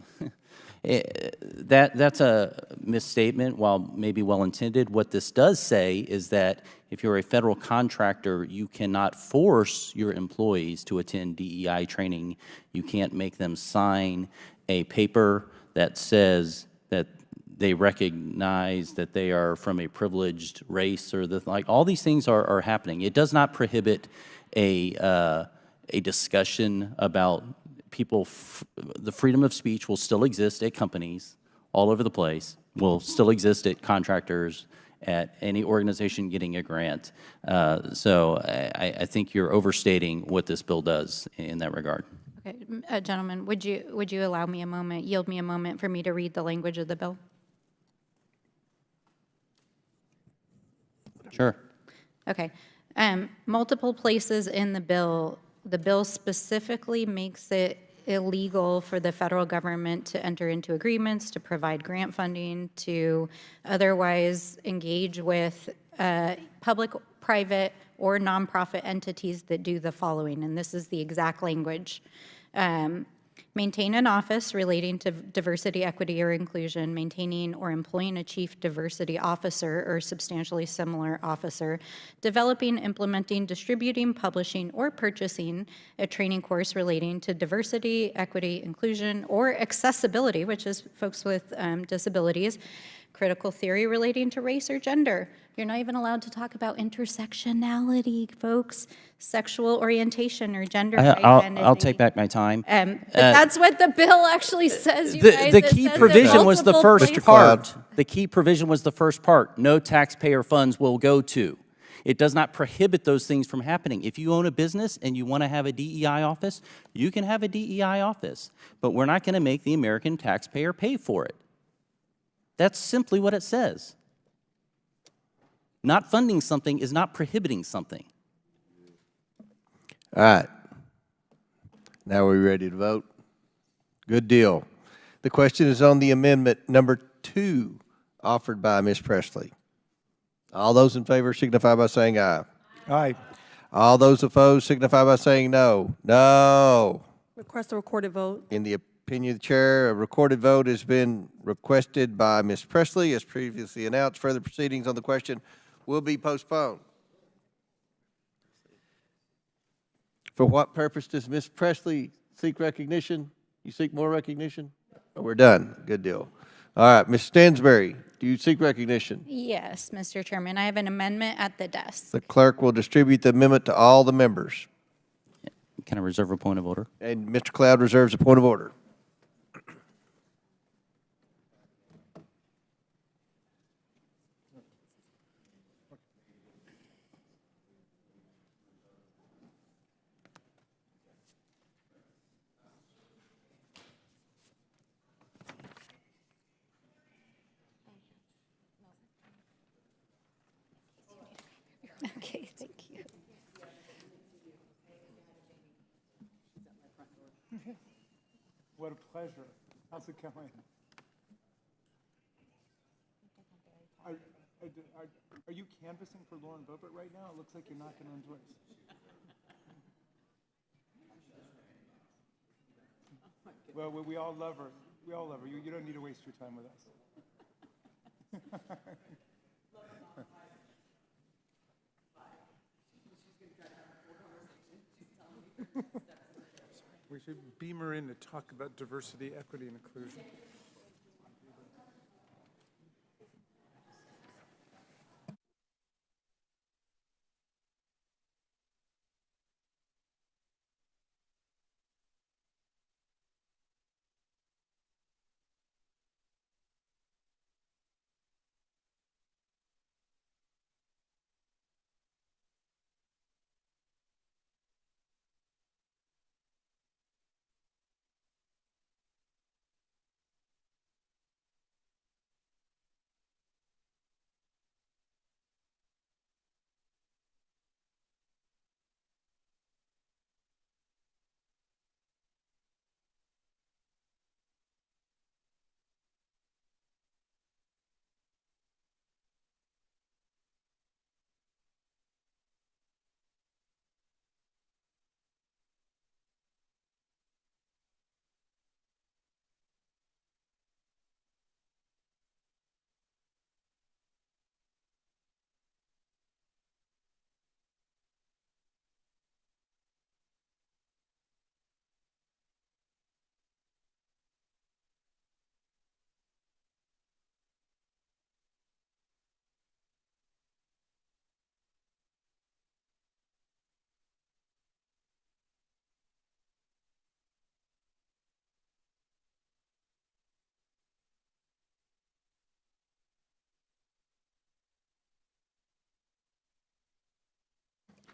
That's a misstatement, while maybe well-intended. What this does say is that if you're a federal contractor, you cannot force your employees to attend DEI training. You can't make them sign a paper that says that they recognize that they are from a privileged race, or all these things are happening. It does not prohibit a discussion about people. The freedom of speech will still exist at companies all over the place, will still exist at contractors, at any organization getting a grant. So I think you're overstating what this bill does in that regard. Okay, gentlemen, would you allow me a moment, yield me a moment for me to read the language of the bill? Sure. Okay. Multiple places in the bill specifically makes it illegal for the federal government to enter into agreements, to provide grant funding, to otherwise engage with public, private, or nonprofit entities that do the following, and this is the exact language. Maintain an office relating to diversity, equity, or inclusion, maintaining or employing a chief diversity officer or substantially similar officer, developing, implementing, distributing, publishing, or purchasing a training course relating to diversity, equity, inclusion, or accessibility, which is folks with disabilities, critical theory relating to race or gender. You're not even allowed to talk about intersectionality, folks, sexual orientation or gender identity. I'll take back my time. But that's what the bill actually says, you guys. The It key says provision was the multiple first places. part. The key provision was the first part. No taxpayer funds will go to. It does not prohibit those things from happening. If you own a business and you want to have a DEI office, you can have a DEI office. But we're not going to make the American taxpayer pay for it. That's simply what it says. Not funding something is not prohibiting something. All right. Now we're ready to vote. Good deal. The question is on the amendment number 2 offered by Ms. Presley. All those in favor signify by saying aye. Aye. All those opposed signify by saying no. No. Request a recorded vote. In the opinion of the chair, a recorded vote has been requested by Ms. Presley. As previously announced, further proceedings on the question will be postponed. For what purpose does Ms. Presley seek recognition? You seek more recognition? Oh, we're done. Good deal. All right, Ms. Stansberry, do you seek recognition? Yes, Mr. Chairman, I have an amendment at the desk. The clerk will distribute the amendment to all the members. Can I reserve a point of order? And Mr. Cloud reserves a point of order. Okay, thank you. What a pleasure. How's it going? Are you canvassing for Lauren Boebert right now? It looks like you're knocking on doors. Well, we all love her. We all love her. You don't need to waste your time with us. We should beam her in to talk about diversity, equity, and inclusion.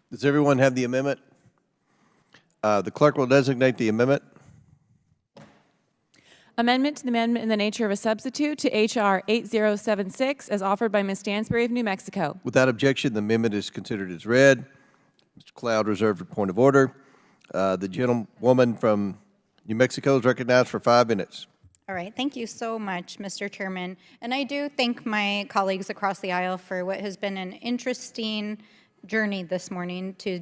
Does everyone have the amendment? The clerk will designate the amendment. Amendment to the amendment in the nature of a substitute to H.R. 8076 as offered by Ms. Stansbury of New Mexico. Without objection, the amendment is considered as read. Mr. Cloud reserved a point of order. The gentlewoman from New Mexico is recognized for 5 minutes. All right, thank you so much, Mr. Chairman. And I do thank my colleagues across the aisle for what has been an interesting journey this morning to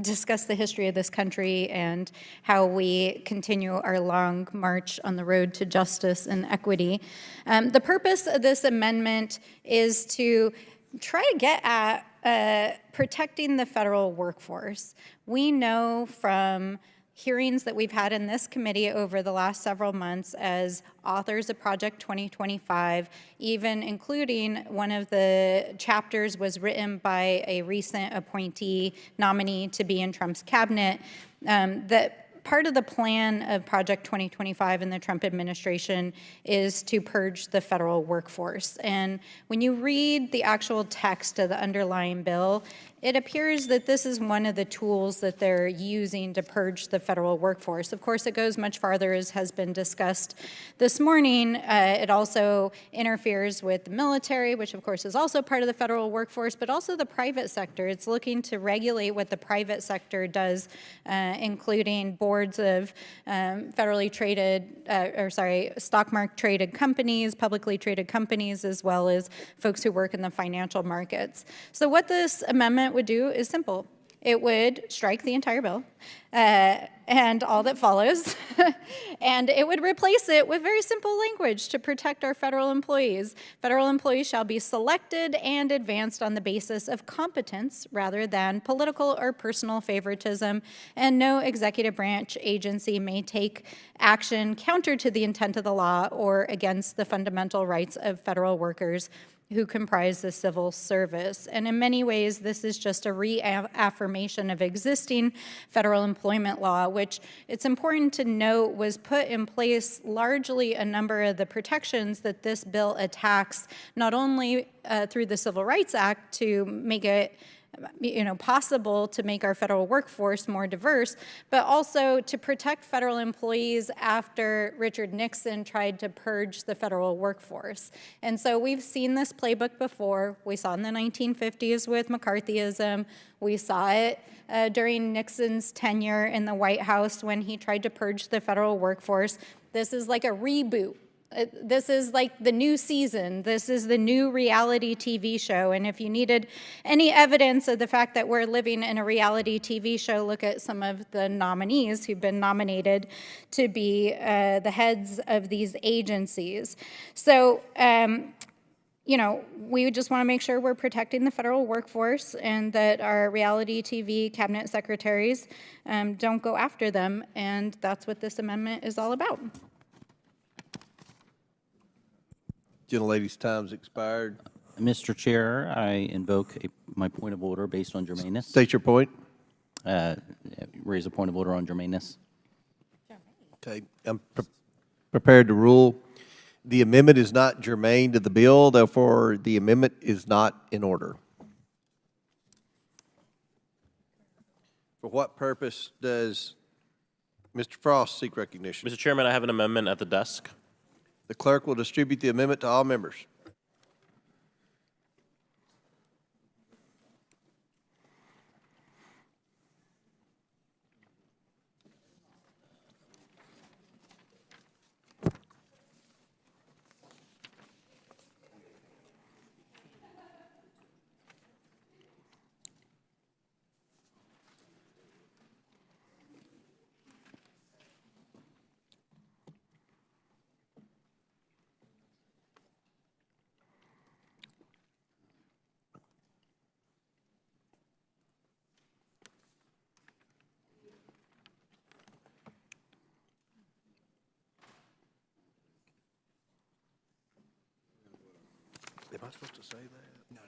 discuss the history of this country and how we continue our long march on the road to justice and equity. The purpose of this amendment is to try to get at protecting the federal workforce. We know from hearings that we've had in this committee over the last several months as authors of Project 2025, even including one of the chapters was written by a recent appointee nominee to be in Trump's cabinet, that part of the plan of Project 2025 in the Trump administration is to purge the federal workforce. And when you read the actual text of the underlying bill, it appears that this is one of the tools that they're using to purge the federal workforce. Of course, it goes much farther, as has been discussed this morning. It also interferes with the military, which of course is also part of the federal workforce, but also the private sector. It's looking to regulate what the private sector does, including boards of federally traded, stock market traded companies, publicly traded companies, as well as folks who work in the financial markets. So what this amendment would do is simple. It would strike the entire bill and all that follows, and it would replace it with very simple language to protect our federal employees. Federal employees shall be selected and advanced on the basis of competence rather than political or personal favoritism, and no executive branch agency may take action counter to the intent of the law or against the fundamental rights of federal workers who comprise the civil service. And in many ways, this is just a reaffirmation of existing federal employment law, which it's important to note was put in place largely a number of the protections that this bill attacks, not only through the Civil Rights Act to make it possible to make our federal workforce more diverse, but also to protect federal employees after Richard Nixon tried to purge the federal workforce. And so we've seen this playbook before. We saw it in the 1950s with McCarthyism. We saw it during Nixon's tenure in the White House when he tried to purge the federal workforce. This is like a reboot. This is like the new season. This is the new reality TV show. And if you needed any evidence of the fact that we're living in a reality TV show, look at some of the nominees who've been nominated to be the heads of these agencies. So, we just want to make sure we're protecting the federal workforce and that our reality TV cabinet secretaries don't go after them. And that's what this amendment is all about. Gentlelady's time's expired. Mr. Chair, I invoke my point of order based on germaneness. State your point. Raise a point of order on germaneness. Okay, I'm prepared to rule. The amendment is not germane to the bill, therefore the amendment is not in order. For what purpose does Mr. Frost seek recognition? Mr. Chairman, I have an amendment at the desk. The clerk will distribute the amendment to all members. Am I supposed to say that? No.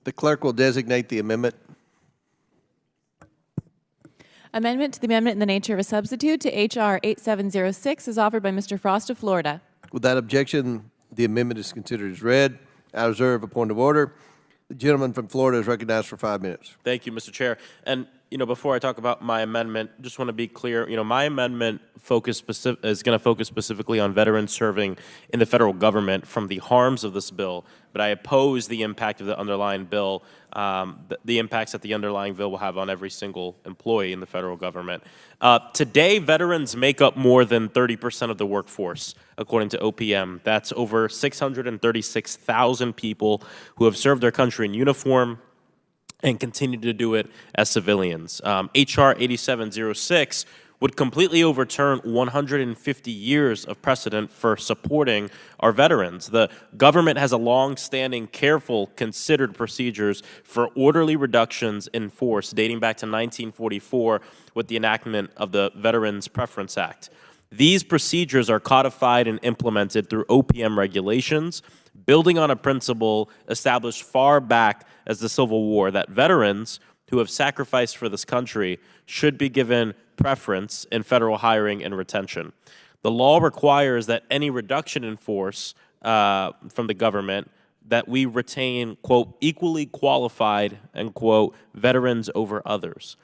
The clerk will designate the amendment. Amendment to the amendment in the nature of a substitute to H.R. 8706 is offered by Mr. Frost of Florida. Without objection, the amendment is considered as read. I reserve a point of order. The gentleman from Florida is recognized for 5 minutes. Thank you, Mr. Chair. And, before I talk about my amendment, just want to be clear, my amendment is going to focus specifically on veterans serving in the federal government from the harms of this bill, but I oppose the impact of the underlying bill, the impacts that the underlying bill will have on every single employee in the federal government. Today, veterans make up more than 30% of the workforce, according to OPM. That's over 636,000 people who have served their country in uniform and continue to do it as civilians. H.R. 8706 would completely overturn 150 years of precedent for supporting our veterans. The government has a long-standing, careful, considered procedures for orderly reductions in force dating back to 1944 with the enactment of the Veterans Preference Act. These procedures are codified and implemented through OPM regulations, building on a principle established far back as the Civil War that veterans who have sacrificed for this country should be given preference in federal hiring and retention. The law requires that any reduction in force from the government that we retain, quote, equally qualified, and quote, veterans over others.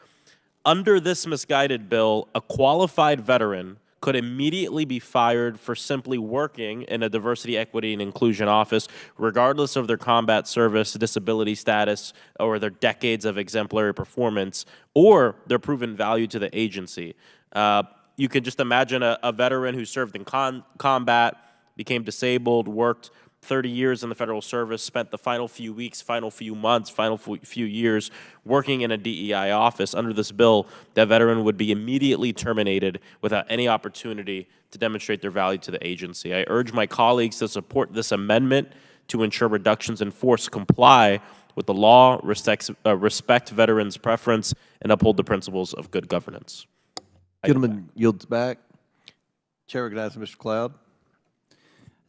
Under this misguided bill, a qualified veteran could immediately be fired for simply working in a diversity, equity, and inclusion office, regardless of their combat service, disability status, or their decades of exemplary performance, or their proven value to the agency. You can just imagine a veteran who served in combat, became disabled, worked 30 years in the federal service, spent the final few weeks, final few months, final few years working in a DEI office. Under this bill, that veteran would be immediately terminated without any opportunity to demonstrate their value to the agency. I urge my colleagues to support this amendment to ensure reductions in force comply with the law, respect veterans' preference, and uphold the principles of good governance. Gentleman yields back. Chair recognizes Mr. Cloud.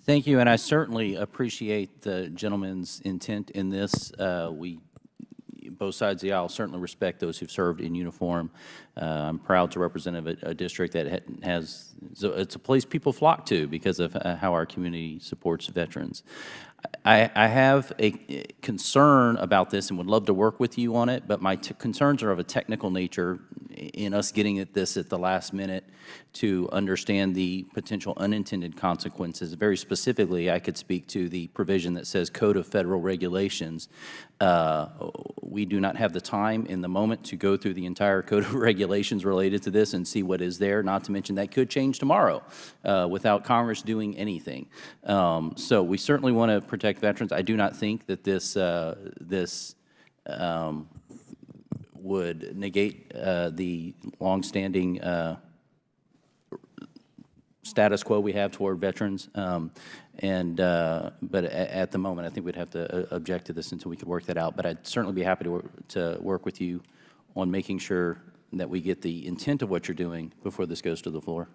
Thank you, and I certainly appreciate the gentleman's intent in this. Both sides of the aisle certainly respect those who've served in uniform. I'm proud to represent a district that has, it's a place people flock to because of how our community supports veterans. I have a concern about this and would love to work with you on it, but my concerns are of a technical nature in us getting at this at the last minute to understand the potential unintended consequences. Very specifically, I could speak to the provision that says Code of Federal Regulations. We do not have the time in the moment to go through the entire Code of Regulations related to this and see what is there, not to mention that could change tomorrow without Congress doing anything. So we certainly want to protect veterans. I do not think that this would negate the longstanding status quo we have toward veterans. But at the moment, I think we'd have to object to this until we could work that out. But I'd certainly be happy to work with you on making sure that we get the intent of what you're doing before this goes to the floor.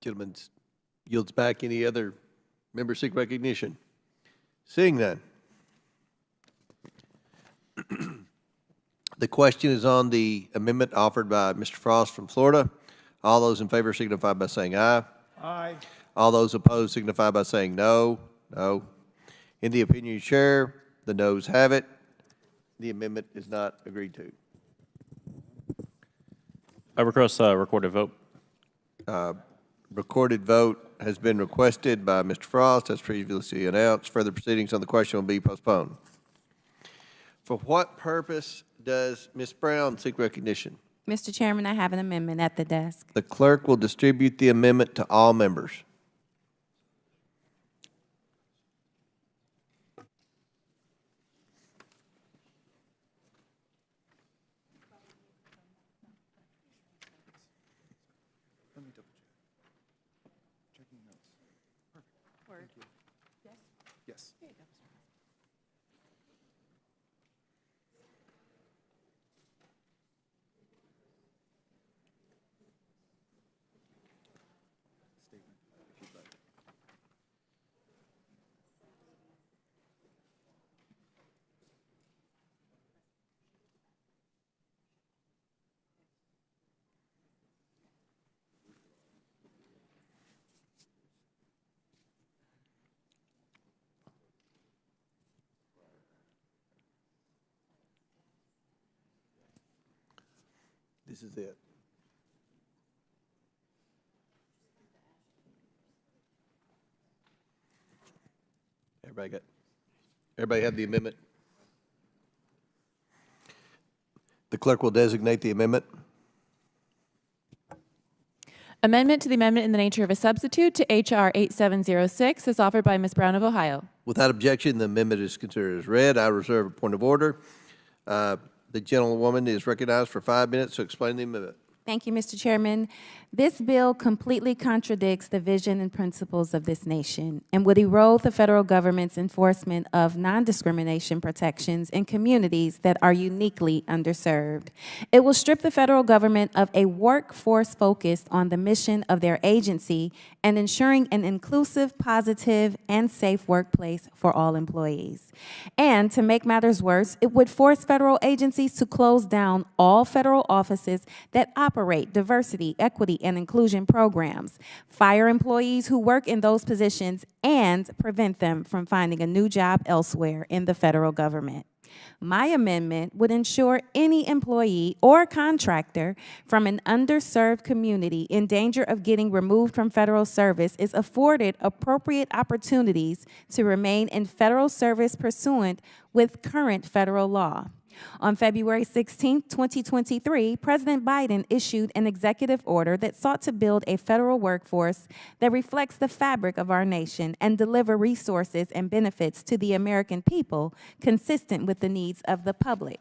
Gentleman yields back. Any other members seek recognition? Seeing none. The question is on the amendment offered by Mr. Frost from Florida. All those in favor signify by saying aye. Aye. All those opposed signify by saying no. No. In the opinion of the chair, the noes have it. The amendment is not agreed to. I request a recorded vote. Recorded vote has been requested by Mr. Frost, as previously announced. Further proceedings on the question will be postponed. For what purpose does Ms. Brown seek recognition? Mr. Chairman, I have an amendment at the desk. The clerk will distribute the amendment to all members. Let me double check. Checking notes. Perfect. Word. Thank you. Yes? Yes. Statement, if you'd like. This is it. Everybody have the amendment? The clerk will designate the amendment. Amendment to the amendment in the nature of a substitute to H.R. 8706 is offered by Ms. Brown of Ohio. Without objection, the amendment is considered as read. I reserve a point of order. The gentlewoman is recognized for 5 minutes to explain the amendment. Thank you, Mr. Chairman. This bill completely contradicts the vision and principles of this nation and would erode the federal government's enforcement of non-discrimination protections in communities that are uniquely underserved. It will strip the federal government of a workforce focused on the mission of their agency and ensuring an inclusive, positive, and safe workplace for all employees. And to make matters worse, it would force federal agencies to close down all federal offices that operate diversity, equity, and inclusion programs, fire employees who work in those positions, and prevent them from finding a new job elsewhere in the federal government. My amendment would ensure any employee or contractor from an underserved community in danger of getting removed from federal service is afforded appropriate opportunities to remain in federal service pursuant with current federal law. On February 16, 2023, President Biden issued an executive order that sought to build a federal workforce that reflects the fabric of our nation and deliver resources and benefits to the American people consistent with the needs of the public.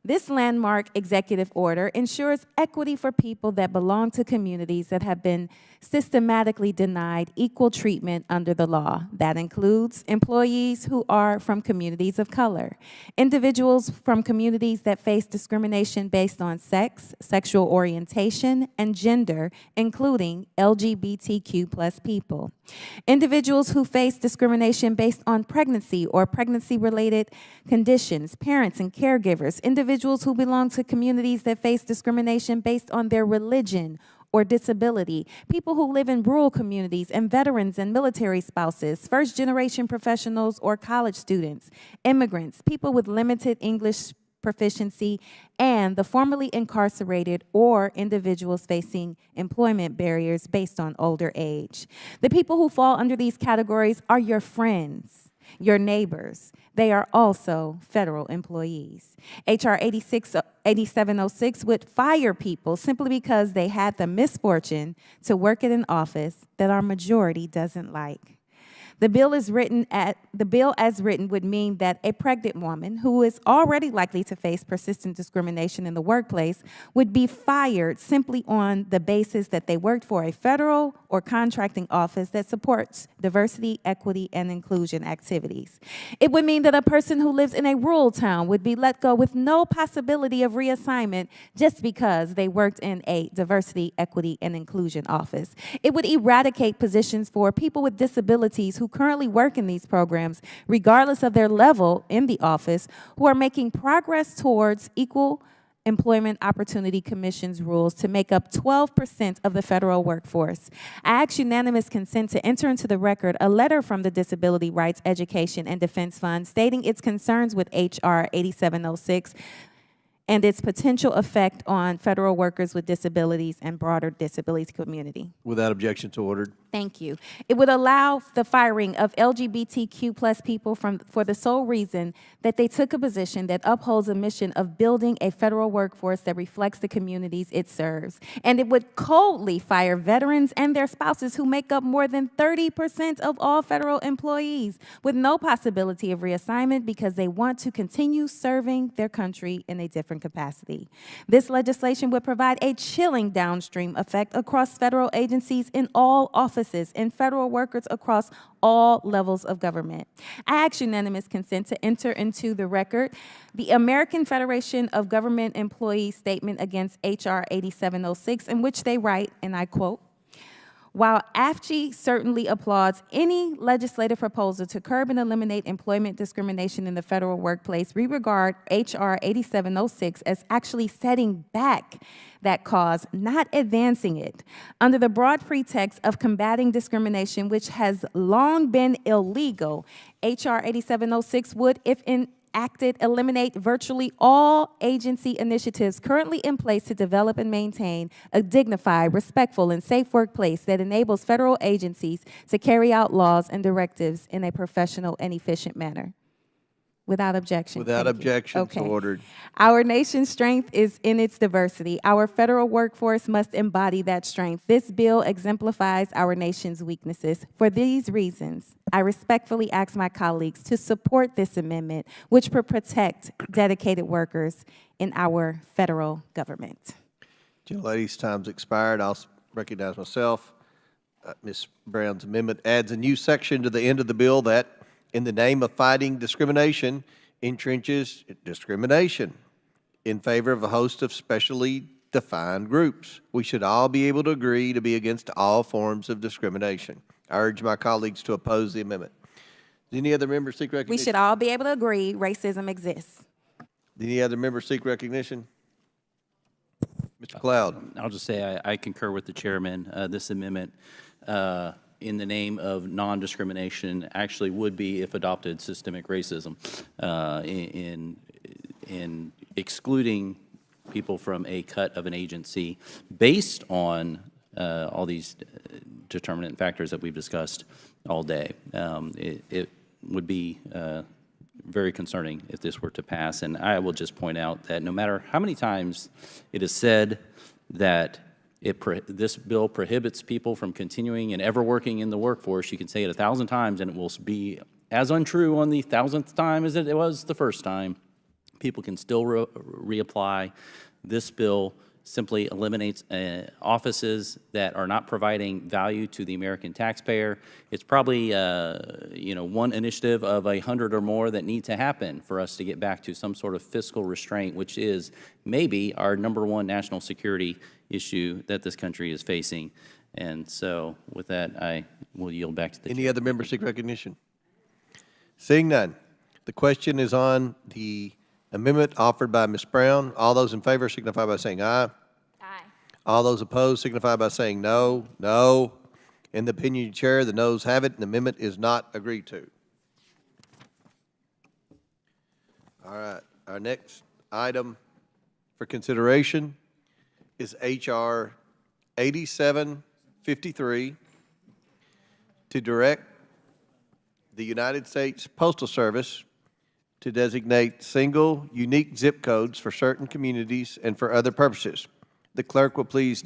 This landmark executive order ensures equity for people that belong to communities that have been systematically denied equal treatment under the law. That includes employees who are from communities of color, individuals from communities that face discrimination based on sex, sexual orientation, and gender, including LGBTQ+ people, individuals who face discrimination based on pregnancy or pregnancy-related conditions, parents and caregivers, individuals who belong to communities that face discrimination based on their religion or disability, people who live in rural communities, and veterans and military spouses, first-generation professionals or college students, immigrants, people with limited English proficiency, and the formerly incarcerated or individuals facing employment barriers based on older age. The people who fall under these categories are your friends, your neighbors. They are also federal employees. H.R. 8706 would fire people simply because they had the misfortune to work at an office that our majority doesn't like. The bill as written would mean that a pregnant woman who is already likely to face persistent discrimination in the workplace would be fired simply on the basis that they worked for a federal or contracting office that supports diversity, equity, and inclusion activities. It would mean that a person who lives in a rural town would be let go with no possibility of reassignment just because they worked in a diversity, equity, and inclusion office. It would eradicate positions for people with disabilities who currently work in these programs, regardless of their level in the office, who are making progress towards Equal Employment Opportunity Commission's rules to make up 12% of the federal workforce. I ask unanimous consent to enter into the record a letter from the Disability Rights Education and Defense Fund stating its concerns with H.R. 8706 and its potential effect on federal workers with disabilities and broader disability community. Without objection, so ordered. Thank you. It would allow the firing of LGBTQ+ people for the sole reason that they took a position that upholds a mission of building a federal workforce that reflects the communities it serves. And it would coldly fire veterans and their spouses who make up more than 30% of all federal employees with no possibility of reassignment because they want to continue serving their country in a different capacity. This legislation would provide a chilling downstream effect across federal agencies in all offices and federal workers across all levels of government. I ask unanimous consent to enter into the record the American Federation of Government Employees statement against H.R. 8706, in which they write, and I quote, "While AFG certainly applauds any legislative proposal to curb and eliminate employment discrimination in the federal workplace, we regard H.R. 8706 as actually setting back that cause, not advancing it. Under the broad pretext of combating discrimination, which has long been illegal, H.R. 8706 would, if enacted eliminate virtually all agency initiatives currently in place to develop and maintain a dignified, respectful, and safe workplace that enables federal agencies to carry out laws and directives in a professional and efficient manner. Without objection. Without Thank you. objection, so Okay. ordered. Our nation's strength is in its diversity. Our federal workforce must embody that strength. This bill exemplifies our nation's weaknesses. For these reasons, I respectfully ask my colleagues to support this amendment, which will protect dedicated workers in our federal government. Gentlelady's time's expired. I'll recognize myself. Ms. Brown's amendment adds a new section to the end of the bill that, in the name of fighting discrimination, entrenches discrimination in favor of a host of specially defined groups. We should all be able to agree to be against all forms of discrimination. I urge my colleagues to oppose the amendment. Does any other member seek recognition? We should all be able to agree racism exists. Does any other member seek recognition? Mr. Cloud. I'll just say I concur with the chairman. This amendment, in the name of non-discrimination, actually would be, if adopted, systemic racism in excluding people from a cut of an agency based on all these determinant factors that we've discussed all day. It would be very concerning if this were to pass. And I will just point out that no matter how many times it is said that this bill prohibits people from continuing and ever working in the workforce, you can say it 1,000 times and it will be as untrue on the 1,000th time as it was the first time. People can still reapply. This bill simply eliminates offices that are not providing value to the American taxpayer. It's probably one initiative of 100 or more that need to happen for us to get back to some sort of fiscal restraint, which is maybe our #1 national security issue that this country is facing. And so with that, I will yield back to the Any other members seek recognition? Seeing none, the question is on the amendment offered by Ms. Brown. All those in favor signify by saying aye. Aye. All those opposed signify by saying no. No. In the opinion of the chair, the noes have it, and the amendment is not agreed to. All right, our next item for consideration is H.R. 8753 to direct the United States Postal Service to designate single, unique zip codes for certain communities and for other purposes. The clerk will please